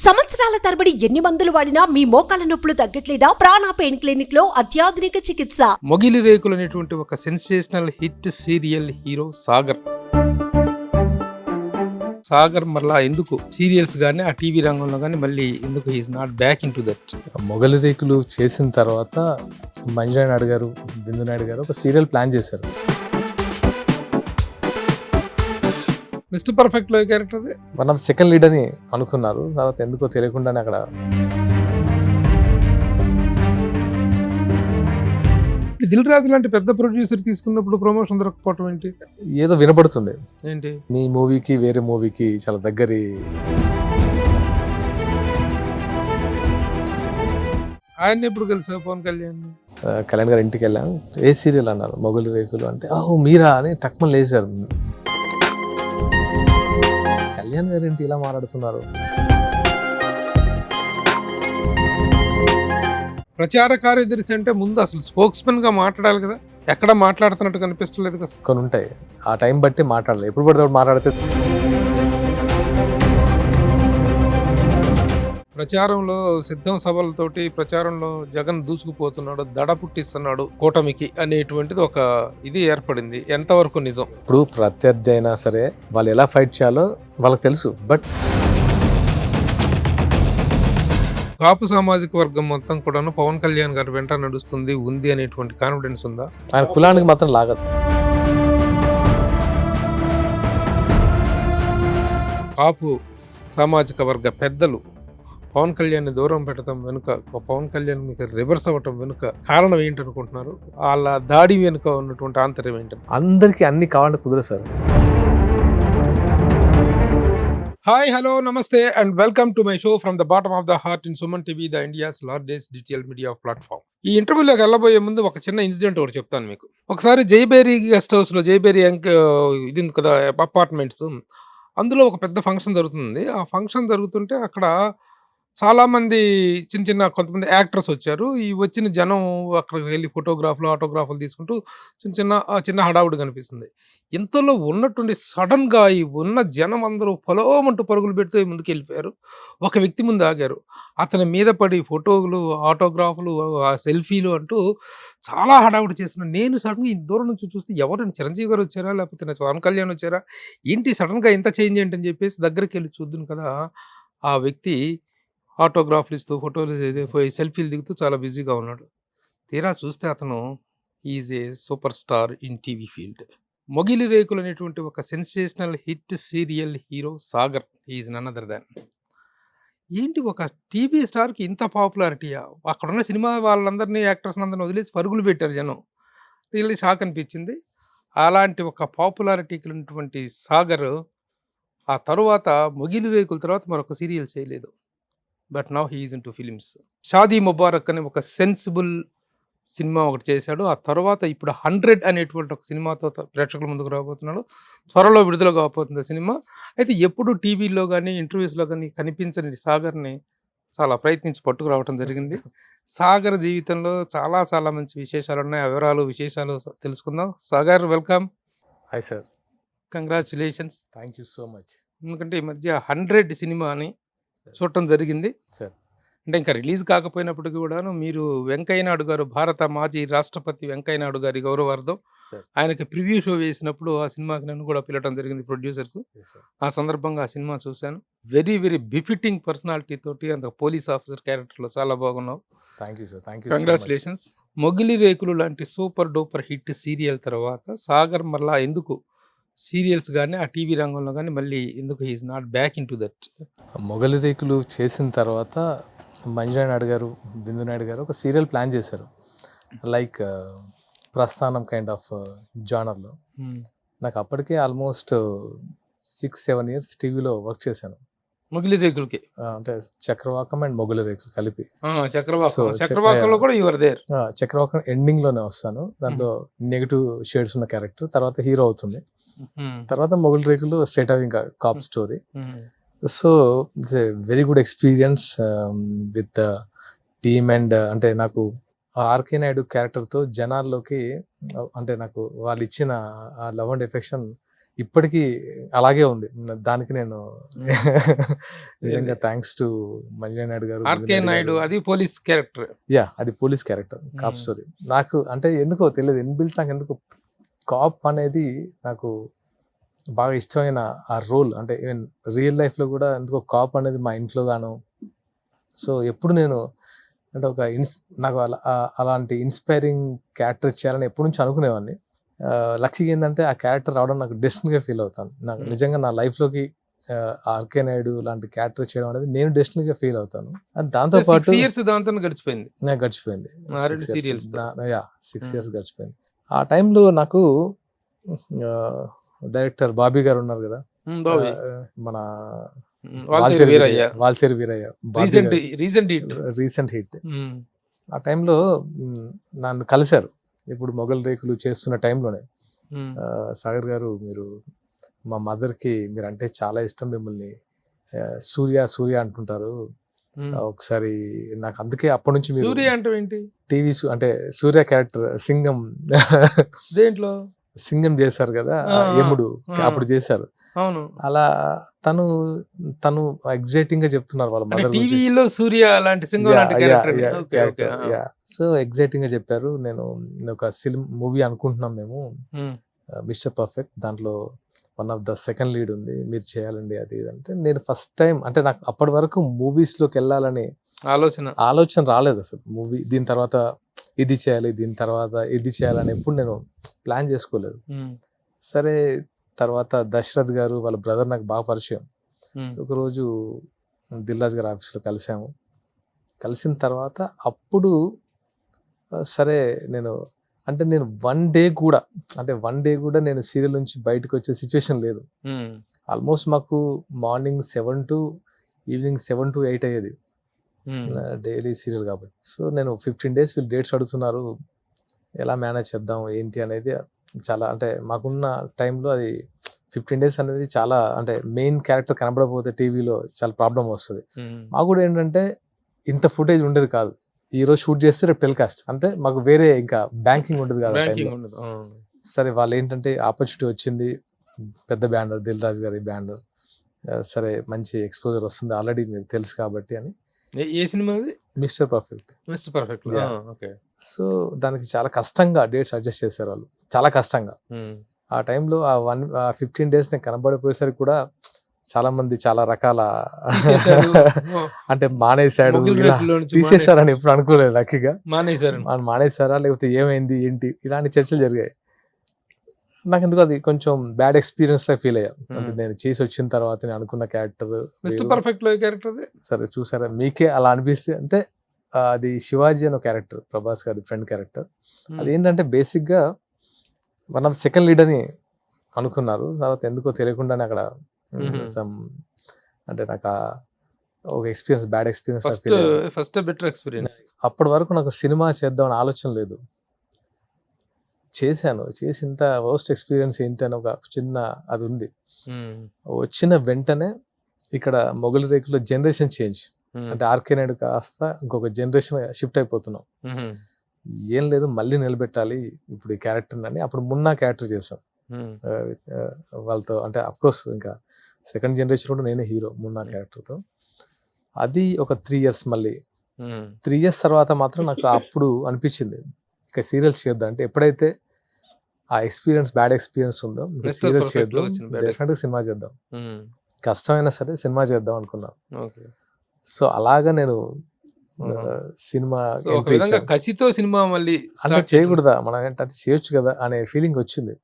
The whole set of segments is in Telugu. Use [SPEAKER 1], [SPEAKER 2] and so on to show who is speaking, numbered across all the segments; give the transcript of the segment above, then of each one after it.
[SPEAKER 1] సంవత్సరాల తరబడి ఎన్ని మందులు వాడినా మీ మోకాల నొప్పులు తగ్గట్లేదా? ప్రాణ పెయిన్ క్లినిక్ లో అత్యాధునిక చికిత్స.
[SPEAKER 2] మొగిలి రేకులు అనేటువంటి ఒక sensational hit serial hero Sagar మరలా ఎందుకు సీరియల్స్ గానీ ఆ టీవీ రంగంలో కానీ మళ్ళీ ఎందుకు he's not back into that?
[SPEAKER 3] మొగలి రేకులు చేసిన తర్వాత మంజునాథ్ నాయుడు గారు, బిందు నాయుడు గారు ఒక సీరియల్ ప్లాన్ చేశారు.
[SPEAKER 2] మిస్టర్ పర్ఫెక్ట్ లో character
[SPEAKER 3] one of second lead అని అనుకున్నారు. తర్వాత ఎందుకో తెలియకుండానే అక్కడ
[SPEAKER 2] దిల్ రాజు లాంటి పెద్ద ప్రొడ్యూసర్ తీసుకున్నప్పుడు ప్రమోషన్ దొరకపోవటం ఏంటి?
[SPEAKER 3] ఏదో వినపడుతుంది,
[SPEAKER 2] ఏంటి
[SPEAKER 3] మీ మూవీకి వేరే మూవీకి చాలా దగ్గరి.
[SPEAKER 2] ఆయన ఎప్పుడు కలిసా పవన్ కళ్యాణ్?
[SPEAKER 3] కళ్యాణ్ గారు ఇంటికి వెళ్ళాం, ఏ సీరియల్ అన్నారు, మొగలి రేకులు అంటే ఓహో మీరా అని టక్మని లేచారు. కళ్యాణ్ గారు ఏంటి ఇలా మాట్లాడుతున్నారు?
[SPEAKER 2] ప్రచార కార్యదర్శి అంటే ముందు అసలు స్పోక్స్మెన్ గా మాట్లాడాలి కదా, ఎక్కడ మాట్లాడుతున్నట్టు కనిపిస్తలేదు కదా.
[SPEAKER 3] కొన్ని ఉంటాయి, ఆ టైం బట్టి మాట్లాడాలి. ఎప్పుడు పడితే అప్పుడు మాట్లాడితే
[SPEAKER 2] ప్రచారంలో సిద్ధం సభలతోటి ప్రచారంలో జగన్ దూసుకుపోతున్నాడు, దడ పుట్టిస్తున్నాడు కూటమికి అనేటువంటిది ఒక ఇది ఏర్పడింది. ఎంతవరకు నిజం?
[SPEAKER 3] ఇప్పుడు ప్రత్యర్థి అయినా సరే వాళ్ళు ఎలా ఫైట్ చేయాలో వాళ్ళకి తెలుసు. బట్
[SPEAKER 2] కాపు సామాజిక వర్గం మొత్తం కూడాను పవన్ కళ్యాణ్ గారు వెంట నడుస్తుంది ఉంది అనేటువంటి కాన్ఫిడెన్స్ ఉందా?
[SPEAKER 3] ఆయన కులానికి మాత్రం లాగదు.
[SPEAKER 2] కాపు సామాజిక వర్గ పెద్దలు పవన్ కళ్యాణ్ దూరం పెట్టడం వెనుక, పవన్ కళ్యాణ్ మీకు రివర్స్ అవ్వటం వెనుక కారణం ఏంటనుకుంటున్నారు? వాళ్ళ దాడి వెనుక ఉన్నటువంటి ఆంతర్యం ఏంటని?
[SPEAKER 3] అందరికీ అన్ని కావాలంటే కుదరదు సార్.
[SPEAKER 2] హాయ్, హలో, నమస్తే and welcome to my show from the bottom of the heart in Suman TV, the India's largest digital media platform. ఈ ఇంటర్వ్యూలోకి వెళ్ళబోయే ముందు ఒక చిన్న ఇన్సిడెంట్ ఒకటి చెప్తాను మీకు. ఒకసారి జైబేరీ గెస్ట్ హౌస్లో, జైబేరీ ఇది ఉంది కదా అపార్ట్మెంట్స్, అందులో ఒక పెద్ద ఫంక్షన్ జరుగుతుంది. ఆ ఫంక్షన్ జరుగుతుంటే అక్కడ చాలామంది కొంతమంది యాక్టర్స్ వచ్చారు. ఈ వచ్చిన జనం అక్కడికి వెళ్ళి ఫోటోగ్రాఫ్లు, ఆటోగ్రాఫ్లు తీసుకుంటూ చిన్న హడావుడి కనిపిస్తుంది. ఇంతలో ఉన్నట్టుండి సడన్గా ఈ ఉన్న జనం అందరూ పొలోమంటూ పరుగులు పెడుతూ ముందుకు వెళ్ళిపోయారు. ఒక వ్యక్తి ముందు ఆగారు. అతని మీద పడి ఫోటోలు, ఆటోగ్రాఫ్లు, సెల్ఫీలు అంటూ చాలా హడావుడి చేస్తున్నారు. నేను సడన్గా ఈ దూరం నుంచి చూస్తే ఎవరైనా చిరంజీవి గారు వచ్చారా, లేకపోతే పవన్ కళ్యాణ్ వచ్చారా, ఏంటి సడన్గా ఇంత చేంజ్ ఏంటని చెప్పేసి దగ్గరికి వెళ్ళి చూద్దును కదా, ఆ వ్యక్తి ఆటోగ్రాఫ్లు ఇస్తూ, ఫోటోలు సెల్ఫీలు దిగుతూ చాలా బిజీగా ఉన్నాడు. తీరా చూస్తే అతను is a super star in TV field. Mogali Rekulu అనేటువంటి ఒక sensational hit serial hero Sagar is none other than. ఏంటి ఒక టీవీ స్టార్కి ఇంత పాపులారిటీయా? అక్కడున్న సినిమా వాళ్ళందరినీ, యాక్టర్స్ అందరినీ వదిలేసి పరుగులు పెట్టారు జనం. రియల్లీ షాక్ అనిపించింది. అలాంటి ఒక పాపులారిటీకి ఉన్నటువంటి సాగర్ ఆ తరువాత మొగిలి రేకుల తర్వాత మరొక సీరియల్ చేయలేదు. But now he is in to films. Shaadi Mubarak అనే ఒక సెన్సిబుల్ సినిమా ఒకటి చేశాడు. ఆ తర్వాత ఇప్పుడు 100 అనేటువంటి ఒక సినిమాతో ప్రేక్షకుల ముందుకు రాబోతున్నాడు. త్వరలో విడుదల కాబోతుంది ఆ సినిమా. అయితే ఎప్పుడు టీవీలో కానీ, ఇంటర్వ్యూస్లో కానీ కనిపించని సాగర్ని చాలా ప్రయత్నించి పట్టుకురావడం జరిగింది. సాగర్ జీవితంలో చాలా చాలా మంచి విశేషాలు ఉన్నాయి. ఆ విశేషాలు తెలుసుకుందాం. Sagar, welcome.
[SPEAKER 3] Hi sir.
[SPEAKER 2] Congratulations.
[SPEAKER 3] Thank you so much.
[SPEAKER 2] ఎందుకంటే ఈ మధ్య 100 సినిమాని చూడటం జరిగింది
[SPEAKER 3] సార్.
[SPEAKER 2] అంటే ఇంకా రిలీజ్ కాకపోయినప్పటికీ కూడాను మీరు వెంకయ్య నాయుడు గారు, భారత మాజీ రాష్ట్రపతి వెంకయ్య నాయుడు గారి గౌరవార్థం ఆయనకి ప్రివ్యూ షో వేసినప్పుడు ఆ సినిమాకి నన్ను కూడా పిలవడం జరిగింది ప్రొడ్యూసర్స్. ఆ సందర్భంగా ఆ సినిమా చూశాను. వెరీ వెరీ బిఫిటింగ్ పర్సనాలిటీ తోటి అంత పోలీస్ ఆఫీసర్ క్యారెక్టర్లో చాలా బాగున్నావు.
[SPEAKER 3] Thank you sir. Thank you.
[SPEAKER 2] Congratulations. Mogali Rekulu లాంటి సూపర్ డూపర్ హిట్ సీరియల్ తర్వాత సాగర్ మరలా ఎందుకు సీరియల్స్ కానీ ఆ టీవీ రంగంలో కానీ మళ్ళీ ఎందుకు he's not back into that?
[SPEAKER 3] మొగలి రేకులు చేసిన తర్వాత మంజునాథ్ నాయుడు గారు, బిందు నాయుడు గారు ఒక సీరియల్ ప్లాన్ చేశారు. లైక్ ప్రస్థానం కైండ్ ఆఫ్ జానర్లో. నాకు అప్పటికే ఆల్మోస్ట్ 6-7 years టీవీలో వర్క్ చేశాను.
[SPEAKER 2] మొగిలి రేకులకి
[SPEAKER 3] అంటే చక్రవాకం అండ్ మొగలి రేకులు కలిపి.
[SPEAKER 2] చక్రవాకంలో కూడా యువర్ దేర్.
[SPEAKER 3] చక్రవాకం ఎండింగ్లోనే వస్తాను. దాంట్లో నెగిటివ్ షేడ్స్ ఉన్న క్యారెక్టర్, తర్వాత హీరో అవుతుంది. తర్వాత మొగలి రేకులు స్ట్రైట్ అవి ఇంకా cop story. So it's a very good experience with the team. And అంటే నాకు ఆర్కే నాయుడు క్యారెక్టర్తో జనాల్లోకి అంటే నాకు వాళ్ళు ఇచ్చిన ఆ లవ్ అండ్ ఎఫెక్షన్ ఇప్పటికీ అలాగే ఉంది. దానికి నేను నిజంగా థ్యాంక్స్ టు మల్లినా నాయుడు గారు,
[SPEAKER 2] ఆర్కే
[SPEAKER 3] గోవింద్
[SPEAKER 2] నాయుడు
[SPEAKER 3] గారు.
[SPEAKER 2] అది పోలీస్ క్యారెక్టర్.
[SPEAKER 3] అది పోలీస్ క్యారెక్టర్, కాప్ స్టోరీ. నాకు అంటే ఎందుకో తెలియదు, ఇన్బిల్ట్ నాకు ఎందుకు కాప్ అనేది నాకు బాగా ఇష్టమైన ఆ రోల్. అంటే ఈవెన్ రియల్ లైఫ్లో కూడా ఎందుకో కాప్ అనేది మా ఇంట్లో గాను. సో ఎప్పుడు నేను అంటే ఒక నాకు అలాంటి ఇన్స్పైరింగ్ క్యారెక్టర్ చేయాలని ఎప్పటి నుంచి అనుకునేవాడిని. లక్కీగా ఏంటంటే ఆ క్యారెక్టర్ రావడం నాకు డెస్టినీగా ఫీల్ అవుతాను. నాకు నిజంగా నా లైఫ్లోకి ఆర్కే నాయుడు లాంటి క్యారెక్టర్ చేయడం అనేది నేను డెస్టినీగా ఫీల్ అవుతాను. అండ్ దాంతో పాటు
[SPEAKER 2] 6 years దాంతో గడిచిపోయింది.
[SPEAKER 3] నాకు గడిచిపోయింది.
[SPEAKER 2] ఆ రెండు serials తో.
[SPEAKER 3] 6 years గడిచిపోయింది. ఆ టైంలో నాకు డైరెక్టర్ బాబీ గారు ఉన్నారు కదా,
[SPEAKER 2] బాబీ.
[SPEAKER 3] మన
[SPEAKER 2] వాల్తేరు వీరయ్య.
[SPEAKER 3] Waltair Veerayya recent hit. ఆ టైంలో నన్ను కలిశారు. ఇప్పుడు మొగల్ రేకులు చేస్తున్న టైంలోనే సాగర్ గారు, మీరు మా మదర్కి మీరు అంటే చాలా ఇష్టం, మిమ్మల్ని సూర్య సూర్య అంటుంటారు, ఒకసారి నాకు అందుకే అప్పటి నుంచి మీరు
[SPEAKER 2] సూర్య అంటే ఏంటి?
[SPEAKER 3] టీవీ అంటే సూర్య క్యారెక్టర్ సింగం
[SPEAKER 2] దేంట్లో
[SPEAKER 3] సింగం చేశారు కదా, యముడు అప్పుడు చేశారు.
[SPEAKER 2] అవును.
[SPEAKER 3] అలా తను ఎగ్జైటింగ్ గా చెప్తున్నారు వాళ్ళ మదర్ గురించి.
[SPEAKER 2] టీవీలో సూర్య లాంటి సింగం లాంటి క్యారెక్టర్.
[SPEAKER 3] సో ఎగ్జైటింగ్ గా చెప్పారు. నేను ఒక మూవీ అనుకుంటున్నాం మేము, మిస్టర్ పర్ఫెక్ట్, దాంట్లో one of the second lead ఉంది, మీరు చేయాలండి అది ఇది అంటే. నేను ఫస్ట్ టైం అంటే నాకు అప్పటి వరకు మూవీస్ లోకి వెళ్ళాలని ఆలోచన రాలేదు అసలు. మూవీ దీని తర్వాత ఇది చేయాలి, దీని తర్వాత ఇది చేయాలని ఎప్పుడు నేను ప్లాన్ చేసుకోలేదు. సరే, తర్వాత దశరథ్ గారు వాళ్ళ బ్రదర్ నాకు బాగా పరిచయం. ఒకరోజు దిల్ రాజు గారి ఆఫీస్లో కలిసాము. కలిసిన తర్వాత అప్పుడు సరే నేను వన్ డే కూడా నేను సీరియల్ నుంచి బయటకు వచ్చే సిచ్యువేషన్ లేదు. ఆల్మోస్ట్ మాకు మార్నింగ్ 7 to ఈవినింగ్ 7 to 8 అయ్యేది డైలీ సీరియల్ కాబట్టి. సో నేను 15 days వీళ్ళు డేట్స్ అడుగుతున్నారు, ఎలా మేనేజ్ చేద్దాం ఏంటి అనేది చాలా, అంటే మాకున్న టైంలో అది 15 days అనేది చాలా, అంటే మెయిన్ క్యారెక్టర్ కనబడకపోతే టీవీలో చాలా ప్రాబ్లం వస్తుంది. మాకు కూడా ఏంటంటే ఇంత ఫుటేజ్ ఉండేది కాదు. ఈ రోజు షూట్ చేస్తే రేపు టెలికాస్ట్, అంటే మాకు వేరే ఇంకా బ్యాంకింగ్ ఉండదు కదా. సరే, వాళ్ళు ఏంటంటే ఆపర్చునిటీ వచ్చింది, పెద్ద బ్యానర్ దిల్ రాజు గారి బ్యానర్, సరే మంచి ఎక్స్పోజర్ వస్తుంది ఆల్రెడీ మీకు తెలుసు కాబట్టి అని.
[SPEAKER 2] ఏ సినిమా?
[SPEAKER 3] Mister perfect. సో దానికి చాలా కష్టంగా డేట్స్ అడ్జస్ట్ చేశారు వాళ్ళు, చాలా కష్టంగా. ఆ టైంలో ఆ 15 days నేను కనబడిపోయేసరికి కూడా చాలా మంది చాలా రకాల అంటే మానేశాడు, తీసేశారని ఎప్పుడు అనుకోలేదు. లక్కీగా మానేశారా లేకపోతే ఏమైంది ఏంటి ఇలాంటి చర్చలు జరిగాయి. నాకు ఎందుకు అది కొంచెం బ్యాడ్ ఎక్స్పీరియన్స్ లా ఫీల్ అయ్యా. అంటే నేను చేసి వచ్చిన తర్వాత నేను అనుకున్న క్యారెక్టర్ సరే చూసారా, మీకే అలా అనిపిస్తే అంటే అది శివాజీ అనే క్యారెక్టర్, ప్రభాస్ గారి ఫ్రెండ్ క్యారెక్టర్. అదేంటంటే బేసిక్ గా వన్ ఆఫ్ సెకండ్ లీడ్ అని అనుకున్నారు. తర్వాత ఎందుకో తెలియకుండానే అక్కడ అంటే నాకు ఒక ఎక్స్పీరియన్స్, బ్యాడ్ ఎక్స్పీరియన్స్. అప్పటి వరకు నాకు సినిమా చేద్దామని ఆలోచన లేదు. చేశాను, చేసి ఇంత వర్స్ట్ ఎక్స్పీరియన్స్ ఏంటి అని ఒక చిన్న అది ఉంది. వచ్చిన వెంటనే ఇక్కడ మొగలి రేకులో జనరేషన్ చేంజ్, అంటే ఆర్కే నాయుడు కాస్త ఇంకొక జనరేషన్ షిఫ్ట్ అయిపోతున్నాం. ఏం లేదు, మళ్ళీ నిలబెట్టాలి ఇప్పుడు ఈ క్యారెక్టర్ అని అప్పుడు మున్నా క్యారెక్టర్ చేశాం వాళ్ళతో. అంటే అఫ్కోర్స్ ఇంకా సెకండ్ జనరేషన్ కూడా నేనే హీరో మున్నా క్యారెక్టర్తో. అది ఒక 3 years, మళ్ళీ 3 years తర్వాత మాత్రం నాకు అప్పుడు అనిపించింది ఇక సీరియల్స్ చేద్దాం. అంటే ఎప్పుడైతే ఆ ఎక్స్పీరియన్స్, బ్యాడ్ ఎక్స్పీరియన్స్ ఉందో ఇంకా సీరియల్స్ చేద్దాం, డెఫినెట్గా సినిమా చేద్దాం, కష్టమైనా సరే సినిమా చేద్దాం అనుకున్నాను. సో అలాగా నేను సినిమా
[SPEAKER 2] కసితో సినిమా మళ్ళీ
[SPEAKER 3] అంటే చేయకూడదా మనం, ఏంటంటే చేయొచ్చు కదా అనే ఫీలింగ్ వచ్చింది.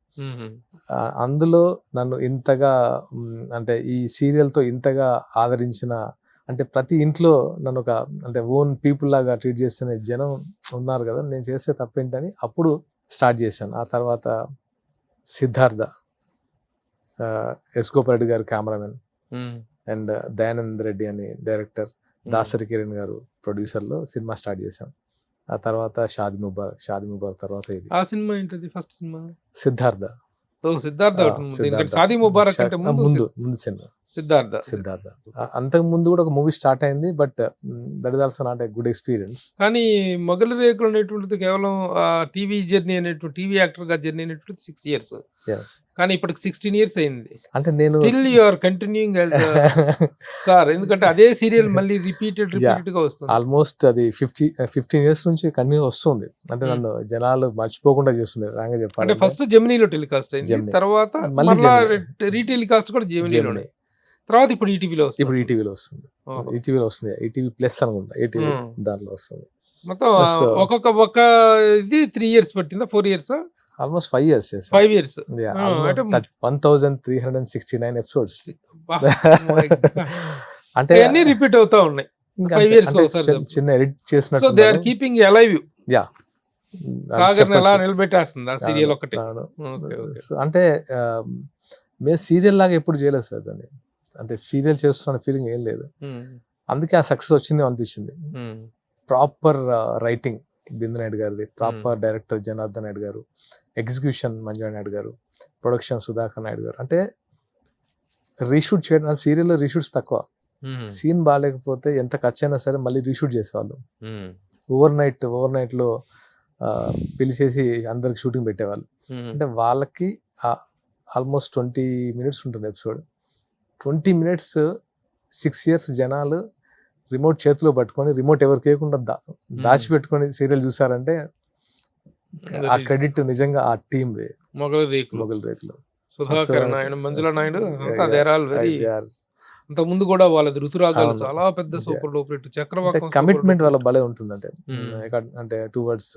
[SPEAKER 3] అందులో నన్ను ఇంతగా అంటే ఈ సీరియల్తో ఇంతగా ఆదరించిన, అంటే ప్రతి ఇంట్లో నన్ను ఒక అంటే ఓన్ పీపుల్ లాగా ట్రీట్ చేస్తున్న జనం ఉన్నారు కదా, నేను చేసే తప్పేంటని అప్పుడు స్టార్ట్ చేశాను. ఆ తర్వాత సిద్ధార్థ, ఎస్ గోపాల్ రెడ్డి గారు కెమెరామెన్, అండ్ దయానంద్ రెడ్డి అని డైరెక్టర్, దాసరి కిరణ్ గారు ప్రొడ్యూసర్లో సినిమా స్టార్ట్ చేశాం. ఆ తర్వాత షాదీ ముబారక్ తర్వాత ఇది.
[SPEAKER 2] ఆ సినిమా ఏంటది? ఫస్ట్ సినిమా
[SPEAKER 3] సిద్ధార్థ.
[SPEAKER 2] షాదీ ముబారక్ అంటే
[SPEAKER 3] ముందు సినిమా. సిద్ధార్థ అంతకు ముందు కూడా ఒక మూవీ స్టార్ట్ అయింది, but that is also not a good experience.
[SPEAKER 2] కానీ మొగలి రేకులు అనేటువంటిది కేవలం టీవీ జర్నీ అనేటువంటి టీవీ యాక్టర్ గా జర్నీ అనేటువంటిది 6 years, కానీ ఇప్పటికి 16 years అయింది.
[SPEAKER 3] అంటే నేను
[SPEAKER 2] still you are continuing as star, ఎందుకంటే అదే సీరియల్ మళ్ళీ రిపీటెడ్ గా వస్తుంది.
[SPEAKER 3] ఆల్మోస్ట్ అది 15 years నుంచి కంటిన్యూ వస్తుంది. అంటే నన్ను జనాలు మర్చిపోకుండా చేస్తుంది రాంగా
[SPEAKER 2] అంటే
[SPEAKER 3] చెప్పాలి.
[SPEAKER 2] ఫస్ట్ జెమినీలో టెలికాస్ట్ అయింది,
[SPEAKER 3] జెమినీ.
[SPEAKER 2] తర్వాత
[SPEAKER 3] మళ్ళీ
[SPEAKER 2] మళ్ళీ రీటెలికాస్ట్ కూడా జెమినీలోనే, తర్వాత ఇప్పుడు ఈటీవీలో
[SPEAKER 3] ఇప్పుడు ఈటీవీలో వస్తుంది. ఈటీవీలో వస్తుంది, ఈటీవీ ప్లస్ అనుకుంటా, ఈటీవీ దాంట్లో వస్తుంది.
[SPEAKER 2] మొత్తం ఒక ఇది 3 years పట్టిందా, 4 years,
[SPEAKER 3] ఆల్మోస్ట్ 5 years చేశాను.
[SPEAKER 2] 5 years,
[SPEAKER 3] 1369 episodes. అంటే
[SPEAKER 2] అన్ని రిపీట్ అవుతా ఉన్నాయి.
[SPEAKER 3] ఇంకా
[SPEAKER 2] 5 years లో ఒకసారి
[SPEAKER 3] చిన్న ఎడిట్
[SPEAKER 2] సో
[SPEAKER 3] చేసినట్టు.
[SPEAKER 2] They are keeping alive
[SPEAKER 3] yeah,
[SPEAKER 2] Sagar ఎలా నిలబెట్టేస్తుంది ఆ సీరియల్ ఒకటి.
[SPEAKER 3] అంటే మేము సీరియల్ లాగా ఎప్పుడు చేయలేదు సార్ దాన్ని, అంటే సీరియల్ చేస్తున్న ఫీలింగ్ ఏం లేదు. అందుకే ఆ సక్సెస్ వచ్చింది అనిపించింది. ప్రాపర్ రైటింగ్ బిందు నాయుడు గారిది, ప్రాపర్ డైరెక్టర్ జనార్దన్ నాయుడు గారు, ఎగ్జిక్యూషన్ మంజు నాయుడు గారు, ప్రొడక్షన్ సుధాకర్ నాయుడు గారు. అంటే రీషూట్ చేయడం, సీరియల్లో రీషూట్స్ తక్కువ. సీన్ బాగాలేకపోతే ఎంత ఖర్చు అయినా సరే మళ్ళీ రీషూట్ చేసేవాళ్ళు. ఓవర్ నైట్ లో పిలిచేసి అందరికి షూటింగ్ పెట్టేవాళ్ళు. అంటే వాళ్ళకి ఆల్మోస్ట్ 20 minutes ఉంటుంది ఎపిసోడ్. 20 minutes 6 years జనాలు రిమోట్ చేతిలో పట్టుకొని, రిమోట్ ఎవరికి వేయకుండా దాచిపెట్టుకొని సీరియల్ చూసారంటే ఆ క్రెడిట్ నిజంగా ఆ టీమ్
[SPEAKER 2] మొగలి రేకులు సుధాకర్ నాయుడు, మంజుల నాయుడు, అంత ముందు కూడా వాళ్ళది ఋతురాగాలు చాలా పెద్ద super duper hit. Chakravakam
[SPEAKER 3] commitment వాళ్ళ భలే ఉంటుంది. అంటే టువర్డ్స్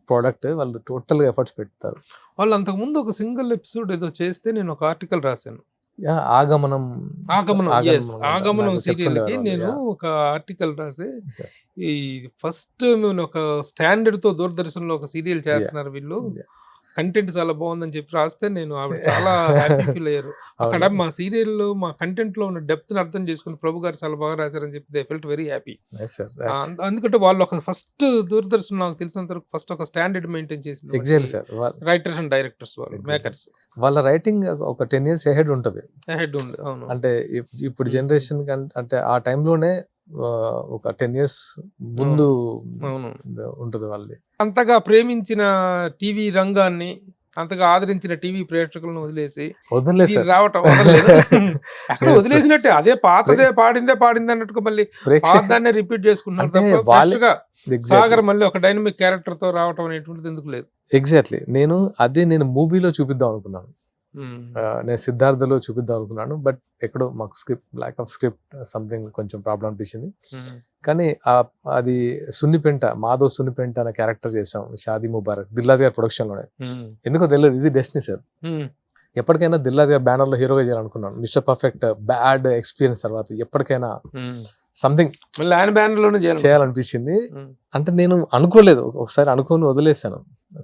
[SPEAKER 3] ప్రోడక్ట్ వాళ్ళు టోటల్ గా ఎఫర్ట్స్ పెడతారు.
[SPEAKER 2] వాళ్ళు అంతకు ముందు ఒక సింగిల్ ఎపిసోడ్ ఏదో చేస్తే నేను ఒక ఆర్టికల్ రాశాను,
[SPEAKER 3] ఆగమనం
[SPEAKER 2] సీరియల్ కి నేను ఒక ఆర్టికల్ రాసి, ఈ ఫస్ట్ ఒక స్టాండర్డ్ తో దూరదర్శన్ లో ఒక సీరియల్ చేస్తున్నారు వీళ్ళు, కంటెంట్ చాలా బాగుందని చెప్పి రాస్తే నేను ఆవిడ చాలా హ్యాపీ ఫీల్ అయ్యారు. అక్కడ మా సీరియల్ లో మా కంటెంట్ లో ఉన్న డెప్త్ ని అర్థం చేసుకుని ప్రభు గారు చాలా బాగా రాశారని చెప్పి దే ఫెల్ట్ వెరీ హ్యాపీ. ఎందుకంటే వాళ్ళు ఒక ఫస్ట్ దూరదర్శన్ నాకు తెలిసినంత వరకు ఫస్ట్ ఒక స్టాండర్డ్ మెయింటైన్ చేసింది రైటర్స్ అండ్ డైరెక్టర్స్, వాళ్ళు మేకర్స్.
[SPEAKER 3] వాళ్ళ రైటింగ్ ఒక 10 years అహెడ్ ఉంటుంది.
[SPEAKER 2] అవును,
[SPEAKER 3] అంటే ఇప్పుడు జనరేషన్ అంటే ఆ టైంలోనే ఒక 10 years ముందు ఉంటుంది వాళ్ళది.
[SPEAKER 2] అంతగా ప్రేమించిన టీవీ రంగాన్ని, అంతగా ఆదరించిన టీవీ ప్రేక్షకులను వదిలేసి రావటం అక్కడ వదిలేసినట్టే, అదే పాతదే పాడిందే అన్నట్టుగా మళ్ళీ పాదాన్నే రిపీట్ చేసుకుంటున్నారు తప్ప సాగర్ మళ్ళీ ఒక డైనమిక్ క్యారెక్టర్ తో రావటం అనేటువంటిది ఎందుకు లేదు.
[SPEAKER 3] ఎగ్జాక్ట్లీ నేను మూవీలో చూపిద్దాం అనుకున్నాను, నేను సిద్ధార్థలో చూపిద్దాం అనుకున్నాను. బట్ ఎక్కడో మాకు ల్యాక్ ఆఫ్ స్క్రిప్ట్ సంథింగ్ కొంచెం ప్రాబ్లం అనిపించింది. కానీ అది మాధవ్ సున్నిపెంట అనే క్యారెక్టర్ చేసాం, షాదీ ముబారక్, దిల్రాజ్ గారి ప్రొడక్షన్ లోనే. ఎందుకో తెలియదు, ఇది డెస్టినీ సార్. ఎప్పటికైనా దిల్రాజ్ గారి బ్యానర్ లో హీరోగా చేయాలనుకున్నాను. మిస్టర్ పర్ఫెక్ట్ బ్యాడ్ ఎక్స్పీరియన్స్ తర్వాత ఎప్పటికైనా సంథింగ్ చేయాలనిపించింది. అంటే నేను అనుకోలేదు, ఒకసారి అనుకోని వదిలేసాను.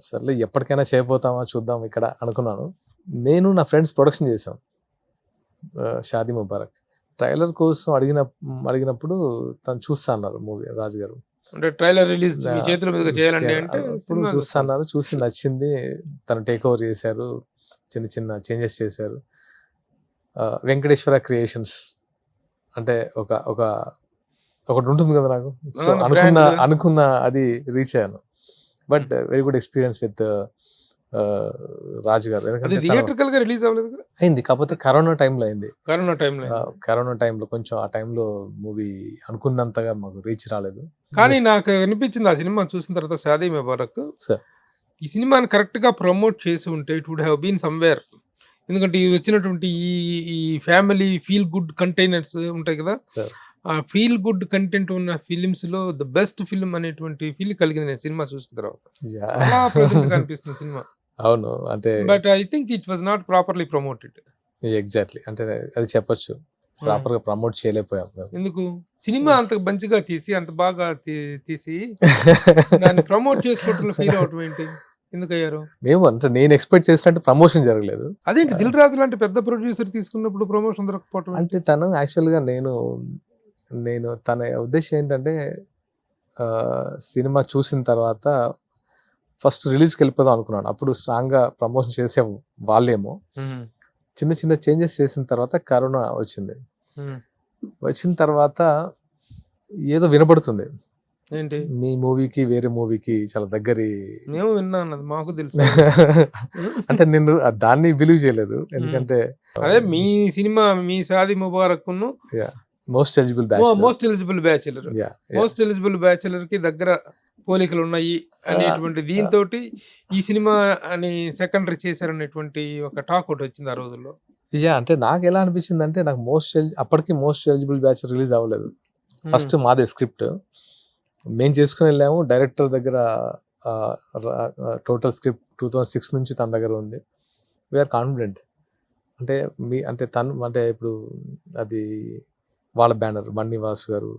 [SPEAKER 3] సర్లే ఎప్పటికైనా చేయబోతామా చూద్దాం ఇక్కడ అనుకున్నాను. నేను నా ఫ్రెండ్స్ ప్రొడక్షన్ చేశాం షాదీ ముబారక్. ట్రైలర్ కోసం అడిగినప్పుడు తను చూస్తా అన్నారు మూవీ, రాజు గారు.
[SPEAKER 2] అంటే ట్రైలర్ రిలీజ్ చేతుల మీదుగా చేయాలండి అంటే
[SPEAKER 3] చూస్తా అన్నారు. చూసి నచ్చింది, తను టేక్ ఓవర్ చేశారు, చిన్న చేంజెస్ చేశారు. వెంకటేశ్వర క్రియేషన్స్ అంటే ఒకటి ఉంటుంది కదా నాకు. సో అనుకున్న అది రీచ్ అయ్యాను. But very good experience with Raju గారు.
[SPEAKER 2] థియేట్రికల్ గా రిలీజ్ అవ్వలేదు,
[SPEAKER 3] అయింది, కాకపోతే కరోనా టైంలో అయింది.
[SPEAKER 2] కరోనా
[SPEAKER 3] టైంలో కొంచెం ఆ టైంలో మూవీ అనుకున్నంతగా మాకు రీచ్ రాలేదు.
[SPEAKER 2] కానీ నాకు అనిపించింది ఆ సినిమా చూసిన తర్వాత, షాదీ ముబారక్ ఈ సినిమాని కరెక్ట్ గా ప్రమోట్ చేసి ఉంటే it would have been somewhere. ఎందుకంటే వచ్చినటువంటి ఈ ఫ్యామిలీ ఫీల్ గుడ్ కంటైనర్స్ ఉంటాయి కదా, ఆ ఫీల్ గుడ్ కంటెంట్ ఉన్న ఫిలిమ్స్ లో ద బెస్ట్ ఫిల్మ్ అనేటువంటి ఫీల్ కలిగింది నేను సినిమా చూసిన తర్వాత. చాలా ప్లెజెంట్ గా అనిపిస్తుంది సినిమా.
[SPEAKER 3] అవును, అంటే
[SPEAKER 2] but I think it was not properly promoted.
[SPEAKER 3] Exactly, అంటే అది చెప్పొచ్చు, ప్రాపర్ గా ప్రమోట్ చేయలేకపోయాం.
[SPEAKER 2] ఎందుకు సినిమా అంత మంచిగా తీసి అంత బాగా తీసి దాన్ని ప్రమోట్ చేసుకోవటంలో ఫీల్ అవటం ఏంటి, ఎందుకు అయ్యారు?
[SPEAKER 3] మేము అంటే నేను ఎక్స్పెక్ట్ చేసినట్టు ప్రమోషన్ జరగలేదు.
[SPEAKER 2] అదేంటి దిల్ రాజు లాంటి పెద్ద ప్రొడ్యూసర్ తీసుకున్నప్పుడు ప్రమోషన్ దొరకపోవటం
[SPEAKER 3] అంటే తను యాక్చువల్ గా నేను తన ఉద్దేశం ఏంటంటే సినిమా చూసిన తర్వాత ఫస్ట్ రిలీజ్కి వెళ్ళిపోదాం అనుకున్నాను. అప్పుడు స్ట్రాంగ్ గా ప్రమోషన్ చేసే వాళ్ళేమో, చిన్న చిన్న చేంజెస్ చేసిన తర్వాత కరోనా వచ్చింది. వచ్చిన తర్వాత ఏదో వినపడుతుంది,
[SPEAKER 2] ఏంటి
[SPEAKER 3] మీ మూవీకి వేరే మూవీకి చాలా దగ్గరి.
[SPEAKER 2] మేము విన్నా అన్నది మాకు తెలుసు.
[SPEAKER 3] అంటే నేను దాన్ని బిలీవ్ చేయలేదు, ఎందుకంటే
[SPEAKER 2] అదే మీ సినిమా మీ Shaadi Mubarak
[SPEAKER 3] most eligible
[SPEAKER 2] most eligible bachelor most eligible bachelor కి దగ్గర పోలికలు ఉన్నాయి అనేటువంటి దీంతో ఈ సినిమా అని సెకండరీ చేశారనేటువంటి ఒక టాక్ ఒకటి వచ్చింది ఆ రోజుల్లో.
[SPEAKER 3] అంటే నాకు ఎలా అనిపించింది అంటే, నాకు అప్పటికి మోస్ట్ ఎలిజిబుల్ బ్యాచ్ రిలీజ్ అవ్వలేదు. ఫస్ట్ మాదే స్క్రిప్ట్ మేము చేసుకుని వెళ్ళాము. డైరెక్టర్ దగ్గర టోటల్ స్క్రిప్ట్ 2006 నుంచి తన దగ్గర ఉంది. We are confident. అంటే తను అంటే ఇప్పుడు అది వాళ్ళ బ్యానర్, బన్నీ వాసు గారు,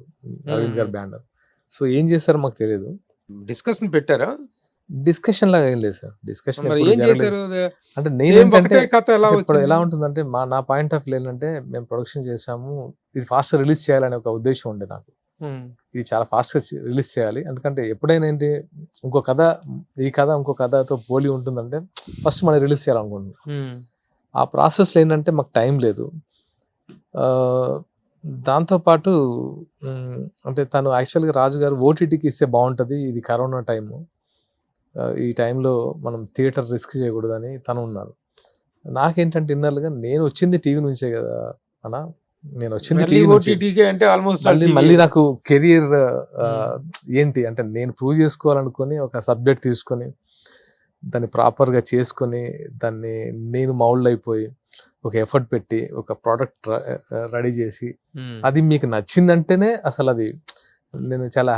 [SPEAKER 3] అరవింద్ గారు బ్యానర్. సో ఏం చేస్తారో మాకు తెలియదు.
[SPEAKER 2] డిస్కషన్ పెట్టారా?
[SPEAKER 3] డిస్కషన్ లాగా ఏం లేదు సార్. డిస్కషన్
[SPEAKER 2] ఏం చేశారు?
[SPEAKER 3] అంటే నేనేంటంటే
[SPEAKER 2] కథ
[SPEAKER 3] ఇప్పుడు ఎలా ఉంటుందంటే, నా పాయింట్ ఆఫ్ వ్యూ ఏంటంటే, మేము ప్రొడక్షన్ చేసాము, ఇది ఫాస్ట్ రిలీజ్ చేయాలనే ఒక ఉద్దేశం ఉండే నాకు. ఇది చాలా ఫాస్ట్ గా రిలీజ్ చేయాలి, ఎందుకంటే ఎప్పుడైనా ఏంటి ఇంకో కథ, ఈ కథ ఇంకో కథతో పోలి ఉంటుందంటే ఫస్ట్ మనం రిలీజ్ చేయాలనుకుంటున్నాం. ఆ ప్రాసెస్లో ఏంటంటే మాకు టైం లేదు. దాంతోపాటు అంటే తను యాక్చువల్గా రాజు గారు ఓటీటీకి ఇస్తే బాగుంటుంది, ఇది కరోనా టైము, ఈ టైంలో మనం థియేటర్ రిస్క్ చేయకూడదని తను ఉన్నారు. నాకేంటంటే ఇన్నర్లుగా నేను వచ్చింది టీవీ నుంచే కదా అన్న, నేను వచ్చింది టీవీ
[SPEAKER 2] అంటే ఆల్మోస్ట్
[SPEAKER 3] మళ్ళీ నాకు కెరియర్ ఏంటి అంటే నేను ప్రూవ్ చేసుకోవాలనుకొని ఒక సబ్జెక్ట్ తీసుకొని దాన్ని ప్రాపర్గా చేసుకొని దాన్ని నేను మౌల్డ్ అయిపోయి ఒక ఎఫర్ట్ పెట్టి ఒక ప్రోడక్ట్ రెడీ చేసి అది మీకు నచ్చిందంటేనే అసలు అది నేను చాలా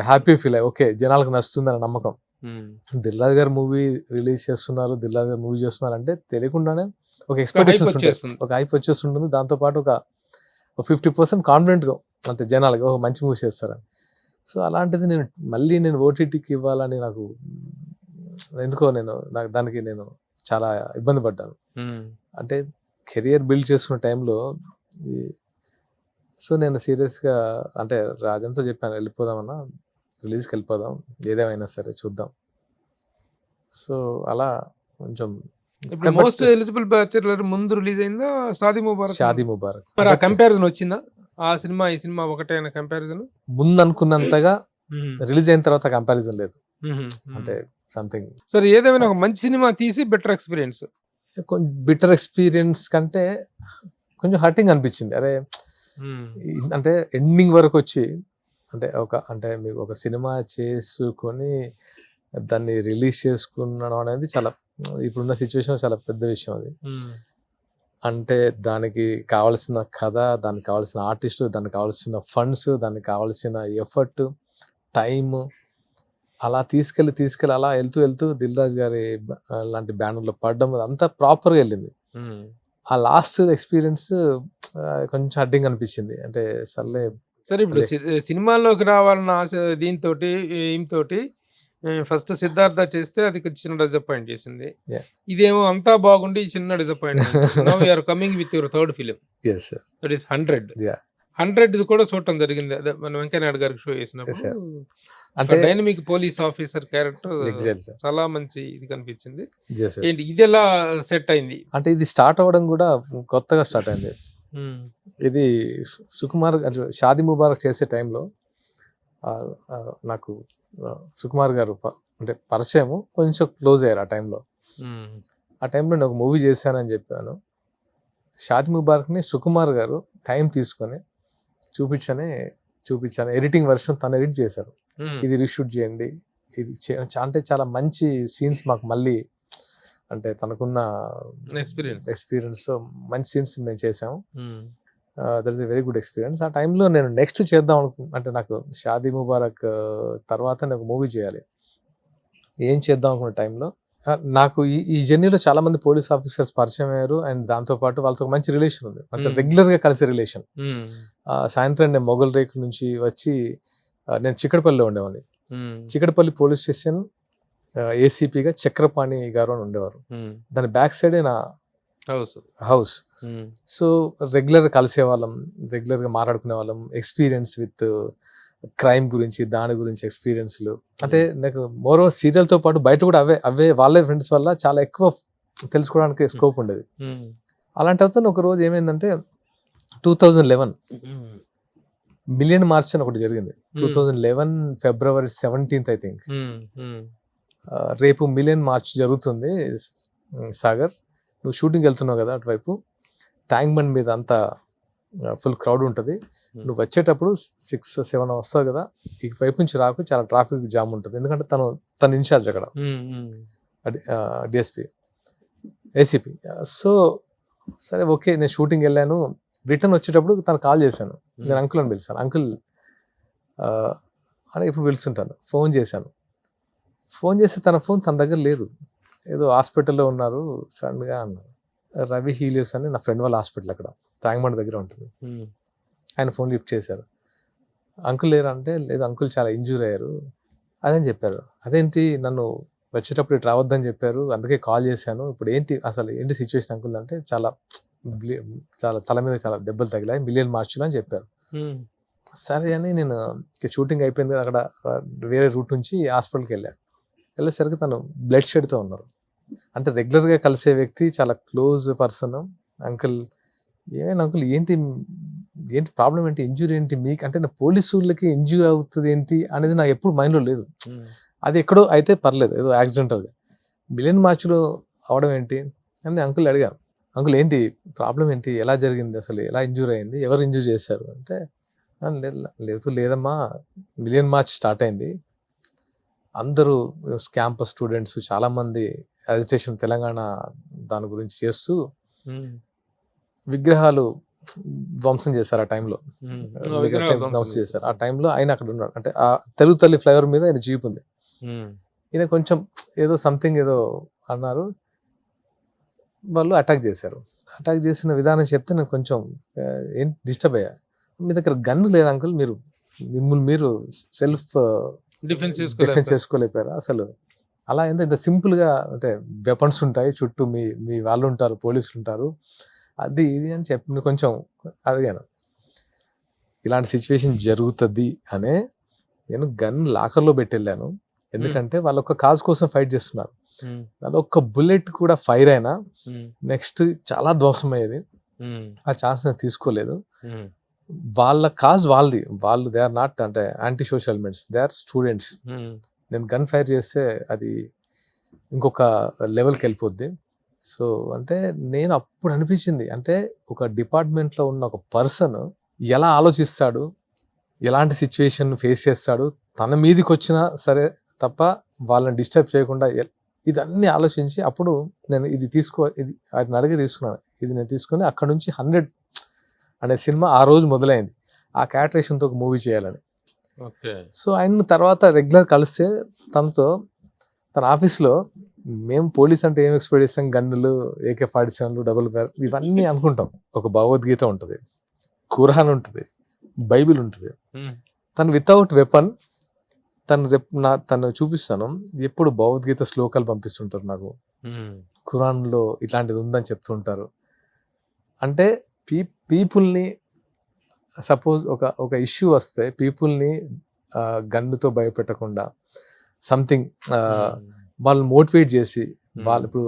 [SPEAKER 3] హ్యాపీ ఫీల్ అయ్యి, ఓకే జనాలకు నచ్చుతుందని నమ్మకం. దిల్ రాజు గారు మూవీ రిలీజ్ చేస్తున్నారు, దిల్ రాజు గారు మూవీ చేస్తున్నారు అంటే తెలియకుండానే ఒక ఎక్స్పెక్టేషన్స్ ఉంటాయి, ఒక హైప్ వచ్చేస్తుంటుంది. దాంతోపాటు ఒక 50% కాన్ఫిడెంట్గా అంటే జనాలకి ఒక మంచి మూవీ చేస్తారని. సో అలాంటిది నేను ఓటీటీకి ఇవ్వాలని నాకు ఎందుకో దానికి నేను చాలా ఇబ్బంది పడ్డాను. అంటే కెరియర్ బిల్డ్ చేసుకున్న టైంలో సో నేను సీరియస్గా అంటే రాజంతో చెప్పాను, వెళ్ళిపోదామన్నా, రిలీజ్కి వెళ్ళిపోదాం, ఏదేమైనా సరే చూద్దాం. సో అలా కొంచెం
[SPEAKER 2] ఇప్పుడు మోస్ట్ ఎలిజిబుల్ బ్యాచులర్ ముందు రిలీజ్ అయిందా షాదీ ముబారక్? మరి ఆ కంపారిజన్ వచ్చిందా? ఆ సినిమా ఈ సినిమా ఒకటే అనే కంపారిజన్
[SPEAKER 3] ముందు అనుకున్నంతగా రిలీజ్ అయిన తర్వాత కంపారిజన్ లేదు. అంటే సంథింగ్
[SPEAKER 2] సరే, ఏదేమైనా ఒక మంచి సినిమా తీసి బెటర్ ఎక్స్పీరియన్స్.
[SPEAKER 3] బిటర్ ఎక్స్పీరియన్స్ కంటే కొంచెం హర్టింగ్ అనిపించింది. అరే అంటే ఎండింగ్ వరకు వచ్చి అంటే మీకు ఒక సినిమా చేసుకొని దాన్ని రిలీజ్ చేసుకున్నాను అనేది చాలా ఇప్పుడున్న సిచ్యువేషన్ చాలా పెద్ద విషయం అది. అంటే దానికి కావాల్సిన కథ, దానికి కావాల్సిన ఆర్టిస్టు, దానికి కావాల్సిన ఫండ్స్, దానికి కావాల్సిన ఎఫర్ట్, టైము అలా తీసుకెళ్ళి అలా వెళ్తూ దిల్ రాజు గారి లాంటి బ్యానర్లో పడడం అంతా ప్రాపర్గా వెళ్ళింది. ఆ లాస్ట్ ఎక్స్పీరియన్స్ కొంచెం హర్టింగ్ అనిపించింది. అంటే
[SPEAKER 2] సరే ఇప్పుడు సినిమాల్లోకి రావాలన్న ఆశ దీంతోటి ఫస్ట్ సిద్ధార్థ చేస్తే అది చిన్న డిసప్పాయింట్ చేసింది. ఇదేమో అంతా బాగుండి చిన్న disappointment. Now you are coming with your third film, that is 100 కూడా చూడటం జరిగింది. అదే మన వెంకయ్య నాయుడు గారికి షో చేసినప్పుడు అంటే డైనమిక్ పోలీస్ ఆఫీసర్ క్యారెక్టర్ చాలా మంచి ఇది కనిపించింది. ఏంటి ఇది ఎలా సెట్ అయింది?
[SPEAKER 3] అంటే ఇది స్టార్ట్ అవ్వడం కూడా కొత్తగా స్టార్ట్ అయింది. ఇది సుకుమార్ షాదీ ముబారక్ చేసే టైంలో నాకు సుకుమార్ గారు అంటే పరిచయము, కొంచెం క్లోజ్ అయ్యారు ఆ టైంలో. ఆ టైంలో నేను ఒక మూవీ చేశానని చెప్పాను. షాదీ ముబారక్ని సుకుమార్ గారు టైం తీసుకొని చూపించాను. ఎడిటింగ్ వర్షన్ తను ఎడిట్ చేశారు. ఇది రీషూట్ చేయండి, ఇది అంటే చాలా మంచి సీన్స్ మాకు మళ్ళీ అంటే తనకున్న ఎక్స్పీరియన్స్ మంచి సీన్స్ మేము చేసాము. That is a very good experience. ఆ టైంలో నేను నెక్స్ట్ చేద్దాం అంటే నాకు షాదీ ముబారక్ తర్వాత నాకు మూవీ చేయాలి, ఏం చేద్దాం అనుకున్న టైంలో నాకు ఈ జర్నీలో చాలా మంది పోలీస్ ఆఫీసర్స్ పరిచయం అయ్యారు. అండ్ దాంతోపాటు వాళ్ళతో మంచి రిలేషన్ ఉంది, అంటే రెగ్యులర్గా కలిసే రిలేషన్. సాయంత్రం నేను మొగల్ రేకుల నుంచి వచ్చి నేను చిక్కడపల్లిలో ఉండేవాడిని. చిక్కడపల్లి పోలీస్ స్టేషన్ ఏసీపీగా చక్రపాణి గారు అని ఉండేవారు. దాని బ్యాక్ సైడే నా హౌస్. సో రెగ్యులర్గా కలిసేవాళ్ళం, రెగ్యులర్గా మాట్లాడుకునే వాళ్ళం. ఎక్స్పీరియన్స్ విత్ క్రైమ్ గురించి, దాని గురించి ఎక్స్పీరియన్స్లు. అంటే నాకు మోర్ ఓవర్ సీరియల్తో పాటు బయట కూడా అవే వాళ్ళే ఫ్రెండ్స్ వల్ల చాలా ఎక్కువ తెలుసుకోవడానికి స్కోప్ ఉండేది. అలాంటి అతను ఒక రోజు ఏమైందంటే 2011 మిలియన్ మార్చ్ అని ఒకటి జరిగింది. 2011 ఫిబ్రవరి 17th ఐ థింక్. రేపు మిలియన్ మార్చ్ జరుగుతుంది సాగర్, నువ్వు షూటింగ్ వెళ్తున్నావు కదా అటువైపు, ట్యాంక్ బండ్ మీద అంతా ఫుల్ క్రౌడ్ ఉంటుంది, నువ్వు వచ్చేటప్పుడు 6-7 వస్తావు కదా, ఇటువైపు నుంచి రాకు, చాలా ట్రాఫిక్ జామ్ ఉంటుంది, ఎందుకంటే తన ఇన్ఛార్జ్ అక్కడ డిఎస్పి ఏసీపీ. సో సరే ఓకే, నేను షూటింగ్ వెళ్ళాను, రిటర్న్ వచ్చేటప్పుడు తను కాల్ చేశాను, నేను అంకుల్ అని పిలిచాను, అంకుల్ అని ఇప్పుడు పిలుస్తుంటాను, ఫోన్ చేశాను. ఫోన్ చేస్తే తన ఫోన్ తన దగ్గర లేదు, ఏదో హాస్పిటల్లో ఉన్నారు సడన్గా అన్నారు. రవి హీలియర్స్ అని నా ఫ్రెండ్ వాళ్ళ హాస్పిటల్ అక్కడ ట్యాంక్బండ్ దగ్గర ఉంటుంది, ఆయన ఫోన్ లిఫ్ట్ చేశారు. అంకుల్ లేరా అంటే, లేదు అంకుల్ చాలా ఇంజూర్ అయ్యారు అదని చెప్పారు. అదేంటి, నన్ను వచ్చేటప్పుడు ఇటు రావద్దని చెప్పారు, అందుకే కాల్ చేశాను, ఇప్పుడు ఏంటి సిచ్యువేషన్ అంకుల్ అంటే, చాలా తల మీద చాలా దెబ్బలు తగిలాయి మిలియన్ మార్చ్లో అని చెప్పారు. సరే అని నేను షూటింగ్ అయిపోయింది కదా, అక్కడ వేరే రూట్ నుంచి హాస్పిటల్కి వెళ్ళేసరికి తను బ్లడ్ షెడ్తో ఉన్నారు. అంటే రెగ్యులర్గా కలిసే వ్యక్తి, చాలా క్లోజ్ పర్సన్. అంకుల్ ఏమైనా అంకుల్, ఏంటి ప్రాబ్లం ఏంటి, ఇంజూరీ ఏంటి మీకు అంటే, నా పోలీసు వాళ్ళకి ఇంజూరీ అవుతుంది ఏంటి అనేది నాకు ఎప్పుడు మైండ్లో లేదు. అది ఎక్కడో అయితే పర్లేదు, ఏదో యాక్సిడెంటల్గా, మిలియన్ మార్చ్లో అవడం ఏంటి అని అంకుల్ అడిగా. అంకుల్ ఏంటి ప్రాబ్లం ఏంటి, ఎలా జరిగింది, అసలు ఎలా ఇంజూరీ అయింది, ఎవరు ఇంజూరీ చేశారు అంటే, లేదమ్మా, మిలియన్ మార్చ్ స్టార్ట్ అయింది, అందరూ క్యాంపస్ స్టూడెంట్స్ చాలామంది అజిటేషన్ తెలంగాణ దాని గురించి చేస్తూ విగ్రహాలు ధ్వంసం చేశారు. ఆ టైంలో ధ్వంసం చేశారు. ఆ టైంలో ఆయన అక్కడ ఉన్నాడు, అంటే ఆ తెలుగు తల్లి ఫ్లైఓవర్ మీద ఆయన జీప్ ఉంది. ఈయన కొంచెం ఏదో సంథింగ్ ఏదో అన్నారు, వాళ్ళు అటాక్ చేశారు. అటాక్ చేసిన విధానం చెప్తే నేను కొంచెం ఏంటి డిస్టర్బ్ అయ్యా. మీ దగ్గర గన్ లేదు అంకుల్, మీరు సెల్ఫ్ డిఫెన్స్ చేసుకోలేపారు అసలు, అలా ఇంత సింపుల్గా, అంటే వెపన్స్ ఉంటాయి చుట్టూ, మీ వాళ్ళు ఉంటారు, పోలీసులు ఉంటారు, అది ఇది అని చెప్పి కొంచెం అడిగాను. ఇలాంటి సిచ్యువేషన్ జరుగుతుంది అనే నేను గన్ లాకర్లో పెట్టి వెళ్ళాను, ఎందుకంటే వాళ్ళు ఒక కాజ్ కోసం ఫైట్ చేస్తున్నారు. దాని ఒక్క బుల్లెట్ కూడా ఫైర్ అయినా నెక్స్ట్ చాలా ధ్వంసం అయ్యేది. ఆ ఛాన్స్ నేను తీసుకోలేదు. వాళ్ళ కాజ్ వాళ్ళది, వాళ్ళు దే ఆర్ నాట్ అంటే anti social elements, they are students. నేను గన్ ఫైర్ చేస్తే అది ఇంకొక లెవెల్కి వెళ్ళిపోద్ది. సో అంటే నేను అప్పుడు అనిపించింది, అంటే ఒక డిపార్ట్మెంట్లో ఉన్న ఒక పర్సన్ ఎలా ఆలోచిస్తాడు, ఎలాంటి సిచ్యువేషన్ ఫేస్ చేస్తాడు, తన మీదకి వచ్చినా సరే తప్ప వాళ్ళని డిస్టర్బ్ చేయకుండా, ఇదన్నీ ఆలోచించి అప్పుడు నేను ఇది ఆయన అడిగి తీసుకున్నాను. ఇది నేను తీసుకుని అక్కడ నుంచి 100 అనే సినిమా ఆ రోజు మొదలైంది, ఆ క్యారెక్టరేషన్తో ఒక మూవీ చేయాలని. సో ఆయన తర్వాత రెగ్యులర్ కలిస్తే తనతో, తన ఆఫీస్లో మేము పోలీస్ అంటే ఏం ఎక్స్పెక్ట్ చేస్తాం, గన్నులు, AK-47, డబుల్ బ్యారెల్ ఇవన్నీ అనుకుంటాం. ఒక భగవద్గీత ఉంటుంది, ఖురాన్ ఉంటుంది, బైబిల్ ఉంటుంది. తను వితౌట్ వెపన్, తను చూపిస్తాను, ఎప్పుడు భగవద్గీత శ్లోకాలు పంపిస్తుంటారు నాకు, ఖురాన్లో ఇట్లాంటిది ఉందని చెప్తుంటారు. అంటే పీపుల్ని సపోజ్ ఒక ఇష్యూ వస్తే పీపుల్ని గన్నుతో భయపెట్టకుండా సంథింగ్ వాళ్ళని మోటివేట్ చేసి, వాళ్ళు ఇప్పుడు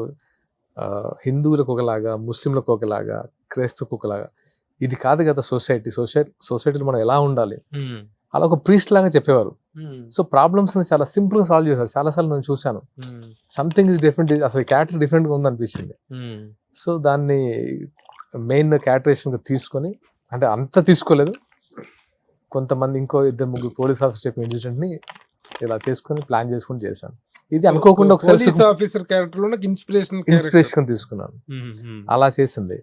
[SPEAKER 3] హిందువులకు ఒకలాగా, ముస్లింలకు ఒకలాగా, క్రైస్తవులకు ఒకలాగా, ఇది కాదు కదా సొసైటీలో మనం ఎలా ఉండాలి, అలా ఒక ప్రీస్ట్ లాగా చెప్పేవారు. సో ప్రాబ్లమ్స్ చాలా సింపుల్గా సాల్వ్ చేశారు. చాలాసార్లు నేను చూశాను, సంథింగ్ ఇస్ డిఫరెంట్, అసలు క్యారెక్టర్ డిఫరెంట్గా ఉందనిపించింది. సో దాన్ని మెయిన్ క్యారెక్టరేషన్గా తీసుకొని, అంటే అంత తీసుకోలేదు, కొంతమంది ఇంకో 2-3 పోలీస్ ఆఫీసర్ చెప్పిన ఇన్సిడెంట్ని ఇలా చేసుకొని ప్లాన్ చేసుకుని చేశాను. ఇది అనుకోకుండా ఒకసారి ఇన్స్పిరేషన్ తీసుకున్నాను, అలా చేసింది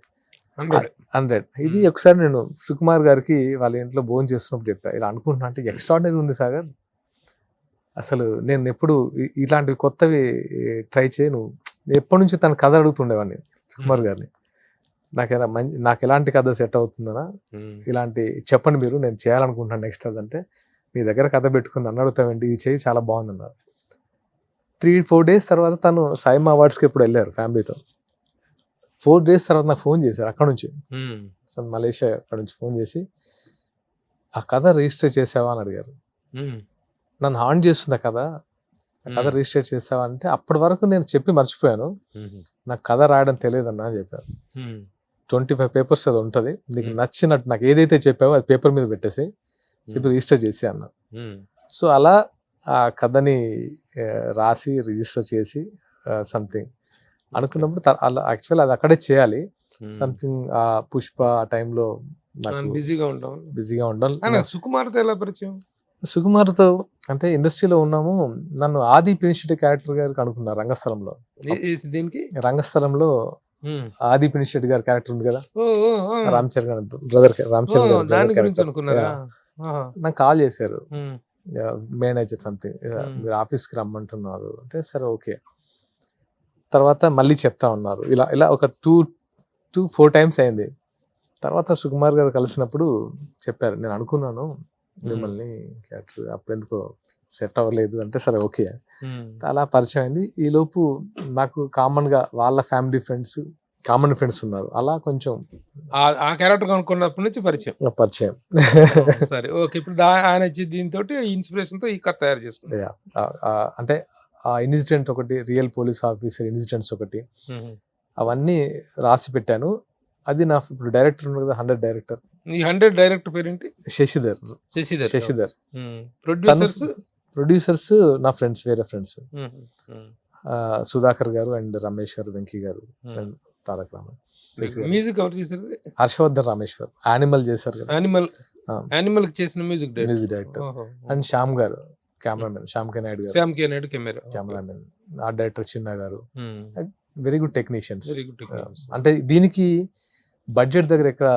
[SPEAKER 3] 100. ఇది ఒకసారి నేను సుకుమార్ గారికి వాళ్ళ ఇంట్లో భోజనం చేస్తున్నప్పుడు చెప్పా, ఇలా అనుకుంటున్నా అంటే ఎక్స్ట్రాడినరీ ఉంది సాగర్, అసలు నేను ఎప్పుడు ఇలాంటివి కొత్తవి ట్రై చేయను. ఎప్పటి నుంచి తన కథ అడుగుతుండేవాడిని సుకుమార్ గారిని, నాకు ఎలాంటి కథ సెట్ అవుతుందనా, ఇలాంటి చెప్పండి మీరు, నేను చేయాలనుకుంటున్నాను నెక్స్ట్ అదంటే, మీ దగ్గర కథ పెట్టుకుని నన్ను అడుగుతామండి, ఇది చేయి చాలా బాగుందన్నారు. 3-4 days తర్వాత తను సైమా అవార్డ్స్కి ఎప్పుడు వెళ్ళారు ఫ్యామిలీతో. 4 days తర్వాత నాకు ఫోన్ చేశారు అక్కడ నుంచి, మలేషియా అక్కడ నుంచి ఫోన్ చేసి, ఆ కథ రిజిస్టర్ చేసావా అని అడిగారు. నన్ను హాంట్ చేస్తుంది ఆ కథ రిజిస్టర్ చేసావా అంటే, అప్పటి వరకు నేను చెప్పి మర్చిపోయాను, నాకు కథ రాయడం తెలియదన్నా అని చెప్పారు. 25 పేపర్స్ అది ఉంటుంది, నీకు నచ్చినట్టు నాకు ఏదైతే చెప్పావో అది పేపర్ మీద పెట్టేసి చెప్పి రిజిస్టర్ చేసి అన్న. సో అలా ఆ కథని రాసి రిజిస్టర్ చేసి సంథింగ్ అనుకున్నప్పుడు అలా యాక్చువల్ అది అక్కడే చేయాలి. సంథింగ్ ఆ పుష్ప ఆ టైంలో నాకు బిజీగా ఉండడం.
[SPEAKER 2] సుకుమార్తో ఎలా పరిచయం?
[SPEAKER 3] సుకుమార్తో అంటే ఇండస్ట్రీలో ఉన్నాము, నన్ను ఆది పినిషెట్టి క్యారెక్టర్ గారికి అనుకున్నారు రంగస్థలంలో.
[SPEAKER 2] దీనికి
[SPEAKER 3] రంగస్థలంలో ఆది పినిషెట్టి గారి క్యారెక్టర్ ఉంది కదా, రామ్ చరణ్ గారి బ్రదర్, రామ్ చరణ్ నాకు కాల్ చేశారు మేనేజర్ సంథింగ్, మీరు ఆఫీస్కి రమ్మంటున్నారు అంటే సరే ఓకే. తర్వాత మళ్ళీ చెప్తా ఉన్నారు, ఇలా ఇలా ఒక 2-4 టైమ్స్ అయింది. తర్వాత సుకుమార్ గారు కలిసినప్పుడు చెప్పారు, నేను అనుకున్నాను మిమ్మల్ని క్యారెక్టర్, అప్పుడు ఎందుకో సెట్ అవ్వలేదు అంటే సరే ఓకే. అలా పరిచయం అయింది. ఈలోపు నాకు కామన్గా వాళ్ళ ఫ్యామిలీ ఫ్రెండ్స్, కామన్ ఫ్రెండ్స్ ఉన్నారు. అలా కొంచెం
[SPEAKER 2] ఆ క్యారెక్టర్ అనుకున్నప్పటి నుంచి పరిచయం. సరే ఓకే. ఇప్పుడు ఆయన దీంతో ఇన్స్పిరేషన్ తో ఈ కథ తయారు చేసుకున్నారు.
[SPEAKER 3] అంటే ఆ ఇన్సిడెంట్ ఒకటి, రియల్ పోలీస్ ఆఫీసర్ ఇన్సిడెంట్స్ ఒకటి, అవన్నీ రాసి పెట్టాను. అది నా ఇప్పుడు డైరెక్టర్ ఉంది కదా, 100 డైరెక్టర్.
[SPEAKER 2] ఈ 100 డైరెక్టర్ పేరేంటి?
[SPEAKER 3] శశిధర్. ప్రొడ్యూసర్స్ నా ఫ్రెండ్స్, వేరే ఫ్రెండ్స్, సుధాకర్ గారు అండ్ రమేష్ గారు, వెంకీ గారు అండ్ తారక రామన్.
[SPEAKER 2] మ్యూజిక్ ఎవరు చేశారు?
[SPEAKER 3] హర్షవర్ధన్ రామేశ్వర్, యానిమల్ చేశారు కదా,
[SPEAKER 2] యానిమల్ చేసిన మ్యూజిక్
[SPEAKER 3] డైరెక్టర్. అండ్ శ్యామ్ గారు కెమెరామెన్, శ్యామ్ కే నాయుడు గారు కెమెరామెన్. ఆర్ట్ డైరెక్టర్ చిన్న గారు, వెరీ గుడ్ టెక్నీషియన్స్. అంటే దీనికి బడ్జెట్ దగ్గర ఎక్కడ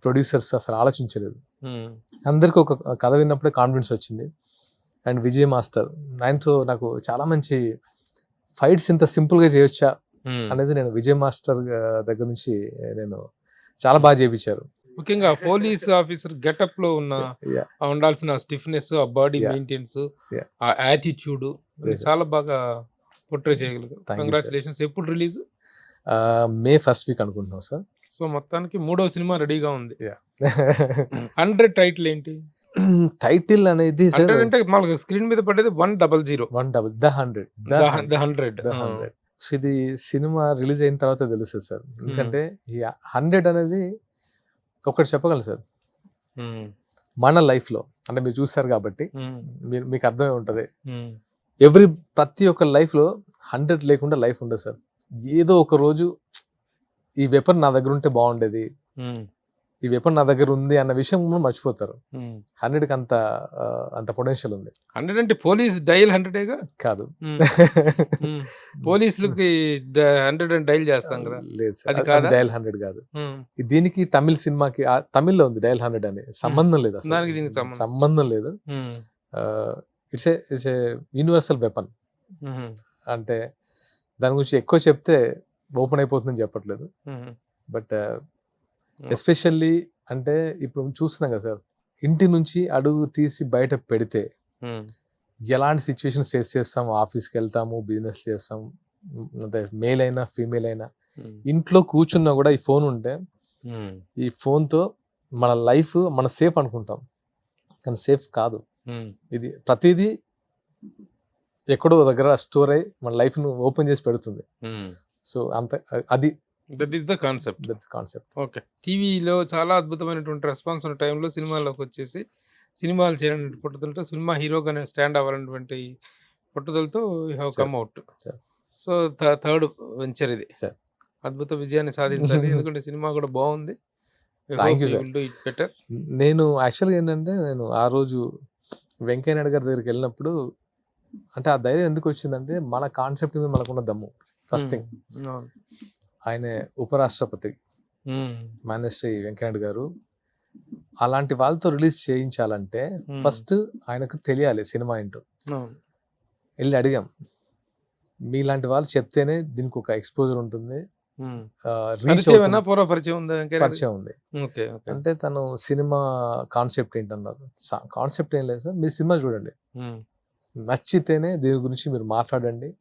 [SPEAKER 3] ప్రొడ్యూసర్స్ అసలు ఆలోచించలేదు. అందరికి ఒక కథ విన్నప్పుడే కాన్ఫిడెన్స్ వచ్చింది. అండ్ విజయ్ మాస్టర్, ఆయనతో నాకు చాలా మంచి ఫైట్స్ ఇంత సింపుల్గా చేయొచ్చా అనేది నేను విజయ్ మాస్టర్ దగ్గర నుంచి నేను చాలా బాగా చేయించారు.
[SPEAKER 2] ముఖ్యంగా పోలీస్ ఆఫీసర్ గెటప్ లో ఉండాల్సిన స్టిఫ్నెస్, ఆ బాడీ మెయింటెనెన్స్, ఆ యాటిట్యూడ్ చాలా బాగా పోర్ట్రే చేయగలిగారు. కంగ్రాచులేషన్స్. ఎప్పుడు రిలీజ్?
[SPEAKER 3] May 1st వీక్ అనుకుంటున్నాం సార్.
[SPEAKER 2] సో మొత్తానికి 3వ సినిమా రెడీగా ఉంది. 100 టైటిల్ ఏంటి?
[SPEAKER 3] టైటిల్ అనేది
[SPEAKER 2] అంటే మనకు స్క్రీన్ మీద పడేది 100. The 100.
[SPEAKER 3] సో ఇది సినిమా రిలీజ్ అయిన తర్వాత తెలుస్తుంది సార్. ఎందుకంటే ఈ 100 అనేది ఒకటి చెప్పగలను సార్, మన లైఫ్ లో అంటే మీరు చూస్తారు కాబట్టి మీకు అర్థమై ఉంటది. ప్రతి ఒక్క లైఫ్ లో 100 లేకుండా లైఫ్ ఉండదు సార్. ఏదో ఒక రోజు ఈ వెపన్ నా దగ్గర ఉంటే బాగుండేది, ఈ వెపన్ నా దగ్గర ఉంది అన్న విషయం మర్చిపోతారు. 100కి అంత పొటెన్షియల్ ఉంది.
[SPEAKER 2] 100 అంటే పోలీస్ డైల్ 100
[SPEAKER 3] కాదు,
[SPEAKER 2] పోలీసులకి 100 డైల్ చేస్తాం కదా.
[SPEAKER 3] లేదు సార్, డైల్ 100 కాదు. దీనికి తమిళ సినిమాకి, తమిళ్లో ఉంది డైల్ 100 అని. సంబంధం లేదు అసలు, సంబంధం లేదు. It's a universal weapon. అంటే దాని గురించి ఎక్కువ చెప్తే ఓపెన్ అయిపోతుందని చెప్పట్లేదు. బట్ ఎస్పెషల్లీ అంటే ఇప్పుడు చూస్తున్నాం కదా సార్, ఇంటి నుంచి అడుగు తీసి బయట పెడితే ఎలాంటి సిచ్యువేషన్స్ ఫేస్ చేస్తాం. ఆఫీస్కి వెళ్తాము, బిజినెస్ చేస్తాం, అంటే మేల్ అయినా ఫీమేల్ అయినా, ఇంట్లో కూర్చున్నా కూడా ఈ ఫోన్ ఉంటే, ఈ ఫోన్తో మన లైఫ్ మన సేఫ్ అనుకుంటాం, కానీ సేఫ్ కాదు. ఇది ప్రతిదీ ఎక్కడో దగ్గర స్టోర్ అయ్యి మన లైఫ్ ను ఓపెన్ చేసి పెడుతుంది. సో అది
[SPEAKER 2] that is the concept. Okay. టీవీలో చాలా అద్భుతమైనటువంటి రెస్పాన్స్ ఉన్న టైంలో సినిమాల్లోకి వచ్చేసి సినిమాలు చేయాలని పట్టుదలతో, సినిమా హీరోగానే స్టాండ్ అవ్వాలన్నటువంటి పట్టుదలతో you have come out. So third venture ఇది. అద్భుత విజయాన్ని సాధించాలి. ఎందుకంటే సినిమా కూడా బాగుంది.
[SPEAKER 3] నేను యాక్చువల్గా ఏంటంటే, నేను ఆ రోజు వెంకయ్య నాయుడు గారి దగ్గరికి వెళ్ళినప్పుడు, అంటే ఆ ధైర్యం ఎందుకు వచ్చిందంటే, మన కాన్సెప్ట్ మీద మనకున్న దమ్ము. ఫస్ట్ థింగ్, ఆయన ఉపరాష్ట్రపతి, మాన్యశ్రీ వెంకయ్య నాయుడు గారు, అలాంటి వాళ్ళతో రిలీజ్ చేయించాలంటే ఫస్ట్ ఆయనకు తెలియాలి సినిమా ఏంటో. వెళ్ళి అడిగాం, మీలాంటి వాళ్ళు చెప్తేనే దీనికి ఒక ఎక్స్పోజర్ ఉంటుంది, పరిచయం ఉంది. అంటే తను సినిమా కాన్సెప్ట్ ఏంటన్నారు. కాన్సెప్ట్ ఏం లేదు సార్, మీరు సినిమా చూడండి, నచ్చితేనే దీని గురించి మీరు మాట్లాడండి,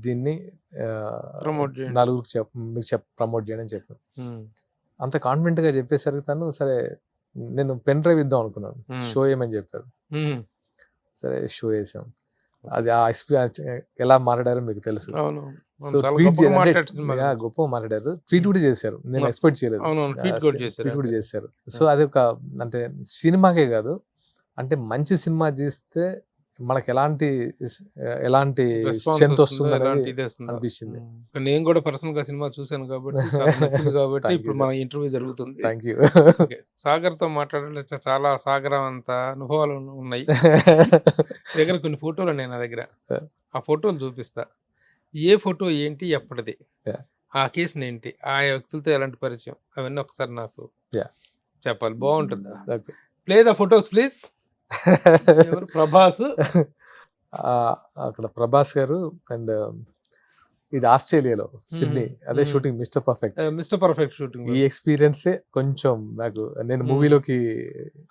[SPEAKER 3] దీన్ని నలుగురికి మీకు ప్రమోట్ చేయండి అని చెప్పాను. అంత కాన్ఫిడెంట్ గా చెప్పేసరికి తను సరే, నేను పెన్ డ్రైవ్ ఇద్దాం అనుకున్నాను, షో ఏమని చెప్పారు. సరే షో వేసాం. అది ఆ ఎక్స్పీరియన్స్ ఎలా మాట్లాడారో మీకు తెలుసు.
[SPEAKER 2] అవును.
[SPEAKER 3] సో
[SPEAKER 2] చాలా
[SPEAKER 3] ట్వీట్
[SPEAKER 2] గొప్పగా
[SPEAKER 3] అంటే
[SPEAKER 2] మాట్లాడారు సినిమా గురించి.
[SPEAKER 3] గొప్పగా మాట్లాడారు. ట్వీట్ కూడా చేశారు. నేను
[SPEAKER 2] అవును.
[SPEAKER 3] ఎక్స్పెక్ట్ చేయలేదు.
[SPEAKER 2] అవునవును. ట్వీట్ కూడా చేశారు
[SPEAKER 3] ట్వీట్ కూడా
[SPEAKER 2] అంతే.
[SPEAKER 3] చేశారు. సో అది ఒక అంటే సినిమాకే కాదు, అంటే మంచి సినిమా చేస్తే మనకి ఎలాంటి
[SPEAKER 2] రెస్పాన్స్
[SPEAKER 3] స్ట్రెంత్
[SPEAKER 2] వస్తుందో,
[SPEAKER 3] వస్తుంది అనేది
[SPEAKER 2] ఎలాంటి ఇది వస్తుందో.
[SPEAKER 3] అనిపించింది.
[SPEAKER 2] నేను కూడా పర్సనల్ గా సినిమా చూశాను కాబట్టి చాలా నచ్చింది కాబట్టి
[SPEAKER 3] Thank you,
[SPEAKER 2] ఇప్పుడు
[SPEAKER 3] sir.
[SPEAKER 2] మన ఇంటర్వ్యూ జరుగుతుంది.
[SPEAKER 3] Thank you.
[SPEAKER 2] ఓకే. సాగర్‌తో మాట్లాడాలంటే చాలా సాగరం అంత అనుభవాలు ఉన్నాయి. దగ్గర కొన్ని ఫోటోలు ఉన్నాయి నా దగ్గర. ఆ ఫోటోలు చూపిస్తా. ఏ ఫోటో ఏంటి? ఎప్పటిది?
[SPEAKER 3] Yeah.
[SPEAKER 2] ఆ అకేషన్ ఏంటి? ఆ వ్యక్తులతో ఎలాంటి పరిచయం? అవన్నీ ఒకసారి నాకు
[SPEAKER 3] Yeah.
[SPEAKER 2] చెప్పాలి. బావుంటుందా?
[SPEAKER 3] Okay.
[SPEAKER 2] Play the photos please. ఎవరు? ప్రభాస్.
[SPEAKER 3] అక్కడ ప్రభాస్ గారు అండ్ ఇది ఆస్ట్రేలియాలో సిడ్నీ, అదే
[SPEAKER 2] మ్మ్.
[SPEAKER 3] Shooting mister perfect.
[SPEAKER 2] Mister perfect shooting.
[SPEAKER 3] ఈ ఎక్స్పీరియన్సే కొంచెం నాకు, నేను
[SPEAKER 2] మ్మ్.
[SPEAKER 3] మూవీలోకి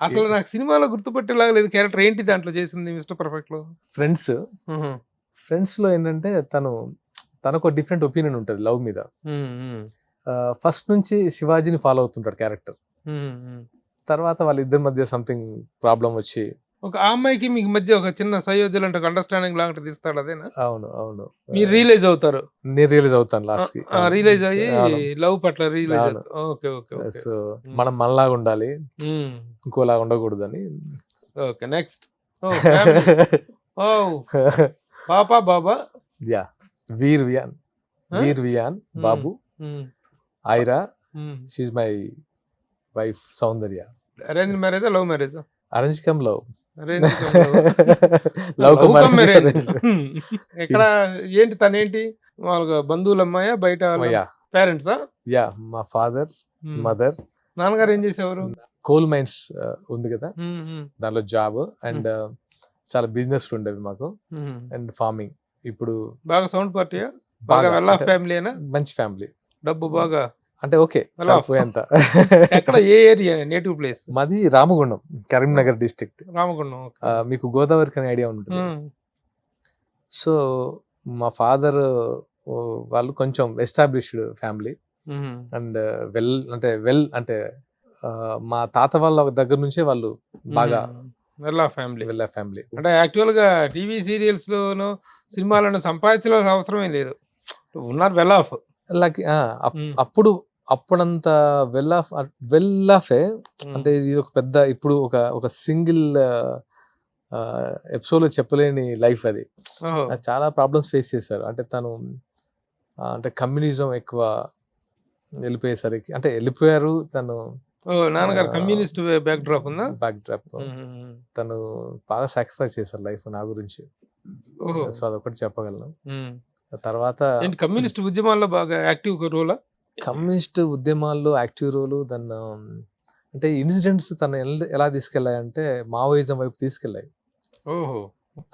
[SPEAKER 2] అసలు నాకు సినిమాలో గుర్తుపట్టేలాగా లేదు క్యారెక్టర్. ఏంటి దాంట్లో చేసింది మిస్టర్ పర్ఫెక్ట్ లో?
[SPEAKER 3] ఫ్రెండ్స్ లో ఏంటంటే తనకు డిఫరెంట్ ఒపీనియన్ ఉంటుంది లవ్ మీద. ఫస్ట్ నుంచి శివాజీని ఫాలో అవుతుంటాడు క్యారెక్టర్. తర్వాత వాళ్ళిద్దరి మధ్య సంథింగ్ ప్రాబ్లం వచ్చి,
[SPEAKER 2] ఒక ఆ అమ్మాయికి మీకు మధ్య ఒక చిన్న సయోధ్యలు అంటే అండర్స్టాండింగ్ లాంటిది ఇస్తాడు. అదేనా?
[SPEAKER 3] అవును
[SPEAKER 2] మీరు రియలైజ్ అవుతారు.
[SPEAKER 3] నేను రియలైజ్ అవుతాను లాస్ట్ కి.
[SPEAKER 2] రియలైజ్ అయ్యి
[SPEAKER 3] అవును.
[SPEAKER 2] లవ్ పట్ల రియలైజ్
[SPEAKER 3] అవును.
[SPEAKER 2] అవుతారు. Okay okay okay.
[SPEAKER 3] సో మనం మనలాగా ఉండాలి, ఇంకోలాగా ఉండకూడదని.
[SPEAKER 2] Okay next. ఓ పాపా బాబా.
[SPEAKER 3] యా, వీర్ వియాన్ బాబు, Aira, she my wife Soundarya.
[SPEAKER 2] Arrange మ్యారేజా లవ్ మ్యారేజా?
[SPEAKER 3] Arrange come love.
[SPEAKER 2] Arrange
[SPEAKER 3] love come
[SPEAKER 2] marriage.
[SPEAKER 3] Marriage.
[SPEAKER 2] ఎక్కడ ఏంటి తనేంటి? వాళ్ళ బంధువుల అమ్మాయా? బయట
[SPEAKER 3] యా
[SPEAKER 2] పేరెంట్సా?
[SPEAKER 3] యా, మా ఫాదర్ మదర్.
[SPEAKER 2] నాన్నగారు ఏం చేసేవారు?
[SPEAKER 3] కోల్ మైన్స్ ఉంది కదా, దానిలో జాబ్ అండ్ చాలా బిజినెస్ ఉండేవి మాకు, అండ్ ఫార్మింగ్. ఇప్పుడు
[SPEAKER 2] బాగా సౌండ్ పార్టీయా? బాగా వెల్ ఆఫ్ ఫ్యామిలీనా?
[SPEAKER 3] మంచి ఫ్యామిలీ,
[SPEAKER 2] డబ్బు బాగా
[SPEAKER 3] అంటే ఓకే
[SPEAKER 2] Well off.
[SPEAKER 3] సరిపోయేంత.
[SPEAKER 2] ఎక్కడ? ఏ ఏరియా? Native place?
[SPEAKER 3] మాది రామగుండం, కరీంనగర్ డిస్ట్రిక్ట్.
[SPEAKER 2] రామగుండం. ఓకే.
[SPEAKER 3] మీకు గోదావరి కనే ఐడియా ఉంటుంది. సో మా ఫాదర్ వాళ్ళు కొంచెం ఎస్టాబ్లిష్డ్ ఫ్యామిలీ అండ్ వెల్ అంటే మా తాత వాళ్ళ దగ్గర నుంచే వాళ్ళు బాగా
[SPEAKER 2] వెల్ ఆఫ్ ఫ్యామిలీ.
[SPEAKER 3] వెళ్ళే ఫ్యామిలీ.
[SPEAKER 2] అంటే యాక్చువల్ గా టీవీ సీరియల్స్ లోను సినిమాలను సంపాదించాల్సిన అవసరమే లేదు. ఉన్నారు వెల్ ఆఫ్.
[SPEAKER 3] లైక్ అప్పుడంత వెల్ ఆఫే. అంటే ఇది ఒక పెద్ద, ఇప్పుడు ఒక సింగిల్ ఎపిసోడ్ లో చెప్పలేని లైఫ్ అది. చాలా ప్రాబ్లమ్స్ ఫేస్ చేశారు. అంటే తను అంటే కమ్యూనిజం ఎక్కువ వెళ్ళిపోయేసరికి, అంటే వెళ్ళిపోయారు తను.
[SPEAKER 2] నాన్నగారు కమ్యూనిస్ట్ బ్యాక్ డ్రాప్ ఉందా?
[SPEAKER 3] Back drop. తను బాగా సాక్రిఫైస్ చేశారు లైఫ్ నా గురించి. సో అదొకటి చెప్పగలను. తర్వాత
[SPEAKER 2] కమ్యూనిస్ట్ ఉద్యమాల్లో బాగా యాక్టివ్ రోలా?
[SPEAKER 3] కమ్యూనిస్ట్ ఉద్యమాల్లో యాక్టివ్ రోలు. దాన్ని అంటే ఇన్సిడెంట్స్ తను ఎలా తీసుకెళ్ళాయంటే మావోయిజం వైపు తీసుకెళ్ళాయి.
[SPEAKER 2] ఓహో.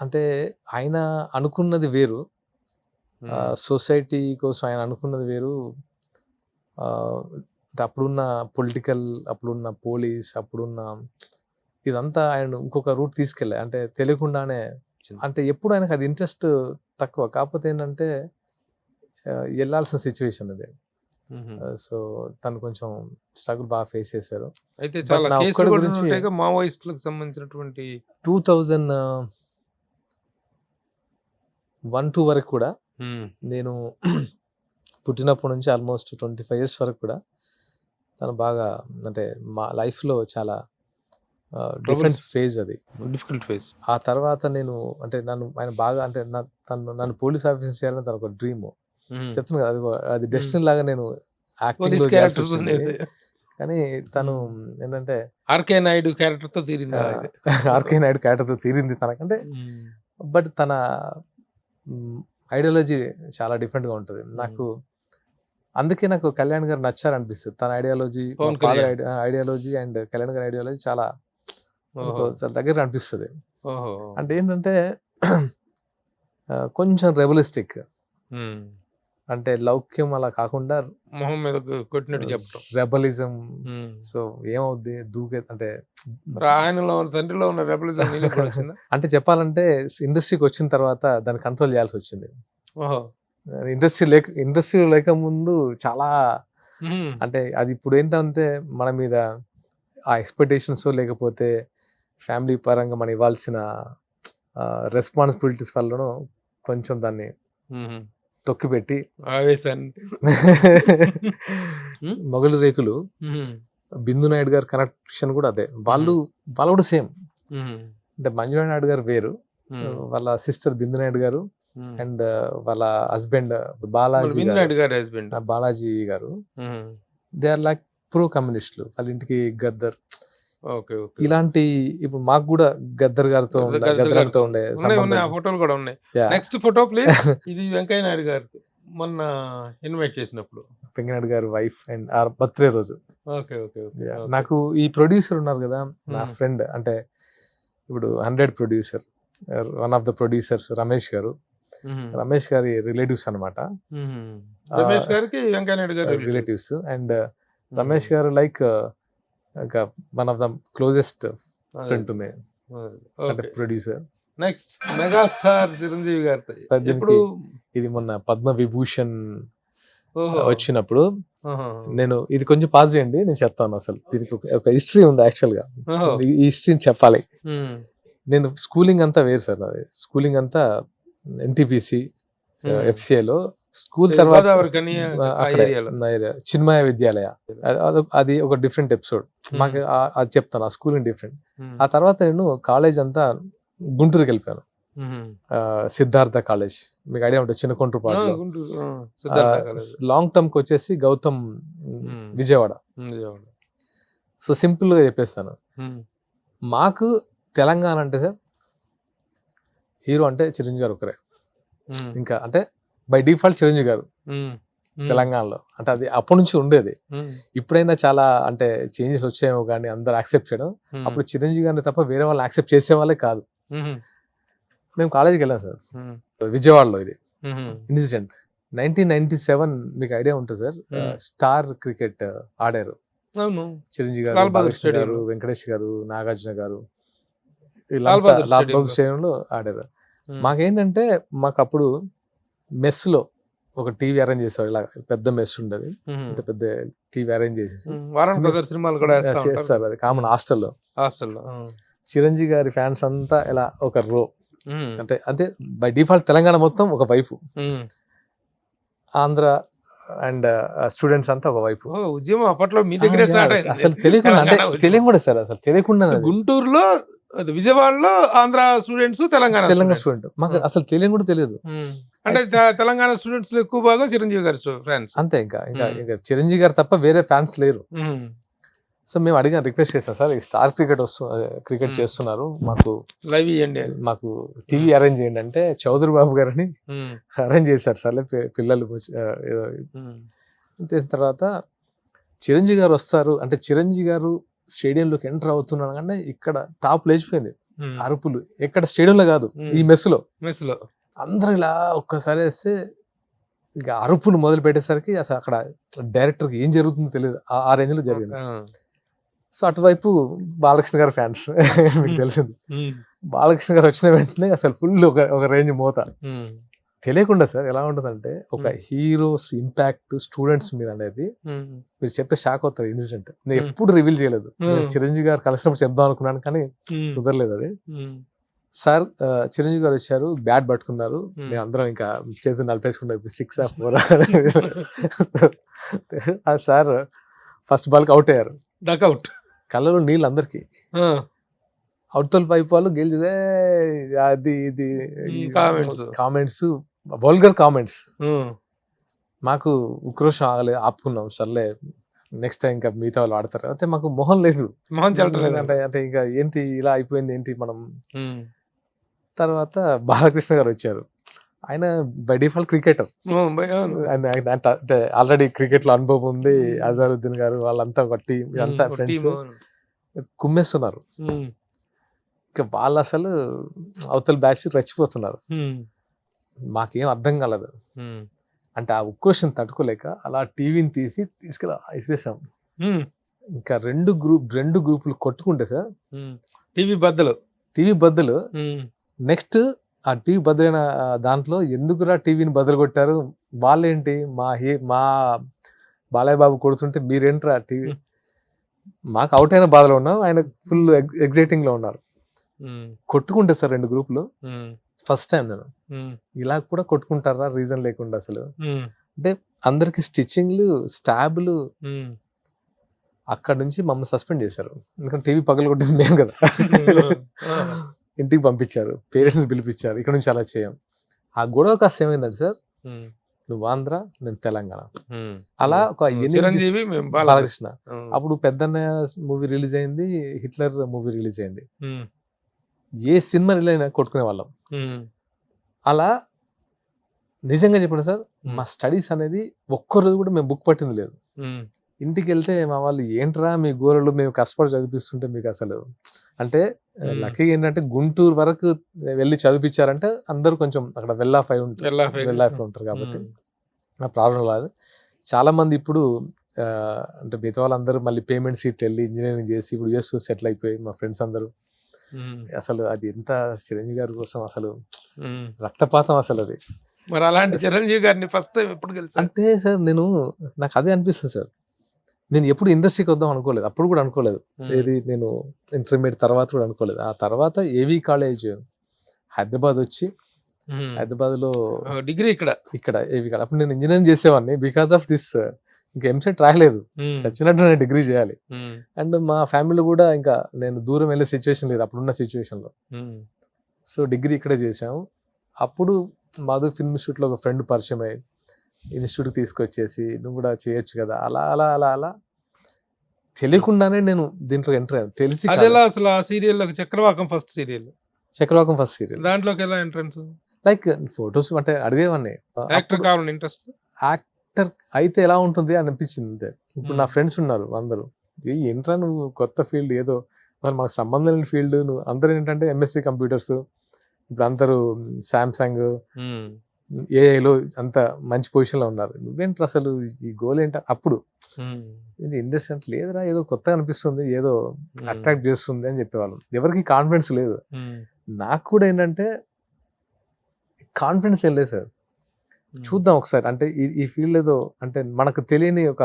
[SPEAKER 3] అంటే ఆయన అనుకున్నది వేరు, సొసైటీ కోసం ఆయన అనుకున్నది వేరు. అంటే అప్పుడున్న పొలిటికల్, అప్పుడున్న పోలీస్, అప్పుడున్న ఇదంతా ఆయన ఇంకొక రూట్ తీసుకెళ్ళాయి. అంటే తెలియకుండానే, అంటే ఎప్పుడు ఆయనకు అది ఇంట్రెస్ట్ తక్కువ, కాకపోతే ఏంటంటే వెళ్ళాల్సిన సిచ్యువేషన్ అది. సో తను కొంచెం స్ట్రగుల్ బాగా ఫేస్ చేశారు.
[SPEAKER 2] అయితే చాలా కేసులు కూడా ఉంటాయిగా మావోయిస్టులకు సంబంధించినటువంటి. 2001-2 వరకు కూడా నేను పుట్టినప్పటి నుంచి ఆల్మోస్ట్ 25 years వరకు కూడా తను బాగా, అంటే మా లైఫ్లో చాలా డిఫరెంట్ ఫేజ్ అది, డిఫికల్ట్ ఫేజ్.
[SPEAKER 3] ఆ తర్వాత నేను అంటే ఆయన బాగా, అంటే నన్ను పోలీస్ ఆఫీసర్ చేయాలని తన ఒక డ్రీమ్. చెప్తున్నా కదా, అది డెస్టినీ లాగా నేను యాక్టింగ్ లో చేయాల్సి వచ్చింది. కానీ తను ఏంటంటే
[SPEAKER 2] ఆర్కే నాయుడు క్యారెక్టర్ తో తీరింది.
[SPEAKER 3] ఆర్కే నాయుడు క్యారెక్టర్ తో తీరింది తనకంటే. బట్ తన ఐడియాలజీ చాలా డిఫరెంట్ గా ఉంటుంది నాకు. అందుకే నాకు కళ్యాణ్ గారు నచ్చారు అనిపిస్తుంది. తన ఐడియాలజీ, ఐడియాలజీ అండ్ కళ్యాణ్ గారి ఐడియాలజీ చాలా దగ్గర అనిపిస్తుంది. అంటే ఏంటంటే కొంచెం రెబలిస్టిక్, అంటే లౌక్యం అలా కాకుండా
[SPEAKER 2] మొహం మీద కొట్టినట్టు చెప్పడం,
[SPEAKER 3] రెబలిజం. సో ఏమవుద్ది దూకే, అంటే
[SPEAKER 2] ఆయనలో తండ్రిలో ఉన్న రెబలిజం
[SPEAKER 3] అంటే చెప్పాలంటే ఇండస్ట్రీకి వచ్చిన తర్వాత దాన్ని కంట్రోల్ చేయాల్సి వచ్చింది. ఇండస్ట్రీ లేక ముందు చాలా, అంటే అది ఇప్పుడు ఏంటంటే మన మీద ఆ ఎక్స్పెక్టేషన్స్ లేకపోతే ఫ్యామిలీ పరంగా మనం ఇవ్వాల్సిన రెస్పాన్సిబిలిటీస్ వల్లనూ కొంచెం దాన్ని తొక్కిపెట్టి
[SPEAKER 2] ఆవేశాన్ని
[SPEAKER 3] మొగలి రేకులు బిందు నాయుడు గారి కనెక్షన్ కూడా అదే. వాళ్ళు కూడా సేమ్. అంటే మంజునాథ్ నాయుడు గారు వేరు, వాళ్ళ సిస్టర్ బిందు నాయుడు గారు అండ్ వాళ్ళ హస్బెండ్ బాలాజీ గారు దే ఆర్ లైక్ ప్రో కమ్యూనిస్టులు. వాళ్ళ ఇంటికి గద్దర్ ఇలాంటి, ఇప్పుడు మాకు కూడా గద్దర్ గారితో ఉండే
[SPEAKER 2] ఫోటోలు కూడా ఉన్నాయి. Next photo please. ఇది వెంకయ్య నాయుడు గారు మొన్న ఇన్వైట్ చేసినప్పుడు
[SPEAKER 3] వెంకయ్య నాయుడు గారి వైఫ్ అండ్ ఆ బర్త్డే రోజు. నాకు ఈ ప్రొడ్యూసర్ ఉన్నారు కదా నా ఫ్రెండ్, అంటే ఇప్పుడు 100 producer, one of the producers Ramesh గారు. రమేష్ గారి రిలేటివ్స్ అనమాట.
[SPEAKER 2] రమేష్ గారికి వెంకయ్య నాయుడు గారు
[SPEAKER 3] రిలేటివ్స్. అండ్ రమేష్ గారు like one of the closest friend to me, అంటే ప్రొడ్యూసర్.
[SPEAKER 2] నెక్స్ట్ మెగాస్టార్ చిరంజీవి గారితో
[SPEAKER 3] ఇది మొన్న పద్మ విభూషణ్ వచ్చినప్పుడు నేను, ఇది కొంచెం పాజ్ చేయండి నేను చెప్తాను. అసలు దీనికి ఒక హిస్టరీ ఉంది యాక్చువల్ గా, ఈ హిస్టరీని చెప్పాలి. నేను స్కూలింగ్ అంతా వేరు సార్, నాది స్కూలింగ్ అంతా ఎన్టీపీసీ ఎఫ్సిఏలో. స్కూల్ తర్వాత చిన్మయ విద్యాలయ, అది ఒక డిఫరెంట్ ఎపిసోడ్. మాకు అది చెప్తాను, ఆ స్కూలింగ్ డిఫరెంట్. ఆ తర్వాత నేను కాలేజ్ అంతా గుంటూరుకి వెళ్ళిపోయాను, సిద్ధార్థ కాలేజ్. మీకు ఐడియా ఉంటుంది, చిన్నకొండ్రుపాడులో. లాంగ్ టర్మ్ కి వచ్చేసి గౌతమ్ విజయవాడ. సో సింపుల్ గా చెప్పేస్తాను, మాకు తెలంగాణ అంటే సార్ హీరో అంటే చిరంజీవి గారు ఒకరే. ఇంకా అంటే బై డిఫాల్ట్ చిరంజీవి గారు తెలంగాణలో, అంటే అది అప్పటి నుంచి ఉండేది. ఇప్పుడైనా చాలా అంటే చేంజెస్ వచ్చాయేమో కానీ అందరు యాక్సెప్ట్ చేయడం. అప్పుడు చిరంజీవి గారిని తప్ప వేరే వాళ్ళు యాక్సెప్ట్ చేసే వాళ్ళే కాదు. మేము కాలేజీకి వెళ్ళాం సార్, విజయవాడలో. ఇది ఇన్సిడెంట్ 1997, మీకు ఐడియా ఉంటుంది సార్. స్టార్ క్రికెట్ ఆడారు చిరంజీవి గారు, బాలకృష్ణ గారు, వెంకటేష్ గారు, నాగార్జున గారు, లాల్ బహదూర్ స్టేడియంలో ఆడారు. మాకేంటంటే మాకు అప్పుడు మెస్ లో ఒక టీవీ అరేంజ్ చేసేవారు. ఇలా పెద్ద మెస్ ఉండేది, ఇంత పెద్ద టీవీ అరేంజ్ చేసేసి అది కామన్ హాస్టల్లో. చిరంజీవి గారి ఫ్యాన్స్ అంతా ఇలా ఒక రో, అంటే అంతే బై డిఫాల్ట్ తెలంగాణ మొత్తం ఒక వైపు, ఆంధ్ర అండ్ స్టూడెంట్స్ అంతా ఒక వైపు.
[SPEAKER 2] ఉద్యమం అప్పట్లో మీ దగ్గర
[SPEAKER 3] అసలు తెలియకుండా, అంటే తెలియకుండా సార్, అసలు తెలియకుండా
[SPEAKER 2] గుంటూరులో, విజయవాడలో ఆంధ్ర స్టూడెంట్స్, తెలంగాణ
[SPEAKER 3] స్టూడెంట్. మాకు అసలు తెలియని కూడా తెలియదు.
[SPEAKER 2] అంటే తెలంగాణ స్టూడెంట్స్ లో ఎక్కువ భాగం చిరంజీవి గారి ఫ్యాన్స్ అంతే.
[SPEAKER 3] ఇంకా చిరంజీవి గారు తప్ప వేరే ఫ్యాన్స్ లేరు. సో మేము అడిగాను, రిక్వెస్ట్ చేస్తాం సార్, ఈ స్టార్ క్రికెట్ చేస్తున్నారు, మాకు లైవ్ ఇవ్వండి, మాకు టీవీ అరేంజ్ చేయండి అంటే చౌదరి బాబు గారిని అరేంజ్ చేశారు. సర్లే పిల్లలు తర్వాత చిరంజీవి గారు వస్తారు అంటే, చిరంజీవి గారు స్టేడియంలోకి ఎంటర్ అవుతున్నాను కానీ ఇక్కడ టాప్ లేచిపోయింది, అరుపులు. ఎక్కడ స్టేడియంలో కాదు, ఈ మెస్సులో అందరూ ఇలా ఒక్కసారి వేస్తే ఇక అరుపులు మొదలు పెట్టేసరికి అసలు అక్కడ డైరెక్టర్కి ఏం జరుగుతుందో తెలియదు, ఆ రేంజ్ లో జరిగింది. సో అటువైపు బాలకృష్ణ గారు ఫ్యాన్స్ మీకు తెలిసింది. బాలకృష్ణ గారు వచ్చిన వెంటనే అసలు ఫుల్ ఒక రేంజ్ మోత. తెలియకుండా సార్ ఎలా ఉంటుందంటే, ఒక హీరోస్ ఇంపాక్ట్ స్టూడెంట్స్ మీద అనేది మీరు చెప్తే షాక్ అవుతారు. ఇన్సిడెంట్ నేను ఎప్పుడు రివీల్ చేయలేదు, చిరంజీవి గారు కలిసినప్పుడు చెప్దాం అనుకున్నాను కానీ కుదరలేదు అది. సార్ చిరంజీవి గారు వచ్చారు, బ్యాట్ పట్టుకున్నారు, మేము అందరం ఇంకా చేతులు నలిపేసుకున్నాం, 6 or 4. సార్ ఫస్ట్ బాల్ కి అవుట్ అయ్యారు, డక్అవుట్. కళ్ళలో నీళ్ళు అందరికి. అవుట్తోల్ పైపు వాళ్ళు గెలిచిదే, అది ఇది కామెంట్స్, వల్గర్ కామెంట్స్. మాకు ఉక్రోషం ఆపుకున్నాం, సర్లే నెక్స్ట్ టైం ఇంకా మిగతా వాళ్ళు ఆడతారు అంటే. మాకు మొహం లేదు, అంటే ఇంకా ఏంటి ఇలా అయిపోయింది ఏంటి మనం. తర్వాత బాలకృష్ణ గారు వచ్చారు, ఆయన బై డిఫాల్ట్ క్రికెటర్, అంటే ఆల్రెడీ క్రికెట్ లో అనుభవం ఉంది. అజారుద్దీన్ గారు వాళ్ళంతా ఒక టీం, అంతా ఫ్రెండ్స్ కుమ్మేస్తున్నారు. ఇంకా వాళ్ళు అసలు అవతల బ్యాచ్ రెచ్చిపోతున్నారు. మాకేం అర్థం కాలేదు. అంటే ఆ ఉక్రోషం తట్టుకోలేక అలా టీవీని తీసుకెళ్ళి ఇసేసాం. ఇంకా రెండు గ్రూపులు కొట్టుకుంటే సార్, టీవీ బద్దలు. నెక్స్ట్ ఆ టీవీ బదులైన దాంట్లో ఎందుకురా టీవీని బదులు కొట్టారు, వాళ్ళేంటి మా బాలయ్య బాబు కొడుతుంటే మీరేంట్రా టీవీ. మాకు అవుట్ అయిన బాధలో ఉన్నాం, ఆయన ఫుల్ ఎగ్జైటింగ్ లో ఉన్నారు. కొట్టుకుంటే సార్ 2 గ్రూపులు ఫస్ట్ టైం నేను ఇలా కూడా కొట్టుకుంటారా రీజన్ లేకుండా అసలు. అంటే అందరికి స్టిచ్చింగ్లు, స్టాబ్లు. అక్కడ నుంచి మమ్మల్ని సస్పెండ్ చేశారు. ఎందుకంటే టీవీ పగలగొట్టింది మేము కదా. ఇంటికి పంపించారు, పేరెంట్స్ పిలిపించారు, ఇక్కడ నుంచి అలా చేయం. ఆ గొడవ కాస్త ఏమైందంటే సార్, నువ్వు ఆంధ్ర, నేను తెలంగాణ, అలా ఒక
[SPEAKER 2] చిరంజీవి
[SPEAKER 3] బాలకృష్ణ. అప్పుడు పెద్దన్న మూవీ రిలీజ్ అయింది, హిట్లర్ మూవీ రిలీజ్ అయింది. ఏ సినిమా రిలీజ్ అయినా కొట్టుకునే వాళ్ళం. అలా నిజంగా చెప్పండి సార్, మా స్టడీస్ అనేది ఒక్కరోజు కూడా మేము బుక్ పట్టింది లేదు. ఇంటికి వెళ్తే మా వాళ్ళు ఏంట్రా మీ గోరలు మేము కష్టపడి చదివిస్తుంటే మీకు అసలు అంటే లక్కీగా ఏంటంటే గుంటూరు వరకు వెళ్ళి చదివించారంటే అందరూ కొంచెం అక్కడ వెల్ ఆఫ్ ఉంటారు కాబట్టి ఆ ప్రాబ్లం రాదు. చాలా మంది ఇప్పుడు అంటే మిగతా వాళ్ళందరూ మళ్ళీ పేమెంట్ సీట్లు వెళ్ళి ఇంజనీరింగ్ చేసి ఇప్పుడు యూఎస్ సెటిల్ అయిపోయి మా ఫ్రెండ్స్ అందరూ. అసలు అది ఎంత చిరంజీవి గారి కోసం అసలు రక్తపాతం అసలు అది.
[SPEAKER 2] మరి అలాంటి చిరంజీవి గారిని ఫస్ట్ టైం ఎప్పుడు కలిసి
[SPEAKER 3] అంటే సార్ నాకు అదే అనిపిస్తుంది సార్. నేను ఎప్పుడు ఇండస్ట్రీకి వద్దాం అనుకోలేదు, అప్పుడు కూడా అనుకోలేదు. ఏది నేను ఇంటర్మీడియట్ తర్వాత కూడా అనుకోలేదు. ఆ తర్వాత ఏవి కాలేజ్ హైదరాబాద్ వచ్చి హైదరాబాద్లో
[SPEAKER 2] డిగ్రీ
[SPEAKER 3] ఇక్కడ ఏవి కాలేజ్. అప్పుడు నేను ఇంజనీరింగ్ చేసేవాడిని. బికాస్ ఆఫ్ దిస్ ఇంకా ఎంసెట్ రాయలేదు, చచ్చినట్టు నేను డిగ్రీ చేయాలి. అండ్ మా ఫ్యామిలీ కూడా ఇంకా నేను దూరం వెళ్ళే సిచ్యువేషన్ లేదు అప్పుడున్న సిచ్యువేషన్లో. సో డిగ్రీ ఇక్కడే చేసాము. అప్పుడు మాధు ఫిల్మ్ ఇన్స్టిట్యూట్లో ఒక ఫ్రెండ్ పరిచయం అయ్యి ఇన్స్టిట్యూట్కి తీసుకొచ్చేసి నువ్వు కూడా చేయొచ్చు కదా, అలా అలా అలా అలా తెలియకుండానే నేను దీంట్లో ఎంటర్ అయ్యాను. తెలిసి
[SPEAKER 2] అసలు ఆ సీరియల్ చక్రవాకం ఫస్ట్ సీరియల్ దాంట్లోకి ఎలా ఎంట్రన్స్?
[SPEAKER 3] లైక్ ఫొటోస్ అంటే అడిగేవాడిని,
[SPEAKER 2] యాక్టర్ కావాలని ఇంట్రెస్ట్.
[SPEAKER 3] యాక్టర్ అయితే ఎలా ఉంటుంది అని అనిపించింది అంతే. ఇప్పుడు నా ఫ్రెండ్స్ ఉన్నారు అందరూ, ఏంట్రా నువ్వు కొత్త ఫీల్డ్ ఏదో మరి మనకు సంబంధం లేని ఫీల్డ్, నువ్వు అందరూ ఏంటంటే ఎంఎస్సి కంప్యూటర్స్, ఇప్పుడు అందరూ శాంసంగ్ ఏఐలో అంత మంచి పొజిషన్లో ఉన్నారు, నువ్వేంటి అసలు ఈ గోల్ ఏంట? అప్పుడు ఇండస్ట్రీ అంటే లేదురా ఏదో కొత్తగా అనిపిస్తుంది, ఏదో అట్రాక్ట్ చేస్తుంది అని చెప్పేవాళ్ళం. ఎవరికి కాన్ఫిడెన్స్ లేదు. నాకు కూడా ఏంటంటే కాన్ఫిడెన్స్ ఏం లేదు సార్. చూద్దాం ఒకసారి అంటే ఈ ఫీల్డ్ ఏదో అంటే మనకు తెలియని ఒక